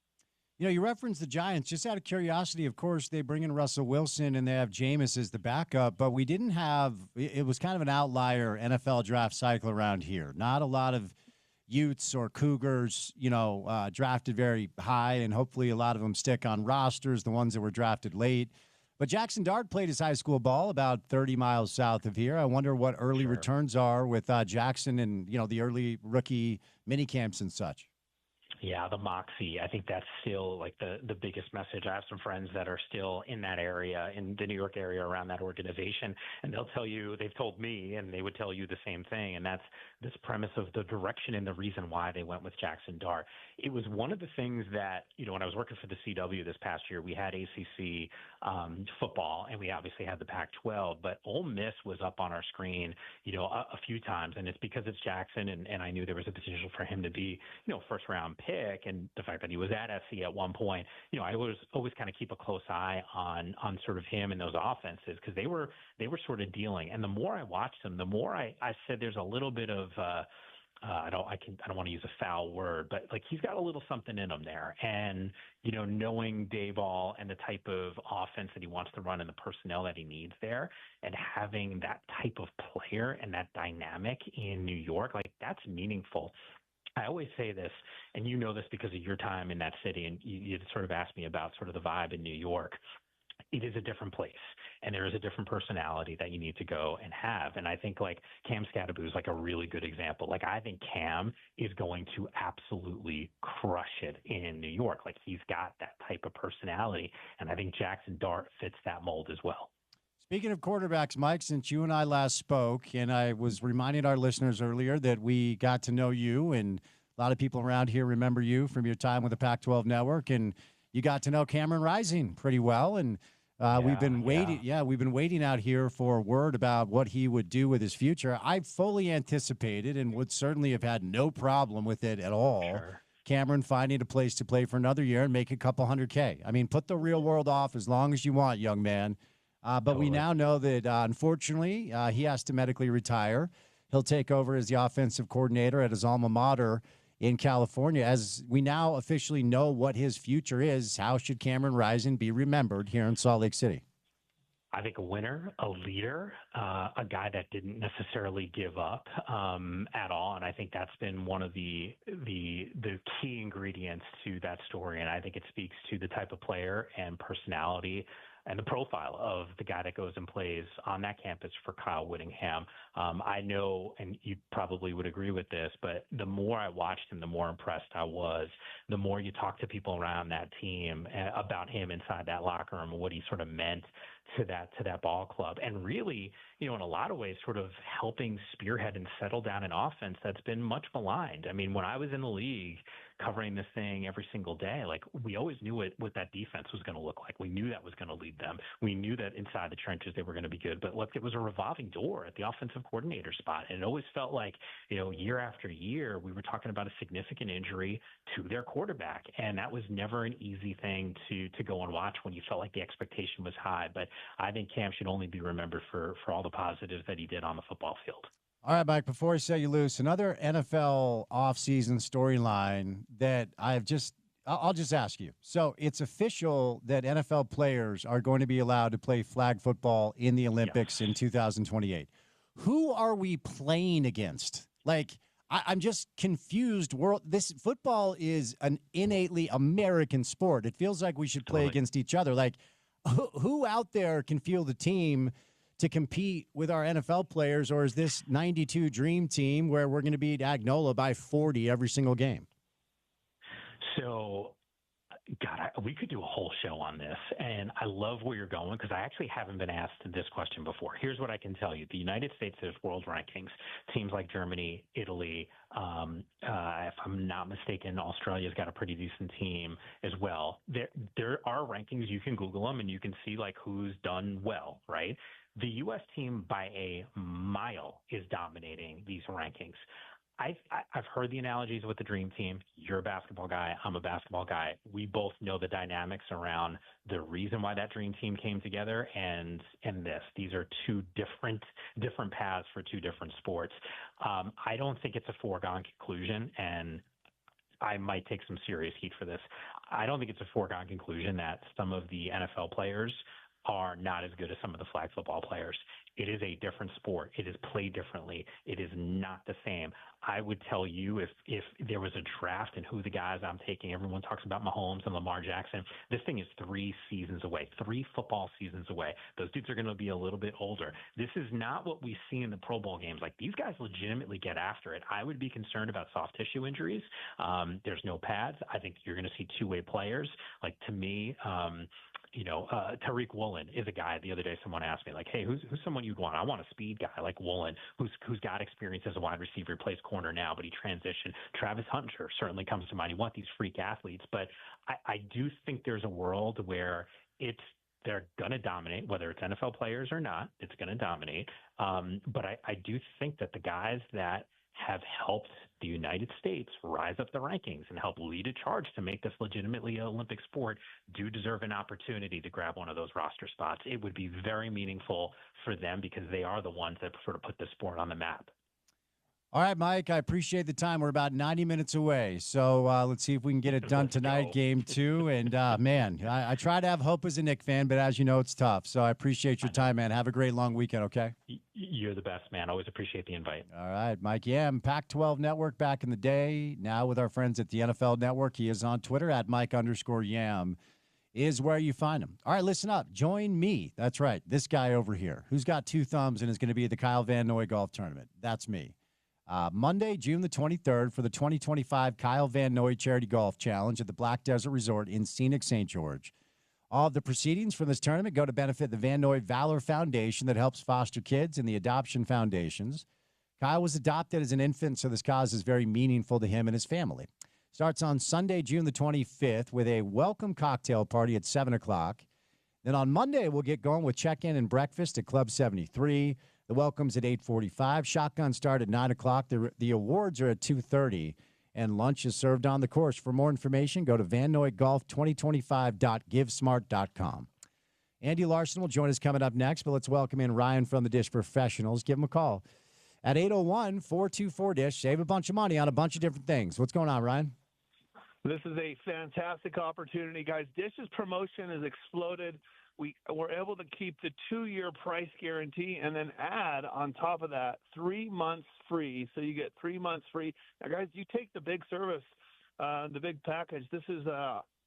Speaker 1: You referenced the Giants. Just out of curiosity, of course, they bring in Russell Wilson and they have Jameis as the backup, but we didn't have – it was kind of an outlier NFL draft cycle around here. Not a lot of Utes or Cougars, drafted very high, and hopefully a lot of them stick on rosters, the ones that were drafted late. But Jackson Dart played his high school ball about 30 miles south of here. I wonder what early returns are with Jackson and, the early rookie mini camps and such.
Speaker 9: Yeah, the moxie. I think that's still like the biggest message. I have some friends that are still in that area, in the New York area around that organization, and they'll tell you, they've told me, and they would tell you the same thing, and that's this premise of the direction and the reason why they went with Jackson Dart. It was one of the things that, when I was working for the CW this past year, we had ACC football, and we obviously had the Pac-12, but Ole Miss was up on our screen, a few times, and it's because it's Jackson, and I knew there was a potential for him to be, first-round pick. And the fact that he was at SC at one point, I was always kind of keep a close eye on sort of him and those offenses, because they were sort of dealing. And the more I watched them, the more I said there's a little bit of I don't want to use a foul word, but like, he's got a little something in him there. And knowing Dayball and the type of offense that he wants to run and the personnel that he needs there, and having that type of player and that dynamic in New York, like, that's meaningful. I always say this, and you know this because of your time in that city, and you sort of asked me about sort of the vibe in New York. It is a different place, and there is a different personality that you need to go and have. And I think, like, Cam Scatterbo is like a really good example. Like, I think Cam is going to absolutely crush it in New York. Like, he's got that type of personality, and I think Jackson Dart fits that mold as well.
Speaker 1: Speaking of quarterbacks, Mike, since you and I last spoke, and I was reminding our listeners earlier that we got to know you and A lot of people around here remember you from your time with the Pac-12 Network, and you got to know Cameron Rising pretty well. And we've been waiting. Yeah, we've been waiting out here for word about what he would do with his future. I fully anticipated and would certainly have had no problem with it at all.
Speaker 9: Sure.
Speaker 1: Cameron finding a place to play for another year and make a couple $100K. I mean, put the real world off as long as you want, young man. But we now know that, unfortunately, he has to medically retire. He'll take over as the offensive coordinator at his alma mater in California. As we now officially know what his future is, how should Cameron Rising be remembered here in Salt Lake City?
Speaker 9: I think a winner, a leader, a guy that didn't necessarily give up at all, and I think that's been one of the key ingredients to that story. And I think it speaks to the type of player and personality and the profile of the guy that goes and plays on that campus for Kyle Whittingham. I know, and you probably would agree with this, but the more I watched him, the more impressed I was. The more you talk to people around that team about him inside that locker room and what he sort of meant to that ball club, and really, in a lot of ways, sort of helping spearhead and settle down an offense that's been much maligned. I mean, when I was in the league covering this thing every single day, like, we always knew what that defense was going to look like. We knew that was going to lead them. We knew that inside the trenches they were going to be good. But look, it was a revolving door at the offensive coordinator spot, and it always felt like, year after year, we were talking about a significant injury to their quarterback, and that was never an easy thing to go and watch when you felt like the expectation was high. But I think Cam should only be remembered for all the positives that he did on the football field.
Speaker 1: All right, Mike, before I set you loose, another NFL offseason storyline that I'll just ask you. So it's official that NFL players are going to be allowed to play flag football in the Olympics in 2028. Who are we playing against? Like, I'm just confused. This football is an innately American sport. It feels like we should play against each other. Like, who out there can field the team to compete with our NFL players, or is this 92 dream team where we're going to beat Agnola by 40 every single game?
Speaker 9: So, God, we could do a whole show on this, and I love where you're going because I actually haven't been asked this question before. Here's what I can tell you. The United States has world rankings. Teams like Germany, Italy, if I'm not mistaken, Australia's got a pretty decent team as well. There are rankings. You can Google them, and you can see, like, who's done well, right? The U.S. team by a mile is dominating these rankings. I've heard the analogies with the dream team. You're a basketball guy. I'm a basketball guy. We both know the dynamics around the reason why that dream team came together and this. These are two different paths for two different sports. I don't think it's a foregone conclusion, and I might take some serious heat for this. I don't think it's a foregone conclusion that some of the NFL players are not as good as some of the flag football players. It is a different sport. It is played differently. It is not the same. I would tell you if there was a draft and who the guys I'm taking, everyone talks about Mahomes and Lamar Jackson. This thing is 3 seasons away, 3 football seasons away. Those dudes are going to be a little bit older. This is not what we see in the Pro Bowl games. Like, these guys legitimately get after it. I would be concerned about soft tissue injuries. There's no pads. I think you're going to see two-way players. Like, to me, Tariq Woolen is a guy. The other day, someone asked me, like, hey, who's someone you'd want? I want a speed guy like Woolen, who's got experience as a wide receiver, plays corner now, but he transitioned. Travis Hunter certainly comes to mind. You want these freak athletes, but I do think there's a world where they're going to dominate, whether it's NFL players or not. It's going to dominate. But I do think that the guys that have helped the United States rise up the rankings and help lead a charge to make this legitimately an Olympic sport do deserve an opportunity to grab one of those roster spots. It would be very meaningful for them because they are the ones that sort of put the sport on the map.
Speaker 1: All right, Mike, I appreciate the time. We're about 90 minutes away, so let's see if we can get it done tonight, Game 2. And, man, I try to have hope as a Knicks fan, but as you know, it's tough. So I appreciate your time, man. Have a great long weekend, okay?
Speaker 9: You're the best, man. Always appreciate the invite.
Speaker 1: All right, Mike Yam, Pac-12 Network back in the day. Now with our friends at the NFL Network. He is on Twitter at Mike_Yam is where you find him. All right, listen up. Join me. That's right, this guy over here who's got 2 thumbs and is going to be at the Kyle Van Noy Golf Tournament. That's me. Monday, June the 23rd for the 2025 Kyle Van Noy Charity Golf Challenge at the Black Desert Resort in scenic St. George. All of the proceedings from this tournament go to benefit the Van Noy Valor Foundation that helps foster kids and the adoption foundations. Kyle was adopted as an infant, so this cause is very meaningful to him and his family. Starts on Sunday, June the 25th, with a welcome cocktail party at 7 o'clock. Then on Monday, we'll get going with check-in and breakfast at Club 73. The welcome's at 8:45. Shotgun start at 9 o'clock. The awards are at 2:30, and lunch is served on the course. For more information, go to vannoy2025.givesmart.com. Andy Larson will join us coming up next, but let's welcome in Ryan from the Dish Professionals. Give him a call at 801-424-DISH. Save a bunch of money on a bunch of different things. What's going on, Ryan?
Speaker 10: This is a fantastic opportunity, guys. Dish's promotion has exploded. We were able to keep the 2-year price guarantee and then add on top of that 3 months free. So you get 3 months free. Now, guys, you take the big service, the big package. This is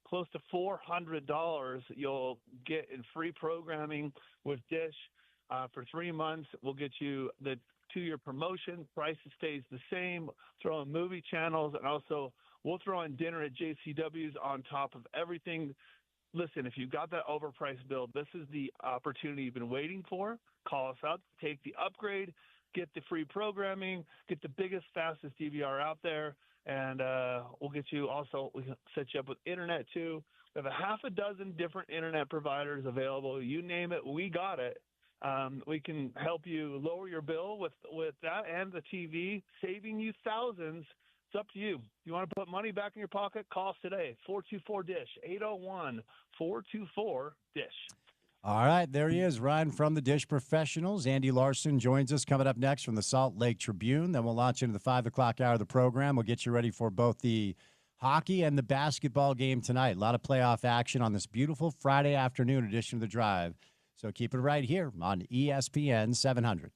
Speaker 10: close to $400 you'll get in free programming with Dish. For 3 months, we'll get you the 2-year promotion. Price stays the same. Throw in movie channels, and also we'll throw in dinner at JCW's on top of everything. Listen, if you've got that overpriced bill, this is the opportunity you've been waiting for. Call us up, take the upgrade, get the free programming, get the biggest, fastest DVR out there, and we'll get you also, we can set you up with internet too. We have a half a dozen different internet providers available. You name it, we got it. We can help you lower your bill with that and the TV, saving you thousands. It's up to you. If you want to put money back in your pocket, call us today, 424-DISH, 801-424-DISH.
Speaker 1: All right, there he is, Ryan from the Dish Professionals. Andy Larson joins us coming up next from the Salt Lake Tribune. Then we'll launch into the 5 o'clock hour of the program. We'll get you ready for both the hockey and the basketball game tonight. A lot of playoff action on this beautiful Friday afternoon edition of The Drive. So keep it right here on ESPN 700.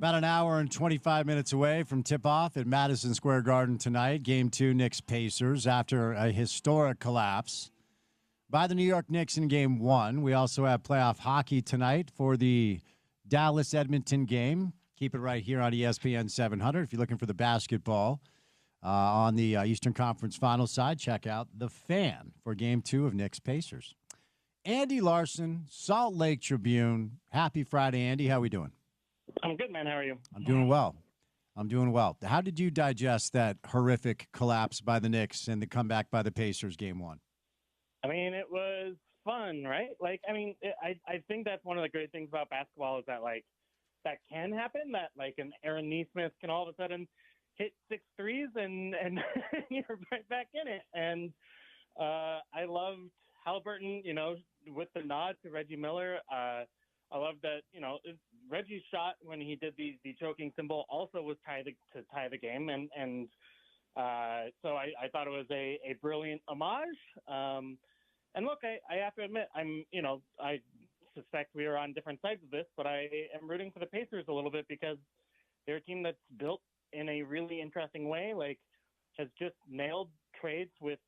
Speaker 1: About an hour and 25 minutes away from tip-off at Madison Square Garden tonight. Game 2, Knicks-Pacers, after a historic collapse by the New York Knicks in Game 1. We also have playoff hockey tonight for the Dallas-Edmonton game. Keep it right here on ESPN 700. If you're looking for the basketball on the Eastern Conference Final side, check out The Fan for Game 2 of Knicks-Pacers. Andy Larson, Salt Lake Tribune. Happy Friday, Andy. How we doing?
Speaker 11: I'm good, man. How are you?
Speaker 1: I'm doing well. How did you digest that horrific collapse by the Knicks and the comeback by the Pacers Game 1?
Speaker 11: I mean, it was fun, right? I think that's one of the great things about basketball is that, that can happen, that, an Aaron Nesmith can all of a sudden hit 6 threes and you're right back in it. And I loved Halliburton, with the nod to Reggie Miller. I love that, Reggie's shot when he did the choking symbol also was to tie the game. And so I thought it was a brilliant homage. And look, I have to admit, I suspect we are on different sides of this, but I am rooting for the Pacers a little bit because they're a team that's built in a really interesting way, has just nailed trades with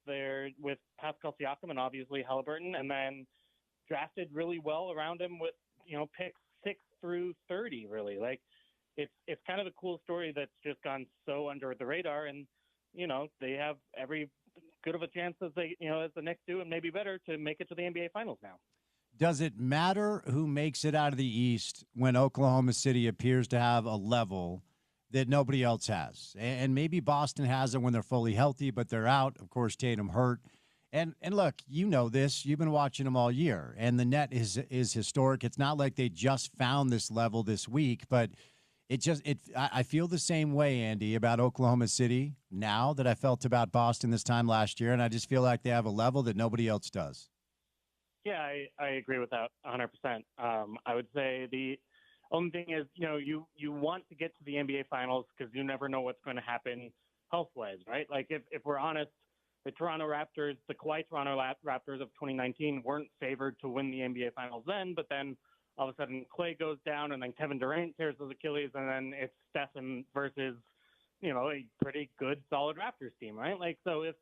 Speaker 11: Pascal Siakam and obviously Halliburton, and then drafted really well around him with, picks 6 through 30, really. It's kind of a cool story that's just gone so under the radar, and, they have every good of a chance as as the Knicks do, and maybe better, to make it to the NBA Finals now.
Speaker 1: Does it matter who makes it out of the East when Oklahoma City appears to have a level that nobody else has? And maybe Boston has it when they're fully healthy, but they're out. Of course, Tatum hurt. And look, this. You've been watching them all year, and the net is historic. It's not like they just found this level this week, but I feel the same way, Andy, about Oklahoma City now that I felt about Boston this time last year, and I just feel like they have a level that nobody else does.
Speaker 11: Yeah, I agree with that 100%. I would say the only thing is, you want to get to the NBA Finals because you never know what's going to happen health-wise, right? If we're honest, the Toronto Raptors, the Kawhi Toronto Raptors of 2019 weren't favored to win the NBA Finals then, but then all of a sudden Clay goes down and then Kevin Durant tears his Achilles, and then it's Stephen versus, a pretty good, solid Raptors team, right? So if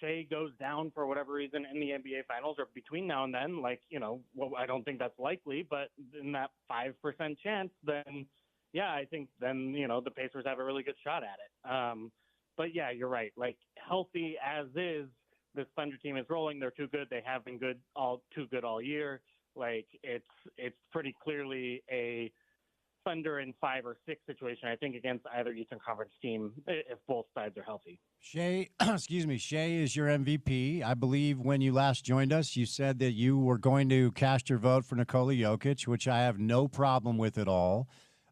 Speaker 11: Shea goes down for whatever reason in the NBA Finals or between now and then, I don't think that's likely, but in that 5% chance, then, yeah, I think then, the Pacers have a really good shot at it. But, yeah, you're right. Healthy as is, this Thunder team is rolling. They're too good. They have been too good all year. It's pretty clearly a Thunder in 5 or 6 situation, I think, against either Eastern Conference team if both sides are healthy.
Speaker 1: Shea is your MVP. I believe when you last joined us, you said that you were going to cast your vote for Nikola Jokic, which I have no problem with at all.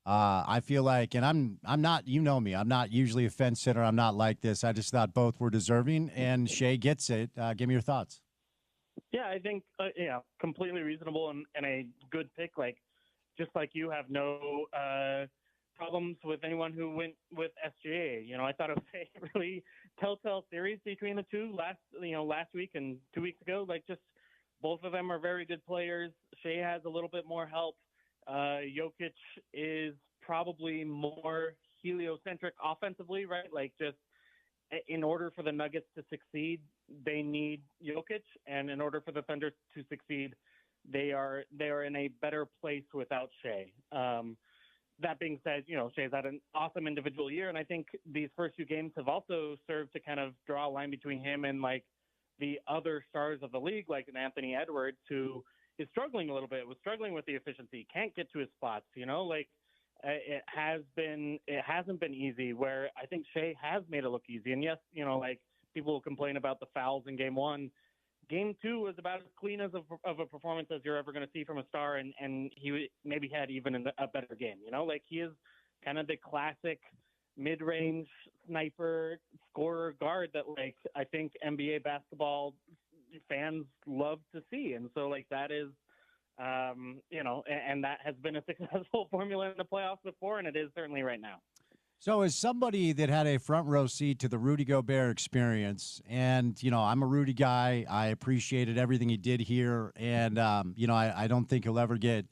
Speaker 1: I feel like, and I'm not, me, I'm not usually a fence sitter. I'm not like this. I just thought both were deserving, and Shea gets it. Give me your thoughts.
Speaker 11: Yeah, I think, completely reasonable and a good pick. Just like you have no problems with anyone who went with SGA. I thought it was a really telltale series between the two last week and 2 weeks ago. Just both of them are very good players. Shea has a little bit more help. Jokic is probably more heliocentric offensively, right? Just in order for the Nuggets to succeed, they need Jokic, and in order for the Thunder to succeed, they are in a better place without Shea. That being said, Shea's had an awesome individual year, and I think these first few games have also served to kind of draw a line between him and the other stars of the league, like an Anthony Edwards, who is struggling a little bit, was struggling with the efficiency, can't get to his spots, it hasn't been easy, where I think Shea has made it look easy. And yes, people will complain about the fouls in Game 1. Game 2 was about as clean of a performance as you're ever going to see from a star, and he maybe had even a better game. He is kind of the classic mid-range sniper scorer guard that I think NBA basketball fans love to see. And so that is, and that has been a successful formula in the playoffs before, and it is certainly right now.
Speaker 1: So as somebody that had a front row seat to the Rudy Gobert experience, and, I'm a Rudy guy, I appreciated everything he did here. And, I don't think he'll ever get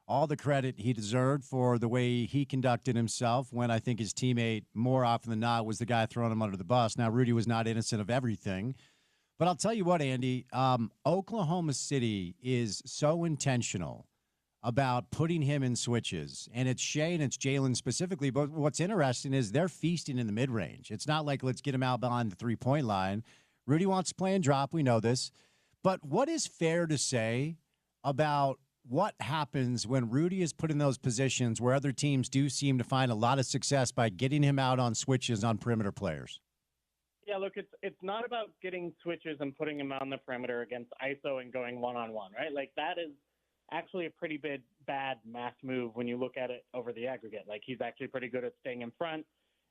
Speaker 1: all the credit he deserved for the way he conducted himself when I think his teammate, more often than not, was the guy throwing him under the bus. Now, Rudy was not innocent of everything. But I'll tell you what, Andy, Oklahoma City is so intentional about putting him in switches. And it's Shea and it's Jalen specifically. But what's interesting is they're feasting in the mid-range. It's not like let's get him out behind the three-point line. Rudy wants to play and drop. We know this. But what is fair to say about what happens when Rudy is put in those positions where other teams do seem to find a lot of success by getting him out on switches on perimeter players?
Speaker 11: Yeah, look, it's not about getting switches and putting him on the perimeter against ISO and going one-on-one, right? Like, that is actually a pretty bad math move when you look at it over the aggregate. Like, he's actually pretty good at staying in front,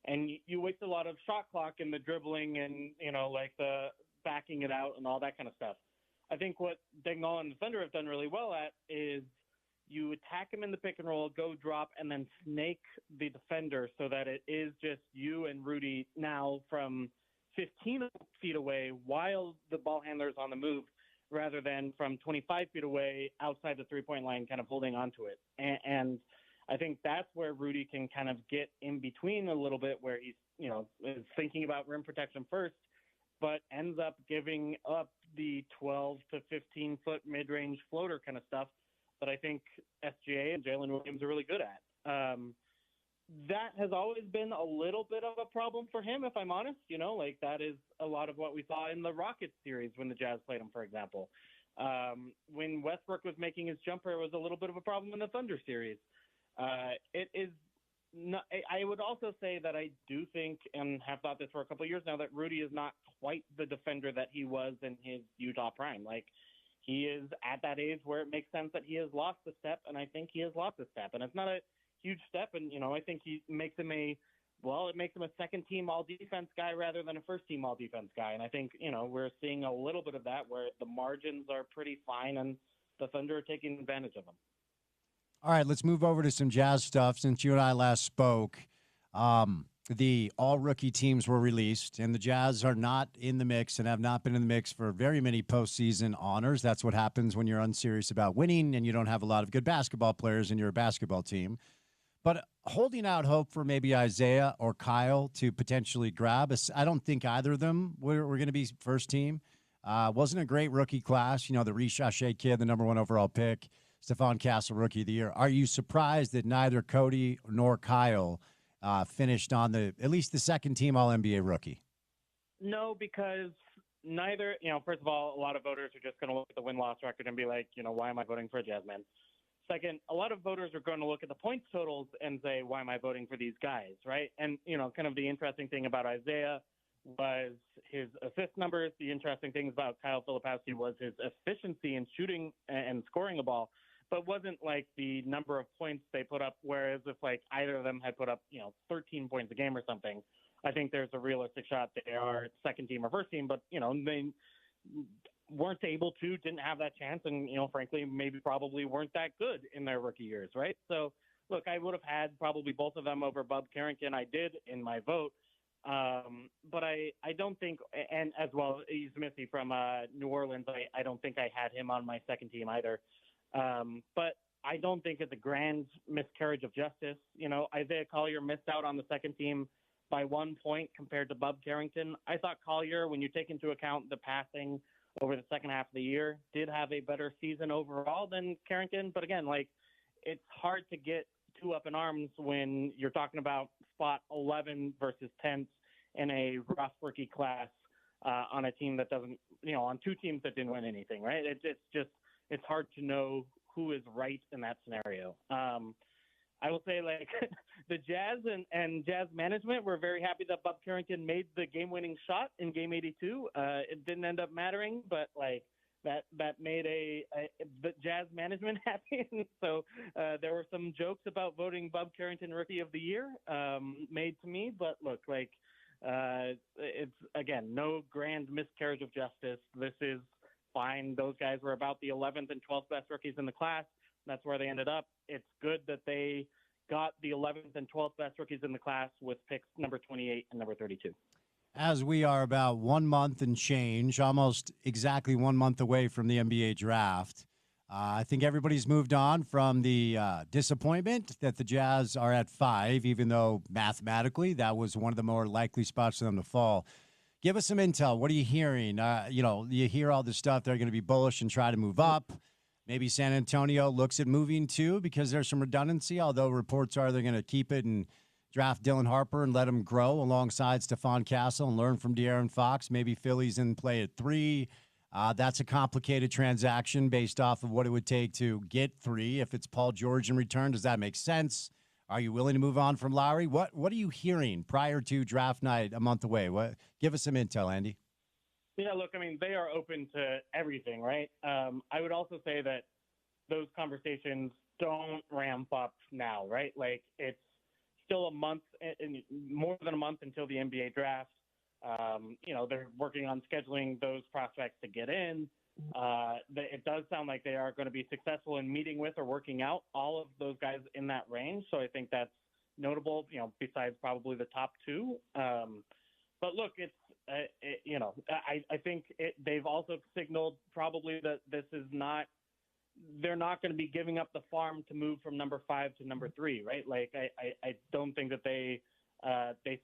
Speaker 11: and you waste a lot of shot clock in the dribbling and, like the backing it out and all that kind of stuff. I think what Dagnall and the Thunder have done really well at is you attack him in the pick and roll, go drop, and then snake the defender so that it is just you and Rudy now from 15 feet away while the ball handler's on the move, rather than from 25 feet away outside the three-point line kind of holding onto it. And I think that's where Rudy can kind of get in between a little bit, where he's, is thinking about rim protection first, but ends up giving up the 12 to 15-foot mid-range floater kind of stuff that I think SGA and Jalen Williams are really good at. That has always been a little bit of a problem for him, if I'm honest. Like, that is a lot of what we saw in the Rockets series when the Jazz played him, for example. When Westbrook was making his jumper, it was a little bit of a problem in the Thunder series. It is not, I would also say that I do think, and have thought this for a couple of years now, that Rudy is not quite the defender that he was in his Utah prime. Like, he is at that age where it makes sense that he has lost a step, and I think he has lost a step. And it's not a huge step, and I think it makes him a second team all defense guy rather than a first team all defense guy. And I think we're seeing a little bit of that where the margins are pretty fine and the Thunder are taking advantage of them.
Speaker 1: All right, let's move over to some Jazz stuff. Since you and I last spoke, the all rookie teams were released, and the Jazz are not in the mix and have not been in the mix for very many postseason honors. That's what happens when you're unserious about winning and you don't have a lot of good basketball players and you're a basketball team. But holding out hope for maybe Isaiah or Kyle to potentially grab us, I don't think either of them were going to be first team. Wasn't a great rookie class. The Rishache kid, the number 1 overall pick, Stephon Castle, rookie of the year. Are you surprised that neither Cody nor Kyle finished on at least the second team All-NBA rookie?
Speaker 11: No, because neither, first of all, a lot of voters are just going to look at the win-loss record and be like, why am I voting for a Jazz man? Second, a lot of voters are going to look at the points totals and say, why am I voting for these guys, right? And, kind of the interesting thing about Isaiah was his assist numbers. The interesting things about Kyle Filipowski was his efficiency in shooting and scoring a ball, but wasn't like the number of points they put up, whereas if like either of them had put up, 13 points a game or something, I think there's a realistic shot they are second team or first team, but, they weren't able to, didn't have that chance, and frankly maybe probably weren't that good in their rookie years, right? So look, I would have had probably both of them over Bub Carrington. I did in my vote, but I don't think, and as well he's Missy from New Orleans, I don't think I had him on my second team either, but I don't think it's a grand miscarriage of justice. Isaiah Collier missed out on the second team by 1 point compared to Bub Carrington. I thought Collier, when you take into account the passing over the second half of the year, did have a better season overall than Carrington. But again, like, it's hard to get too up in arms when you're talking about spot 11 versus 10th in a rough rookie class on a team that doesn't, on two teams that didn't win anything, right? It's hard to know who is right in that scenario. I will say, like, the Jazz and Jazz management were very happy that Bub Carrington made the game-winning shot in Game 82. It didn't end up mattering, but, like, that made the Jazz management happy. So there were some jokes about voting Bub Carrington Rookie of the Year made to me. But, look, like, it's, again, no grand miscarriage of justice. This is fine. Those guys were about the 11th and 12th best rookies in the class. That's where they ended up. It's good that they got the 11th and 12th best rookies in the class with picks number 28 and number 32.
Speaker 1: As we are about 1 month and change, almost exactly 1 month away from the NBA draft, I think everybody's moved on from the disappointment that the Jazz are at 5, even though mathematically that was one of the more likely spots for them to fall. Give us some intel. What are you hearing? You hear all this stuff. They're going to be bullish and try to move up. Maybe San Antonio looks at moving too because there's some redundancy, although reports are they're going to keep it and draft Dylan Harper and let him grow alongside Stephon Castle and learn from De'Aaron Fox. Maybe Philly's in play at 3. That's a complicated transaction based off of what it would take to get 3. If it's Paul George in return, does that make sense? Are you willing to move on from Lowry? What are you hearing prior to draft night a month away? Give us some intel, Andy.
Speaker 11: Yeah, look, I mean, they are open to everything, right? I would also say that those conversations don't ramp up now, right? Like, it's still a month, more than a month until the NBA draft. They're working on scheduling those prospects to get in. It does sound like they are going to be successful in meeting with or working out all of those guys in that range. So I think that's notable, besides probably the top 2. But look, I think they've also signaled probably that they're not going to be giving up the farm to move from number 5 to number 3, right? Like, I don't think that they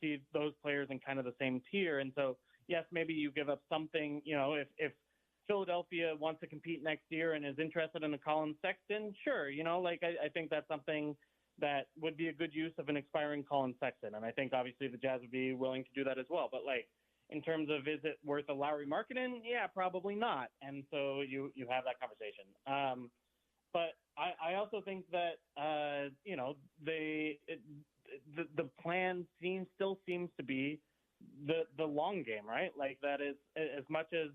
Speaker 11: see those players in kind of the same tier. And so, yes, maybe you give up something, if Philadelphia wants to compete next year and is interested in a Colin Sexton, sure. I think that's something that would be a good use of an expiring Colin Sexton. And I think obviously the Jazz would be willing to do that as well. But in terms of, is it worth a Lowry Markkanen? Yeah, probably not. And so you have that conversation. But I also think that, the plan still seems to be the long game, right? Like, that is, as much as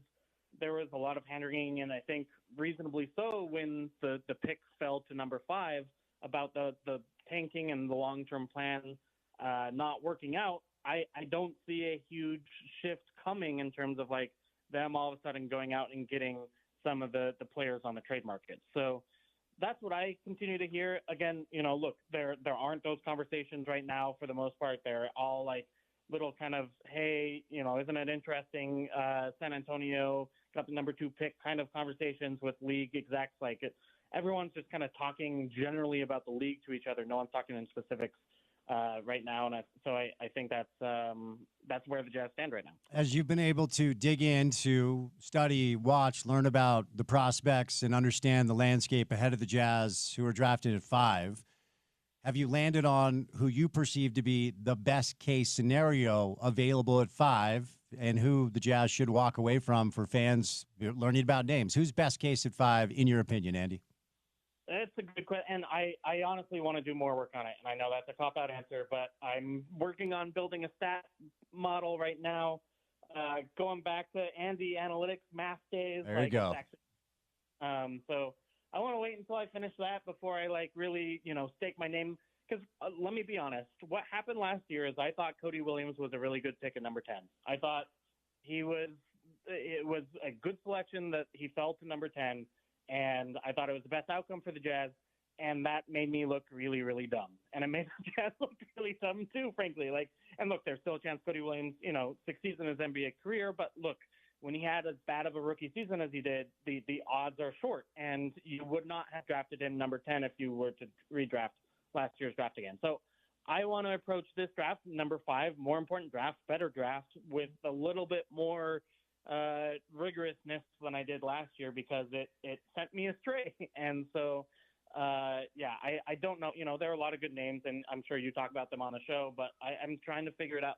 Speaker 11: there was a lot of hand-wringing, and I think reasonably so when the pick fell to number 5 about the tanking and the long-term plan not working out, I don't see a huge shift coming in terms of them all of a sudden going out and getting some of the players on the trade market. So that's what I continue to hear. Again, look, there aren't those conversations right now for the most part. They're all little kind of, hey, isn't it interesting? San Antonio got the number 2 pick kind of conversations with league execs. Everyone's just kind of talking generally about the league to each other. No one's talking in specifics right now. And so I think that's where the Jazz stand right now.
Speaker 1: As you've been able to dig into, study, watch, learn about the prospects and understand the landscape ahead of the Jazz who are drafted at 5, have you landed on who you perceive to be the best case scenario available at 5 and who the Jazz should walk away from for fans learning about names? Who's best case at 5 in your opinion, Andy?
Speaker 11: That's a good question, and I honestly want to do more work on it. And I know that's a cop-out answer, but I'm working on building a stat model right now, going back to Andy Analytics math days.
Speaker 1: There you go.
Speaker 11: So I want to wait until I finish that before I really, stake my name. Because let me be honest, what happened last year is I thought Cody Williams was a really good pick at number 10. I thought it was a good selection that he fell to number 10. And I thought it was the best outcome for the Jazz, and that made me look really, really dumb. And it made the Jazz look really dumb too, frankly. And look, there's still a chance Cody Williams, succeeds in his NBA career. But look, when he had as bad of a rookie season as he did, the odds are short. And you would not have drafted him number 10 if you were to redraft last year's draft again. So I want to approach this draft, number 5, more important draft, better draft, with a little bit more rigorousness than I did last year because it sent me astray. And so, I don't know, there are a lot of good names and I'm sure you talk about them on the show, but I'm trying to figure it out.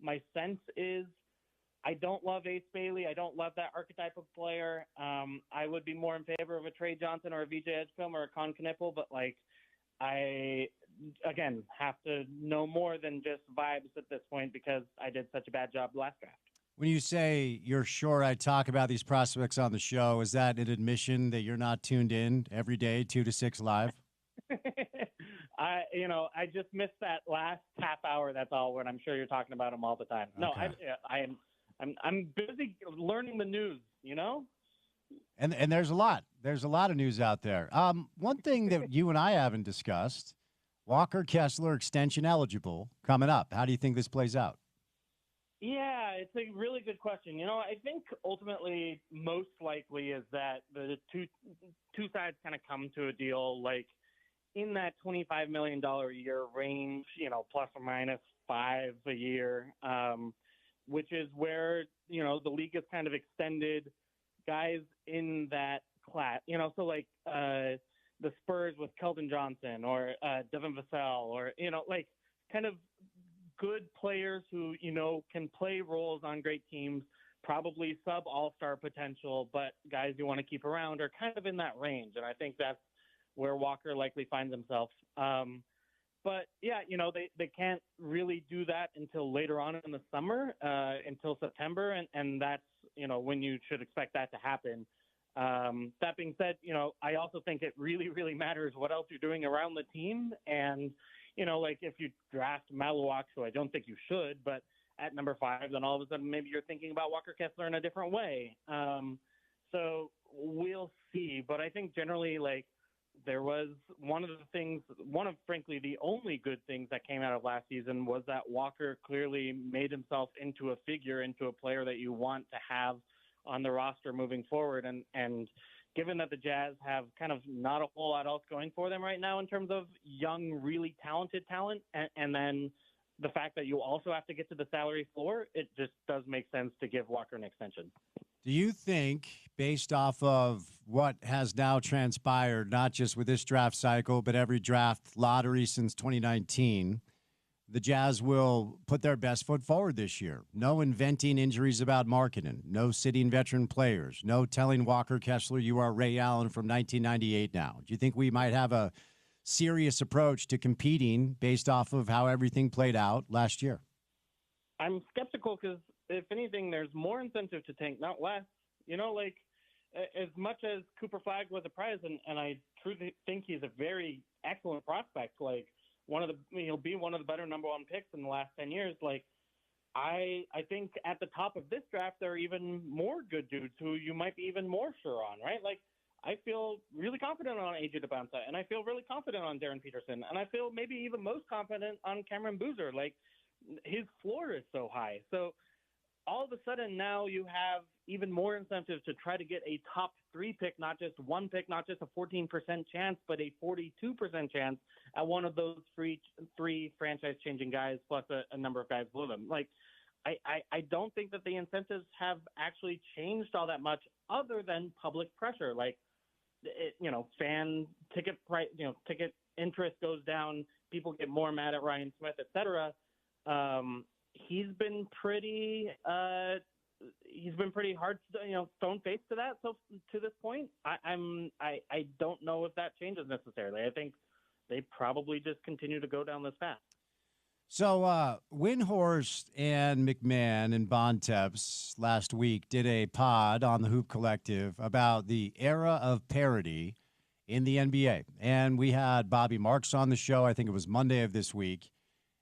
Speaker 11: My sense is I don't love Ace Bailey. I don't love that archetype of player. I would be more in favor of a Trey Johnson or a VJ Edgecombe or a Con Knippel, but I, again, have to know more than just vibes at this point because I did such a bad job last draft.
Speaker 1: When you say you're sure I talk about these prospects on the show, is that an admission that you're not tuned in every day, 2 to 6 live?
Speaker 11: I just missed that last half hour. That's all. When I'm sure you're talking about them all the time. No,
Speaker 1: Okay.
Speaker 11: I'm busy learning the news.
Speaker 1: And there's a lot. There's a lot of news out there. One thing that you and I haven't discussed: Walker Kessler extension eligible coming up. How do you think this plays out?
Speaker 11: Yeah, it's a really good question. I think ultimately, most likely is that the two sides kind of come to a deal like in that $25 million a year range, plus or minus five a year, which is where the league has kind of extended guys in that class. So like the Spurs with Keldon Johnson or Devin Vassell or like kind of good players who, can play roles on great teams, probably sub all-star potential, but guys you want to keep around are kind of in that range. And I think that's where Walker likely finds himself. But yeah, they can't really do that until later on in the summer, until September. And that's, when you should expect that to happen. That being said, I also think it really, really matters what else you're doing around the team. And, like if you draft Maluak, who I don't think you should, but at number 5, then all of a sudden maybe you're thinking about Walker Kessler in a different way. So we'll see. But I think generally, like, there was one of frankly the only good things that came out of last season was that Walker clearly made himself into a player that you want to have on the roster moving forward. And given that the Jazz have kind of not a whole lot else going for them right now in terms of young, really talented talent, and then the fact that you also have to get to the salary floor, it just does make sense to give Walker an extension.
Speaker 1: Do you think, based off of what has now transpired, not just with this draft cycle, but every draft lottery since 2019, the Jazz will put their best foot forward this year? No inventing injuries about marketing, no sitting veteran players, no telling Walker Kessler you are Ray Allen from 1998 now. Do you think we might have a serious approach to competing based off of how everything played out last year?
Speaker 11: I'm skeptical because, if anything, there's more incentive to tank, not less. Like, as much as Cooper Flagg was a prize, and I truly think he's a very excellent prospect, like he'll be one of the better number 1 picks in the last 10 years. Like, I think at the top of this draft, there are even more good dudes who you might be even more sure on, right? Like, I feel really confident on AJ DeBonta, and I feel really confident on Darren Peterson, and I feel maybe even most confident on Cameron Boozer. Like, his floor is so high. So all of a sudden now you have even more incentive to try to get a top 3 pick, not just 1 pick, not just a 14% chance, but a 42% chance at one of those three franchise-changing guys plus a number of guys below them. Like, I don't think that the incentives have actually changed all that much other than public pressure. Like, fan ticket price, ticket interest goes down, people get more mad at Ryan Smith, et cetera. He's been pretty hard, stone faced to that. So to this point, I don't know if that changes necessarily. I think they probably just continue to go down this path.
Speaker 1: So Windhorst and McMahon and Bontemps last week did a pod on the Hoop Collective about the era of parity in the NBA. And we had Bobby Marks on the show. I think it was Monday of this week.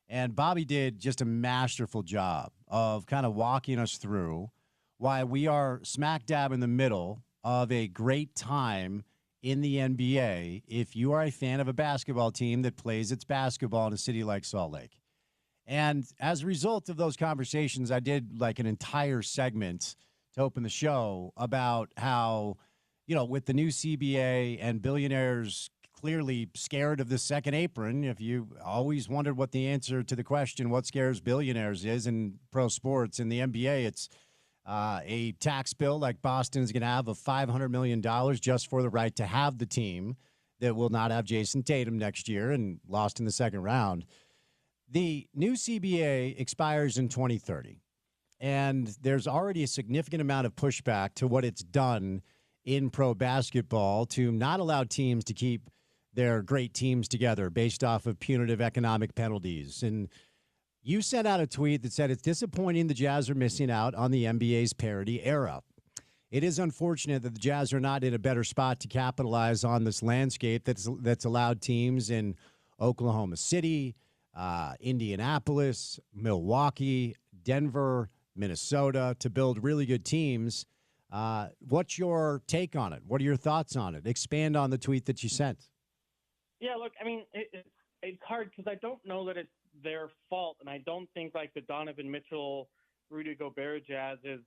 Speaker 1: And Bobby did just a masterful job of kind of walking us through why we are smack dab in the middle of a great time in the NBA if you are a fan of a basketball team that plays its basketball in a city like Salt Lake. And as a result of those conversations, I did like an entire segment to open the show about how, with the new CBA and billionaires clearly scared of the second apron. If you always wondered what the answer to the question, what scares billionaires is in pro sports, in the NBA, it's a tax bill like Boston is going to have of $500 million just for the right to have the team that will not have Jason Tatum next year and lost in the second round. The new CBA expires in 2030, and there's already a significant amount of pushback to what it's done in pro basketball to not allow teams to keep their great teams together based off of punitive economic penalties. And you sent out a tweet that said it's disappointing the Jazz are missing out on the NBA's parity era. It is unfortunate that the Jazz are not in a better spot to capitalize on this landscape that's allowed teams in Oklahoma City, Indianapolis, Milwaukee, Denver, Minnesota to build really good teams. What's your take on it? What are your thoughts on it? Expand on the tweet that you sent.
Speaker 11: Yeah, look, I mean, it's hard because I don't know that it's their fault, and I don't think like the Donovan Mitchell Rudy Gobert Jazz is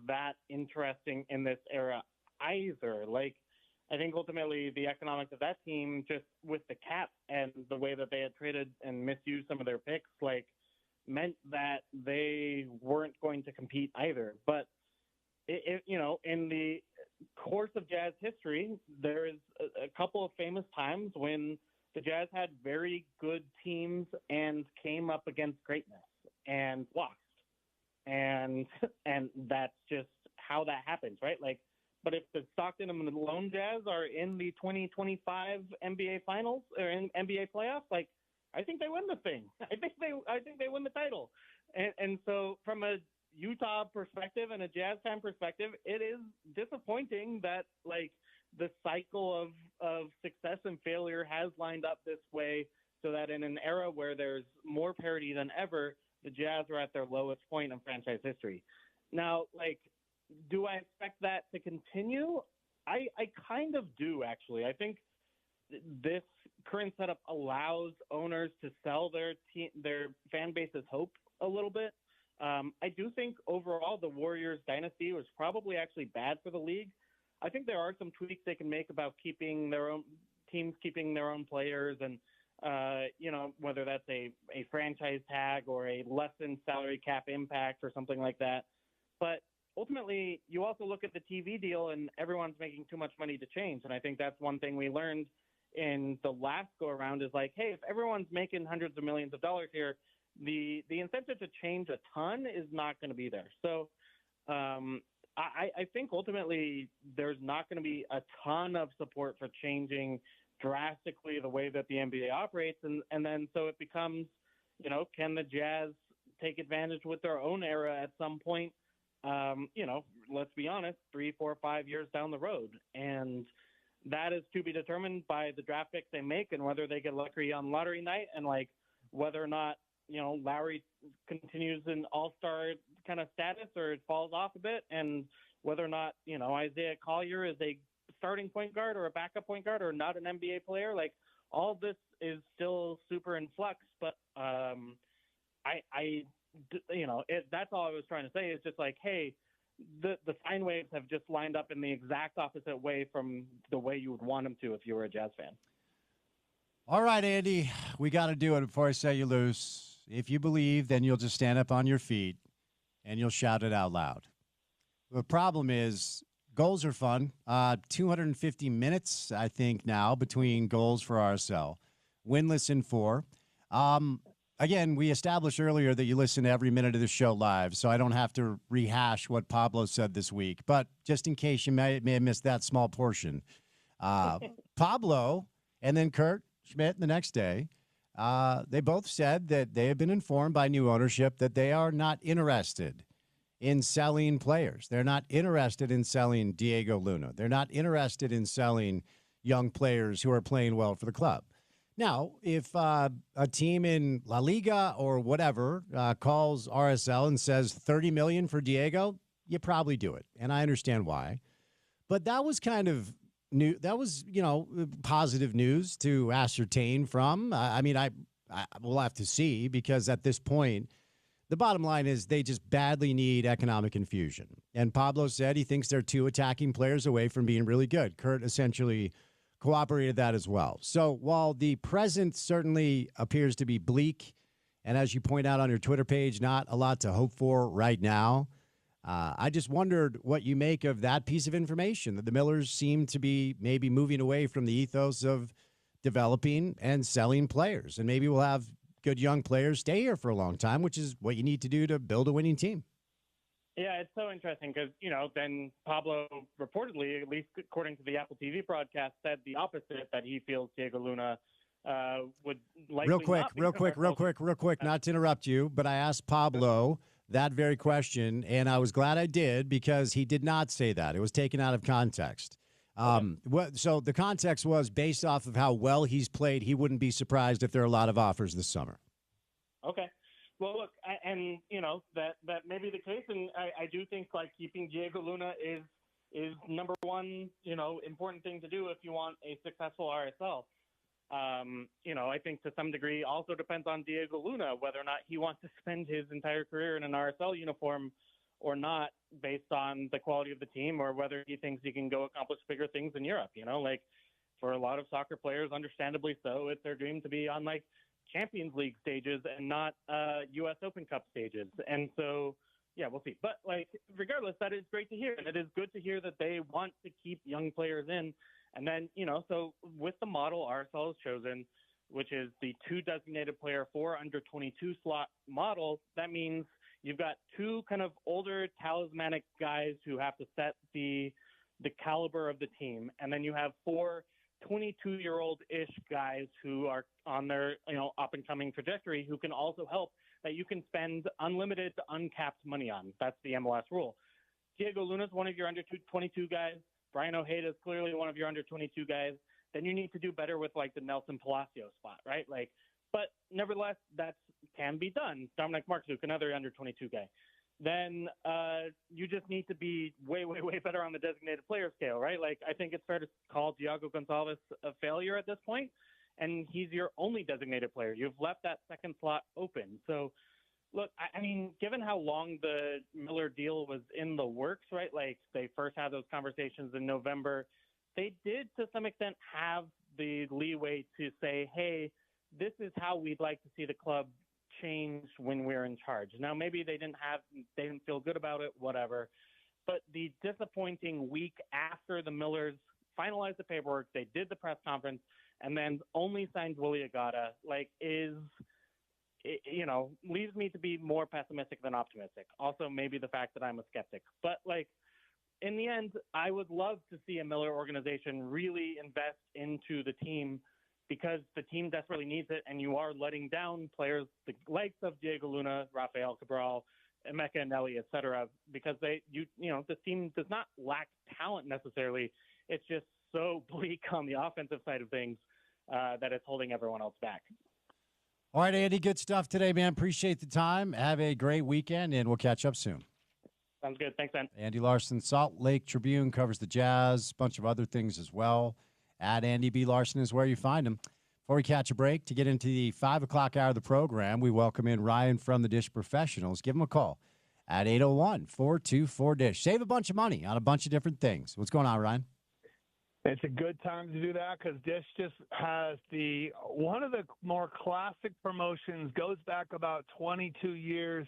Speaker 11: that interesting in this era either. Like, I think ultimately the economics of that team, just with the cap and the way that they had traded and misused some of their picks, like, meant that they weren't going to compete either. But in the course of Jazz history, there is a couple of famous times when the Jazz had very good teams and came up against greatness and lost. And that's just how that happens, right? Like, but if the Stockton and Malone Jazz are in the 2025 NBA Finals or in NBA playoffs, like, I think they win the thing. I think they win the title. And so from a Utah perspective and a Jazz fan perspective, it is disappointing that, like, the cycle of success and failure has lined up this way, so that in an era where there's more parity than ever, the Jazz are at their lowest point in franchise history. Now, like, do I expect that to continue? I kind of do, actually. I think this current setup allows owners to sell their fan base's hope a little bit. I do think overall the Warriors dynasty was probably actually bad for the league. I think there are some tweaks they can make about keeping their own teams, keeping their own players, and whether that's a franchise tag or a lessened salary cap impact or something like that. But ultimately, you also look at the TV deal, and everyone's making too much money to change. And I think that's one thing we learned in the last go around is, like, hey, if everyone's making hundreds of millions of dollars here, the incentive to change a ton is not going to be there. So I think ultimately there's not going to be a ton of support for changing drastically the way that the NBA operates. And then so it becomes, can the Jazz take advantage with their own era at some point? Let's be honest, 3, 4, 5 years down the road. And that is to be determined by the draft picks they make and whether they get lucky on lottery night, and, like, whether or not, Lowry continues an all-star kind of status or it falls off a bit, and whether or not, Isaiah Collier is a starting point guard or a backup point guard or not an NBA player. Like, all of this is still super in flux, but that's all I was trying to say is just like, hey, the sine waves have just lined up in the exact opposite way from the way you would want them to if you were a Jazz fan.
Speaker 1: All right, Andy, we got to do it before I set you loose. If you believe, then you'll just stand up on your feet and you'll shout it out loud. The problem is goals are fun. 250 minutes, I think, now between goals for RSL. Winless in 4. Again, we established earlier that you listen to every minute of the show live, so I don't have to rehash what Pablo said this week. But just in case you may have missed that small portion, Pablo and then Kurt Schmidt the next day, they both said that they have been informed by new ownership that they are not interested in selling players. They're not interested in selling Diego Luna. They're not interested in selling young players who are playing well for the club. Now, if a team in La Liga or whatever calls RSL and says $30 million for Diego, you probably do it, and I understand why. But that was kind of new. That was, positive news to ascertain from. I we'll have to see, because at this point, the bottom line is they just badly need economic infusion. And Pablo said he thinks they're 2 attacking players away from being really good. Kurt essentially cooperated that as well. So while the present certainly appears to be bleak, and as you point out on your Twitter page, not a lot to hope for right now, I just wondered what you make of that piece of information, that the Millers seem to be maybe moving away from the ethos of developing and selling players. And maybe we'll have good young players stay here for a long time, which is what you need to do to build a winning team.
Speaker 11: Yeah, it's so interesting because, then Pablo reportedly, at least according to the Apple TV broadcast, said the opposite, that he feels Diego Luna would likely
Speaker 1: Real quick, not to interrupt you, but I asked Pablo that very question, and I was glad I did, because he did not say that. It was taken out of context. So the context was based off of how well he's played. He wouldn't be surprised if there are a lot of offers this summer.
Speaker 11: Okay. Well, look, and that may be the case, and I do think, like, keeping Diego Luna is number one, important thing to do if you want a successful RSL. I think to some degree also depends on Diego Luna, whether or not he wants to spend his entire career in an RSL uniform or not, based on the quality of the team, or whether he thinks he can go accomplish bigger things in Europe. Like for a lot of soccer players, understandably so, it's their dream to be on like Champions League stages and not U.S. Open Cup stages. And so, yeah, we'll see. But like, regardless, that is great to hear. And it is good to hear that they want to keep young players in. And then, so with the model RSL has chosen, which is the 2 designated player 4 under 22 slot model, that means you've got 2 kind of older talismanic guys who have to set the caliber of the team. And then you have 4 22-year-old-ish guys who are on their, up-and-coming trajectory who can also help, that you can spend unlimited to uncapped money on. That's the MLS rule. Diego Luna's one of your under 22 guys. Brian Ojeda is clearly one of your under 22 guys. Then you need to do better with like the Nelson Palacio spot, right? Like, but nevertheless, that can be done. Dominic Marksuk, another under 22 guy. Then you just need to be way, way, way better on the designated player scale, right? Like, I think it's fair to call Thiago Gonçalves a failure at this point, and he's your only designated player. You've left that second slot open. So, look, I mean, given how long the Miller deal was in the works, right? Like, they first had those conversations in November. They did, to some extent, have the leeway to say, hey, this is how we'd like to see the club change when we're in charge. Now, maybe they didn't feel good about it, whatever. But the disappointing week after the Millers finalized the paperwork, they did the press conference, and then only signed Willie Agata, leaves me to be more pessimistic than optimistic. Also, maybe the fact that I'm a skeptic. But, in the end, I would love to see a Miller organization really invest into the team, because the team desperately needs it, and you are letting down players the likes of Diego Luna, Rafael Cabral, Emeka Nelly, et cetera, because this team does not lack talent necessarily. It's just so bleak on the offensive side of things that it's holding everyone else back.
Speaker 1: All right, Andy, good stuff today, man. Appreciate the time. Have a great weekend, and we'll catch up soon.
Speaker 11: Sounds good. Thanks, man.
Speaker 1: Andy Larson, Salt Lake Tribune, covers the Jazz, a bunch of other things as well. At Andy B. Larson is where you find him. Before we catch a break, to get into the 5 o'clock hour of the program, we welcome in Ryan from the Dish Professionals. Give him a call at 801-424-DISH. Save a bunch of money on a bunch of different things. What's going on, Ryan?
Speaker 10: It's a good time to do that because Dish just has one of the more classic promotions, goes back about 22 years,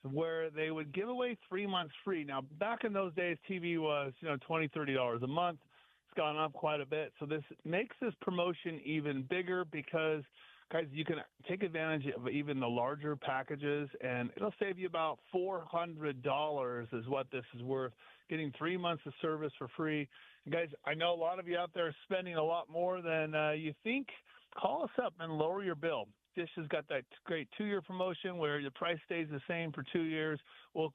Speaker 10: where they would give away 3 months free. Now, back in those days, TV was, $20, $30 a month. It's gone up quite a bit. So this makes this promotion even bigger because, guys, you can take advantage of even the larger packages, and it'll save you about $400 is what this is worth, getting 3 months of service for free. And guys, I know a lot of you out there are spending a lot more than you think. Call us up and lower your bill. Dish has got that great 2-year promotion where the price stays the same for 2 years.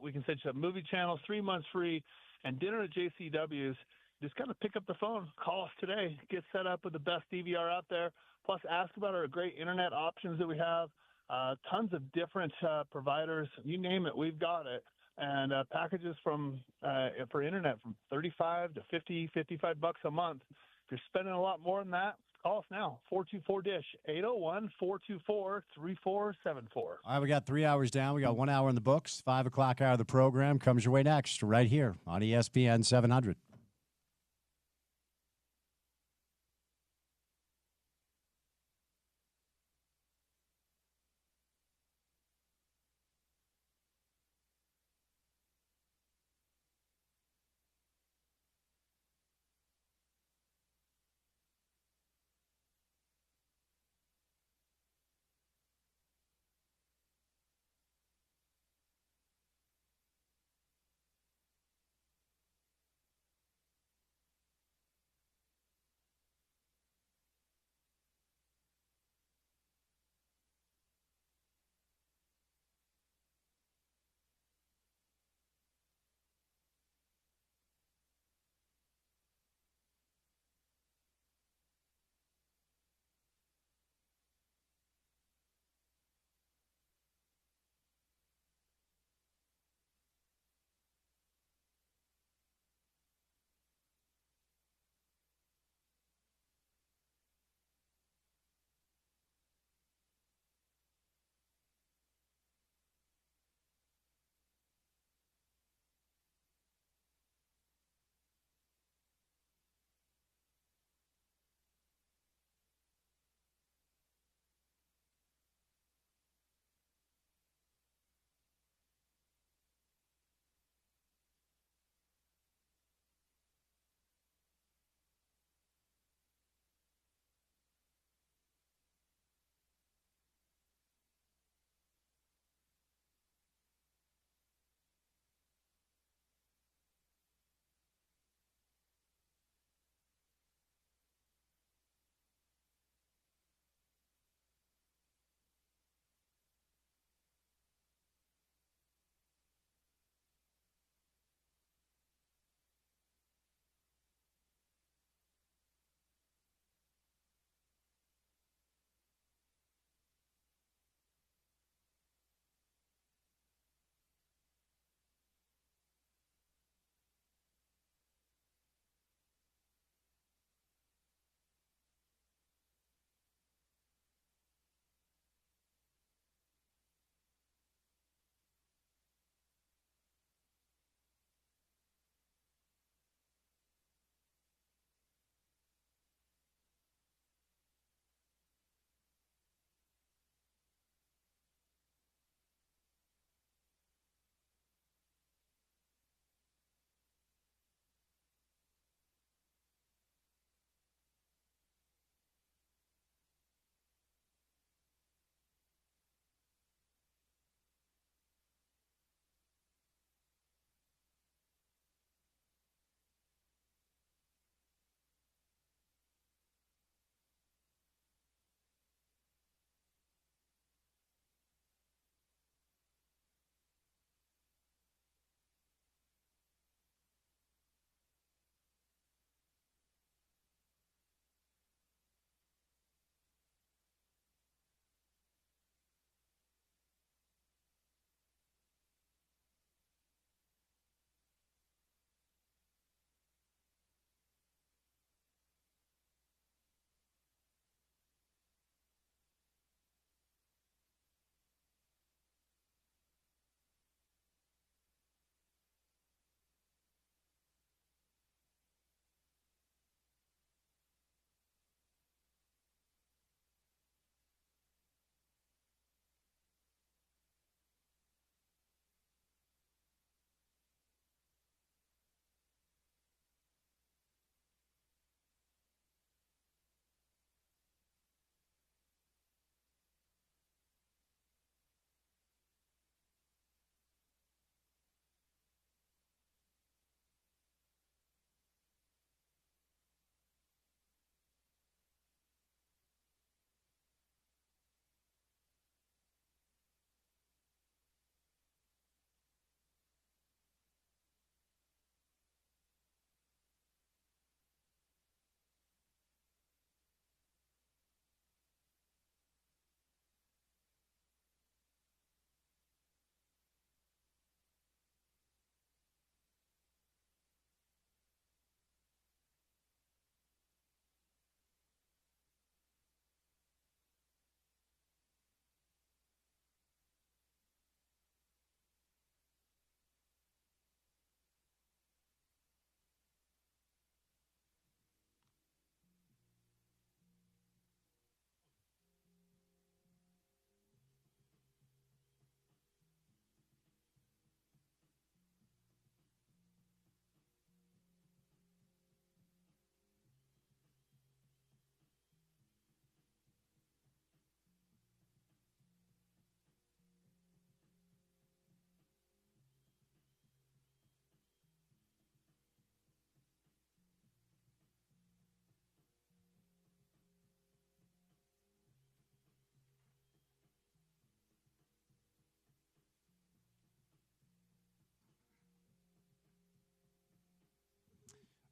Speaker 10: We can set you up movie channels, 3 months free, and dinner at JCW's. Just kind of pick up the phone, call us today, get set up with the best DVR out there. Plus, ask about our great internet options that we have. Tons of different providers. You name it, we've got it. And packages for internet from $35 to $50, $55 a month. If you're spending a lot more than that, call us now, 424-DISH, 801-424-3474.
Speaker 1: All right, we got 3 hours down. We got 1 hour in the books. 5 o'clock hour of the program comes your way next, right here on ESPN 700.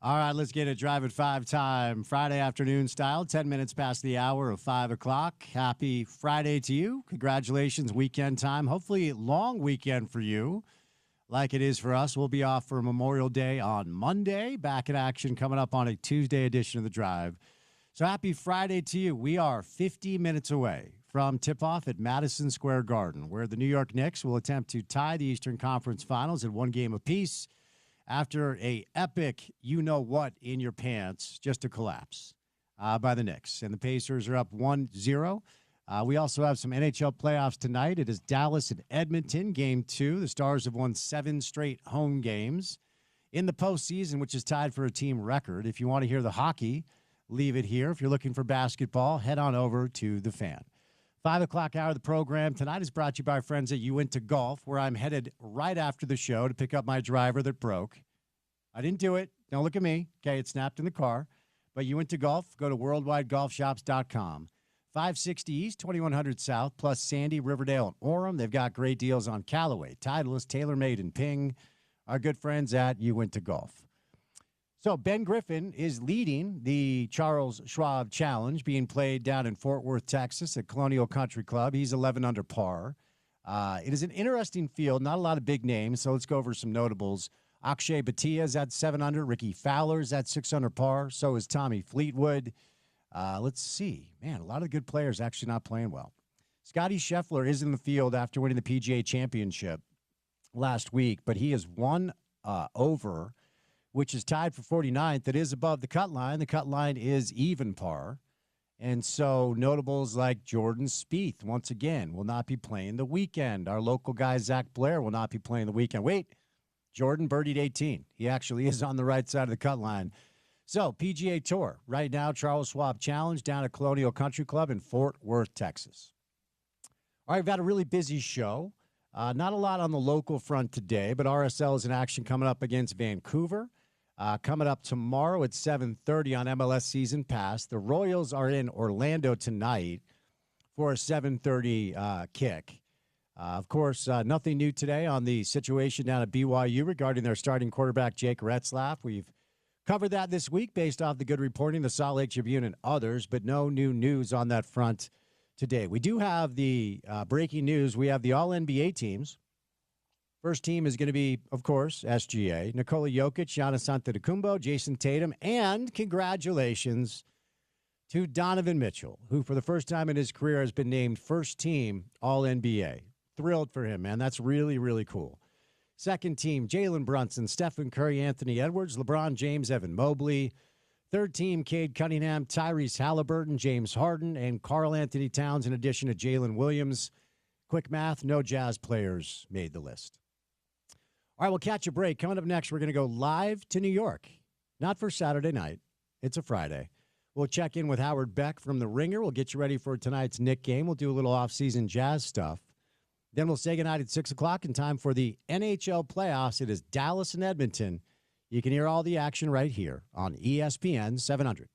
Speaker 1: All right, let's get it. Drive at 5 time, Friday afternoon style, 10 minutes past the hour of 5 o'clock. Happy Friday to you. Congratulations, weekend time. Hopefully, long weekend for you, like it is for us. We'll be off for Memorial Day on Monday. Back in action coming up on a Tuesday edition of The Drive. So happy Friday to you. We are 50 minutes away from tip-off at Madison Square Garden, where the New York Knicks will attempt to tie the Eastern Conference Finals at one game apiece after a epic you-know-what in your pants just to collapse by the Knicks. And the Pacers are up 1-0. We also have some NHL playoffs tonight. It is Dallas and Edmonton, Game 2. The Stars have won 7 straight home games in the postseason, which is tied for a team record. If you want to hear the hockey, leave it here. If you're looking for basketball, head on over to The Fan. 5 o'clock hour of the program tonight is brought to you by our friends at You Went to Golf, where I'm headed right after the show to pick up my driver that broke. I didn't do it. Don't look at me. Okay, it snapped in the car. But You Went to Golf. Go to worldwidegolfshops.com. 560 East, 2100 South, plus Sandy, Riverdale, and Orem. They've got great deals on Callaway, Titleist, TaylorMade, and Ping. Our good friends at You Went to Golf. So Ben Griffin is leading the Charles Schwab Challenge being played down in Fort Worth, Texas at Colonial Country Club. He's 11 under par. It is an interesting field, not a lot of big names, so let's go over some notables. Akshay Bhatia is at 7 under. Ricky Fowler's at 6 under par. So is Tommy Fleetwood. Let's see. Man, a lot of good players actually not playing well. Scotty Scheffler is in the field after winning the PGA Championship last week, but he is 1 over, which is tied for 49th. It is above the cut line. The cut line is even par. And so notables like Jordan Spieth, once again, will not be playing the weekend. Our local guy, Zach Blair, will not be playing the weekend. Wait, Jordan birdied 18. He actually is on the right side of the cut line. So PGA Tour, right now, Charles Schwab Challenge down at Colonial Country Club in Fort Worth, Texas. All right, we've got a really busy show. Not a lot on the local front today, but RSL is in action coming up against Vancouver. Coming up tomorrow at 7:30 on MLS Season Pass. The Royals are in Orlando tonight for a 7:30 kick. Of course, nothing new today on the situation down at BYU regarding their starting quarterback, Jake Retzlaff. We've covered that this week based off the good reporting, the Salt Lake Tribune and others, but no new news on that front today. We do have the breaking news. We have the All-NBA teams. First team is going to be, of course, SGA, Nikola Jokic, Giannis Antetokounmpo, Jason Tatum, and congratulations to Donovan Mitchell, who for the first time in his career has been named first team All-NBA. Thrilled for him, man. That's really, really cool. Second team, Jalen Brunson, Stephen Curry, Anthony Edwards, LeBron James, Evan Mobley. Third team, Cade Cunningham, Tyrese Halliburton, James Harden, and Karl Anthony Towns, in addition to Jalen Williams. Quick math, no Jazz players made the list. All right, we'll catch a break. Coming up next, we're going to go live to New York. Not for Saturday night. It's a Friday. We'll check in with Howard Beck from The Ringer. We'll get you ready for tonight's Knick game. We'll do a little off-season Jazz stuff. Then we'll say goodnight at 6 o'clock in time for the NHL playoffs. It is Dallas and Edmonton. You can hear all the action right here on ESPN 700.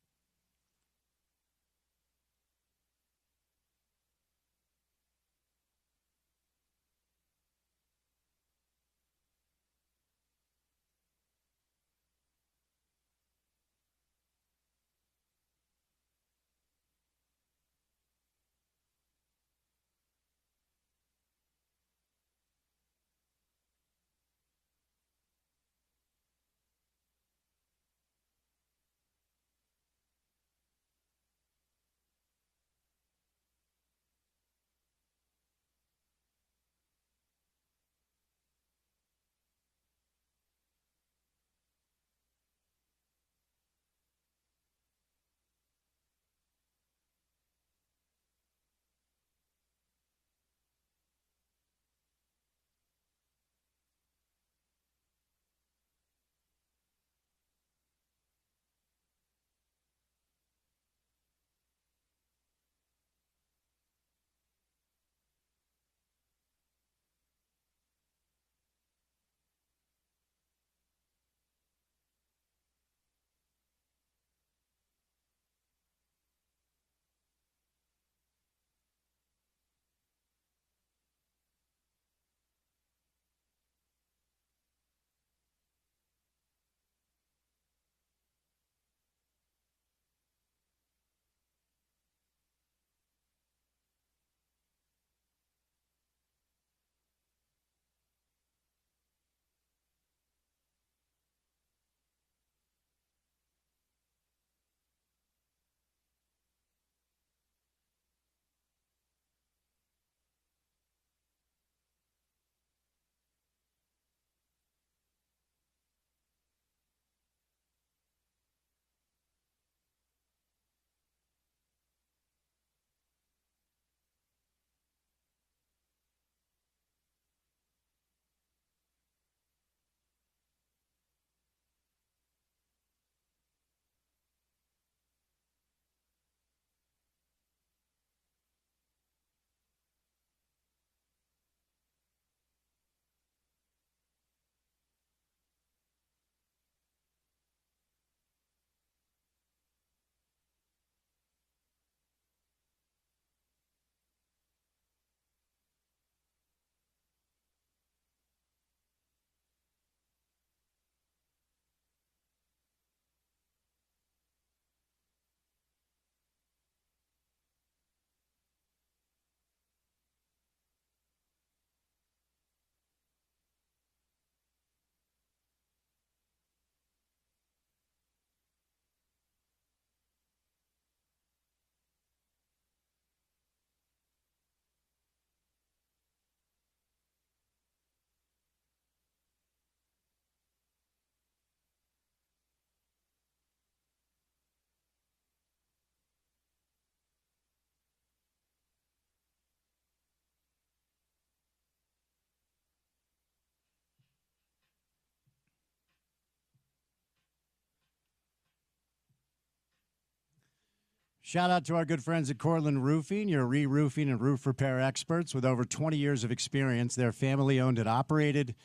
Speaker 1: Shout out to our good friends at Cortland Roofing, your re-roofing and roof repair experts with over 20 years of experience. They're family-owned and operated.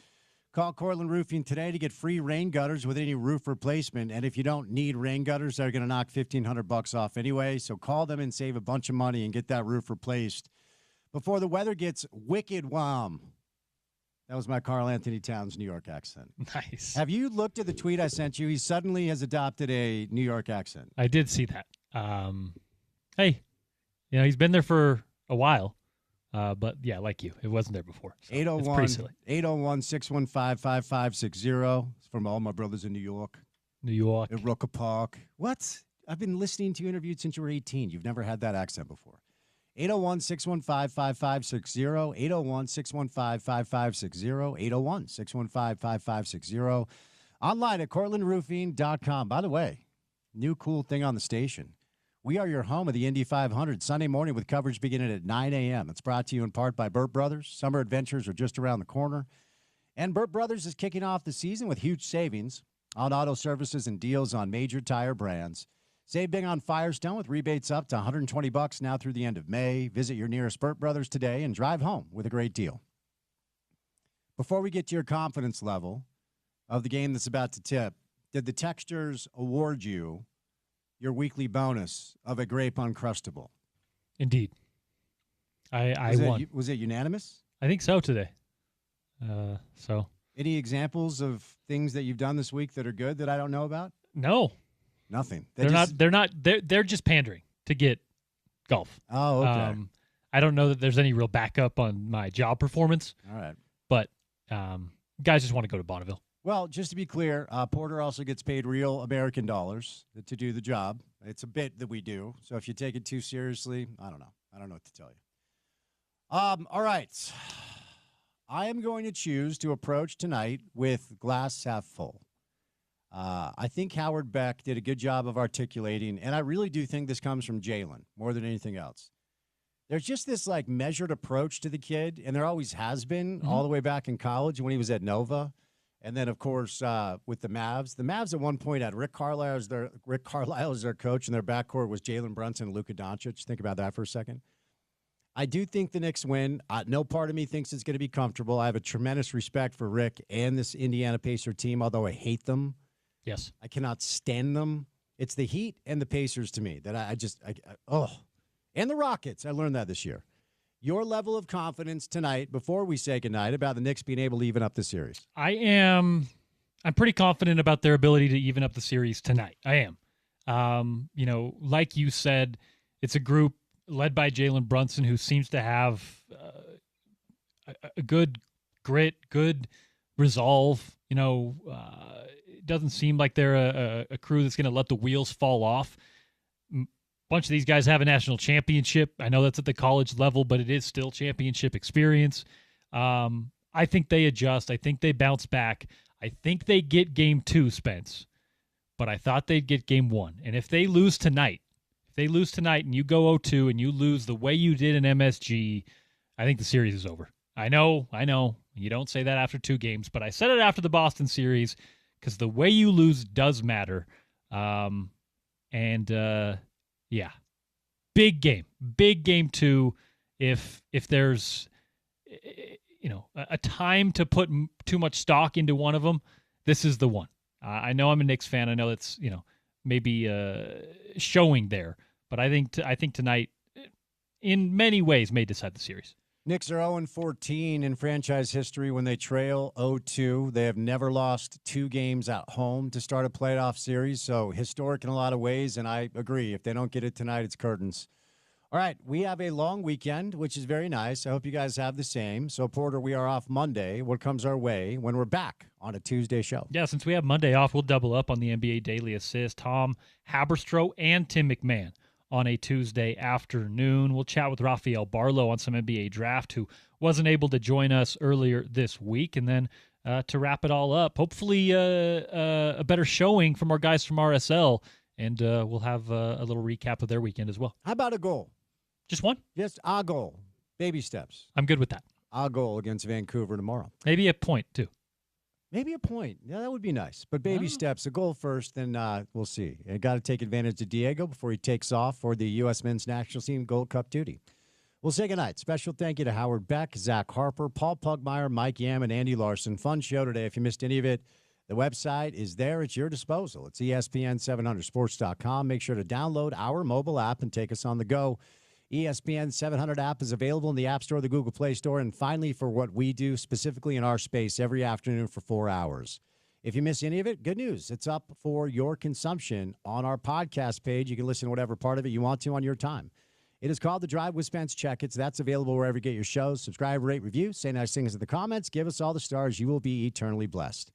Speaker 1: Call Cortland Roofing today to get free rain gutters with any roof replacement. And if you don't need rain gutters, they're going to knock $1,500 off anyway. So call them and save a bunch of money and get that roof replaced before the weather gets wicked warm. That was my Carl Anthony Towns New York accent.
Speaker 2: Nice.
Speaker 1: Have you looked at the tweet I sent you? He suddenly has adopted a New York accent.
Speaker 2: I did see that. Hey, he's been there for a while. But, yeah, like you, it wasn't there before. So
Speaker 1: 801-615-5560. It's from all my brothers in New York.
Speaker 2: New York.
Speaker 1: At Rooker Park. What? I've been listening to you interviewed since you were 18. You've never had that accent before. 801-615-5560. 801-615-5560. 801-615-5560. Online at cortlandroofing.com. By the way, new cool thing on the station. We are your home of the Indy 500 Sunday morning with coverage beginning at 9 a.m. It's brought to you in part by Burt Brothers. Summer adventures are just around the corner. And Burt Brothers is kicking off the season with huge savings on auto services and deals on major tire brands. Save big on Firestone with rebates up to $120 now through the end of May. Visit your nearest Burt Brothers today and drive home with a great deal. Before we get to your confidence level of the game that's about to tip, did the Texters award you your weekly bonus of a grape Uncrustable?
Speaker 2: Indeed. I won.
Speaker 1: Was it unanimous?
Speaker 2: I think so today.
Speaker 1: Any examples of things that you've done this week that are good that I don't know about?
Speaker 2: No.
Speaker 1: Nothing.
Speaker 2: They're just pandering to get golf.
Speaker 1: Oh, okay.
Speaker 2: I don't know that there's any real backup on my job performance.
Speaker 1: All right.
Speaker 2: But guys just want to go to Bonneville.
Speaker 1: Well, just to be clear, Porter also gets paid real American dollars to do the job. It's a bit that we do. So if you take it too seriously, I don't know. I don't know what to tell you. All right. I am going to choose to approach tonight with glass half full. I think Howard Beck did a good job of articulating, and I really do think this comes from Jalen more than anything else. There's just this like measured approach to the kid, and there always has been all the way back in college when he was at Nova. And then, of course, with the Mavs at one point had Rick Carlisle as their coach, and their backcourt was Jalen Brunson and Luka Doncic. Think about that for a second. I do think the Knicks win. No part of me thinks it's going to be comfortable. I have a tremendous respect for Rick and this Indiana Pacer team, although I hate them.
Speaker 2: Yes.
Speaker 1: I cannot stand them. It's the Heat and the Pacers to me that and the Rockets. I learned that this year. Your level of confidence tonight, before we say goodnight, about the Knicks being able to even up the series.
Speaker 2: I'm pretty confident about their ability to even up the series tonight. I am. Like you said, it's a group led by Jalen Brunson who seems to have a good grit, good resolve. It doesn't seem like they're a crew that's going to let the wheels fall off. Bunch of these guys have a national championship. I know that's at the college level, but it is still championship experience. I think they adjust. I think they bounce back. I think they get game 2, Spence, but I thought they'd get game 1. And if they lose tonight and you go 0-2 and you lose the way you did in MSG, I think the series is over. I know. You don't say that after 2 games, but I said it after the Boston series because the way you lose does matter. Yeah, big game 2. If there's, a time to put too much stock into one of them, this is the one. I know I'm a Knicks fan. I know it's, maybe showing there, but I think tonight, in many ways, may decide the series.
Speaker 1: Knicks are 0-14 in franchise history when they trail 0-2. They have never lost 2 games at home to start a playoff series, so historic in a lot of ways, and I agree. If they don't get it tonight, it's curtains. All right, we have a long weekend, which is very nice. I hope you guys have the same. So, Porter, we are off Monday. What comes our way when we're back on a Tuesday show?
Speaker 2: Yeah, since we have Monday off, we'll double up on the NBA Daily Assist. Tom Haberstroh and Tim McMahon on a Tuesday afternoon. We'll chat with Rafael Barlow on some NBA draft, who wasn't able to join us earlier this week. And then to wrap it all up, hopefully a better showing from our guys from RSL, and we'll have a little recap of their weekend as well.
Speaker 1: How about a goal?
Speaker 2: Just one?
Speaker 1: Just a goal. Baby steps.
Speaker 2: I'm good with that.
Speaker 1: A goal against Vancouver tomorrow.
Speaker 2: Maybe a point, too.
Speaker 1: Maybe a point. Yeah, that would be nice. But baby steps, a goal first, then we'll see. You got to take advantage of Diego before he takes off for the U.S. men's national team Gold Cup duty. We'll say goodnight. Special thank you to Howard Beck, Zach Harper, Paul Pugmire, Mike Yam, and Andy Larson. Fun show today. If you missed any of it, the website is there at your disposal. It's ESPN700sports.com. Make sure to download our mobile app and take us on the go. ESPN 700 app is available in the App Store, the Google Play Store, and finally for what we do specifically in our space every afternoon for 4 hours. If you miss any of it, good news. It's up for your consumption on our podcast page. You can listen to whatever part of it you want to on your time. It is called The Drive with Spence Checketts. That's available wherever you get your shows. Subscribe, rate, review, say nice things in the comments. Give us all the stars. You will be eternally blessed.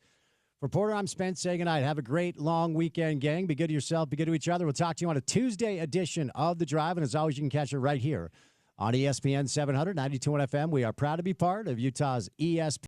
Speaker 1: For Porter, I'm Spence. Say goodnight. Have a great long weekend, gang. Be good to yourself. Be good to each other. We'll talk to you on a Tuesday edition of The Drive. And as always, you can catch it right here on ESPN 700, 92.1 FM. We are proud to be part of Utah's ESPN.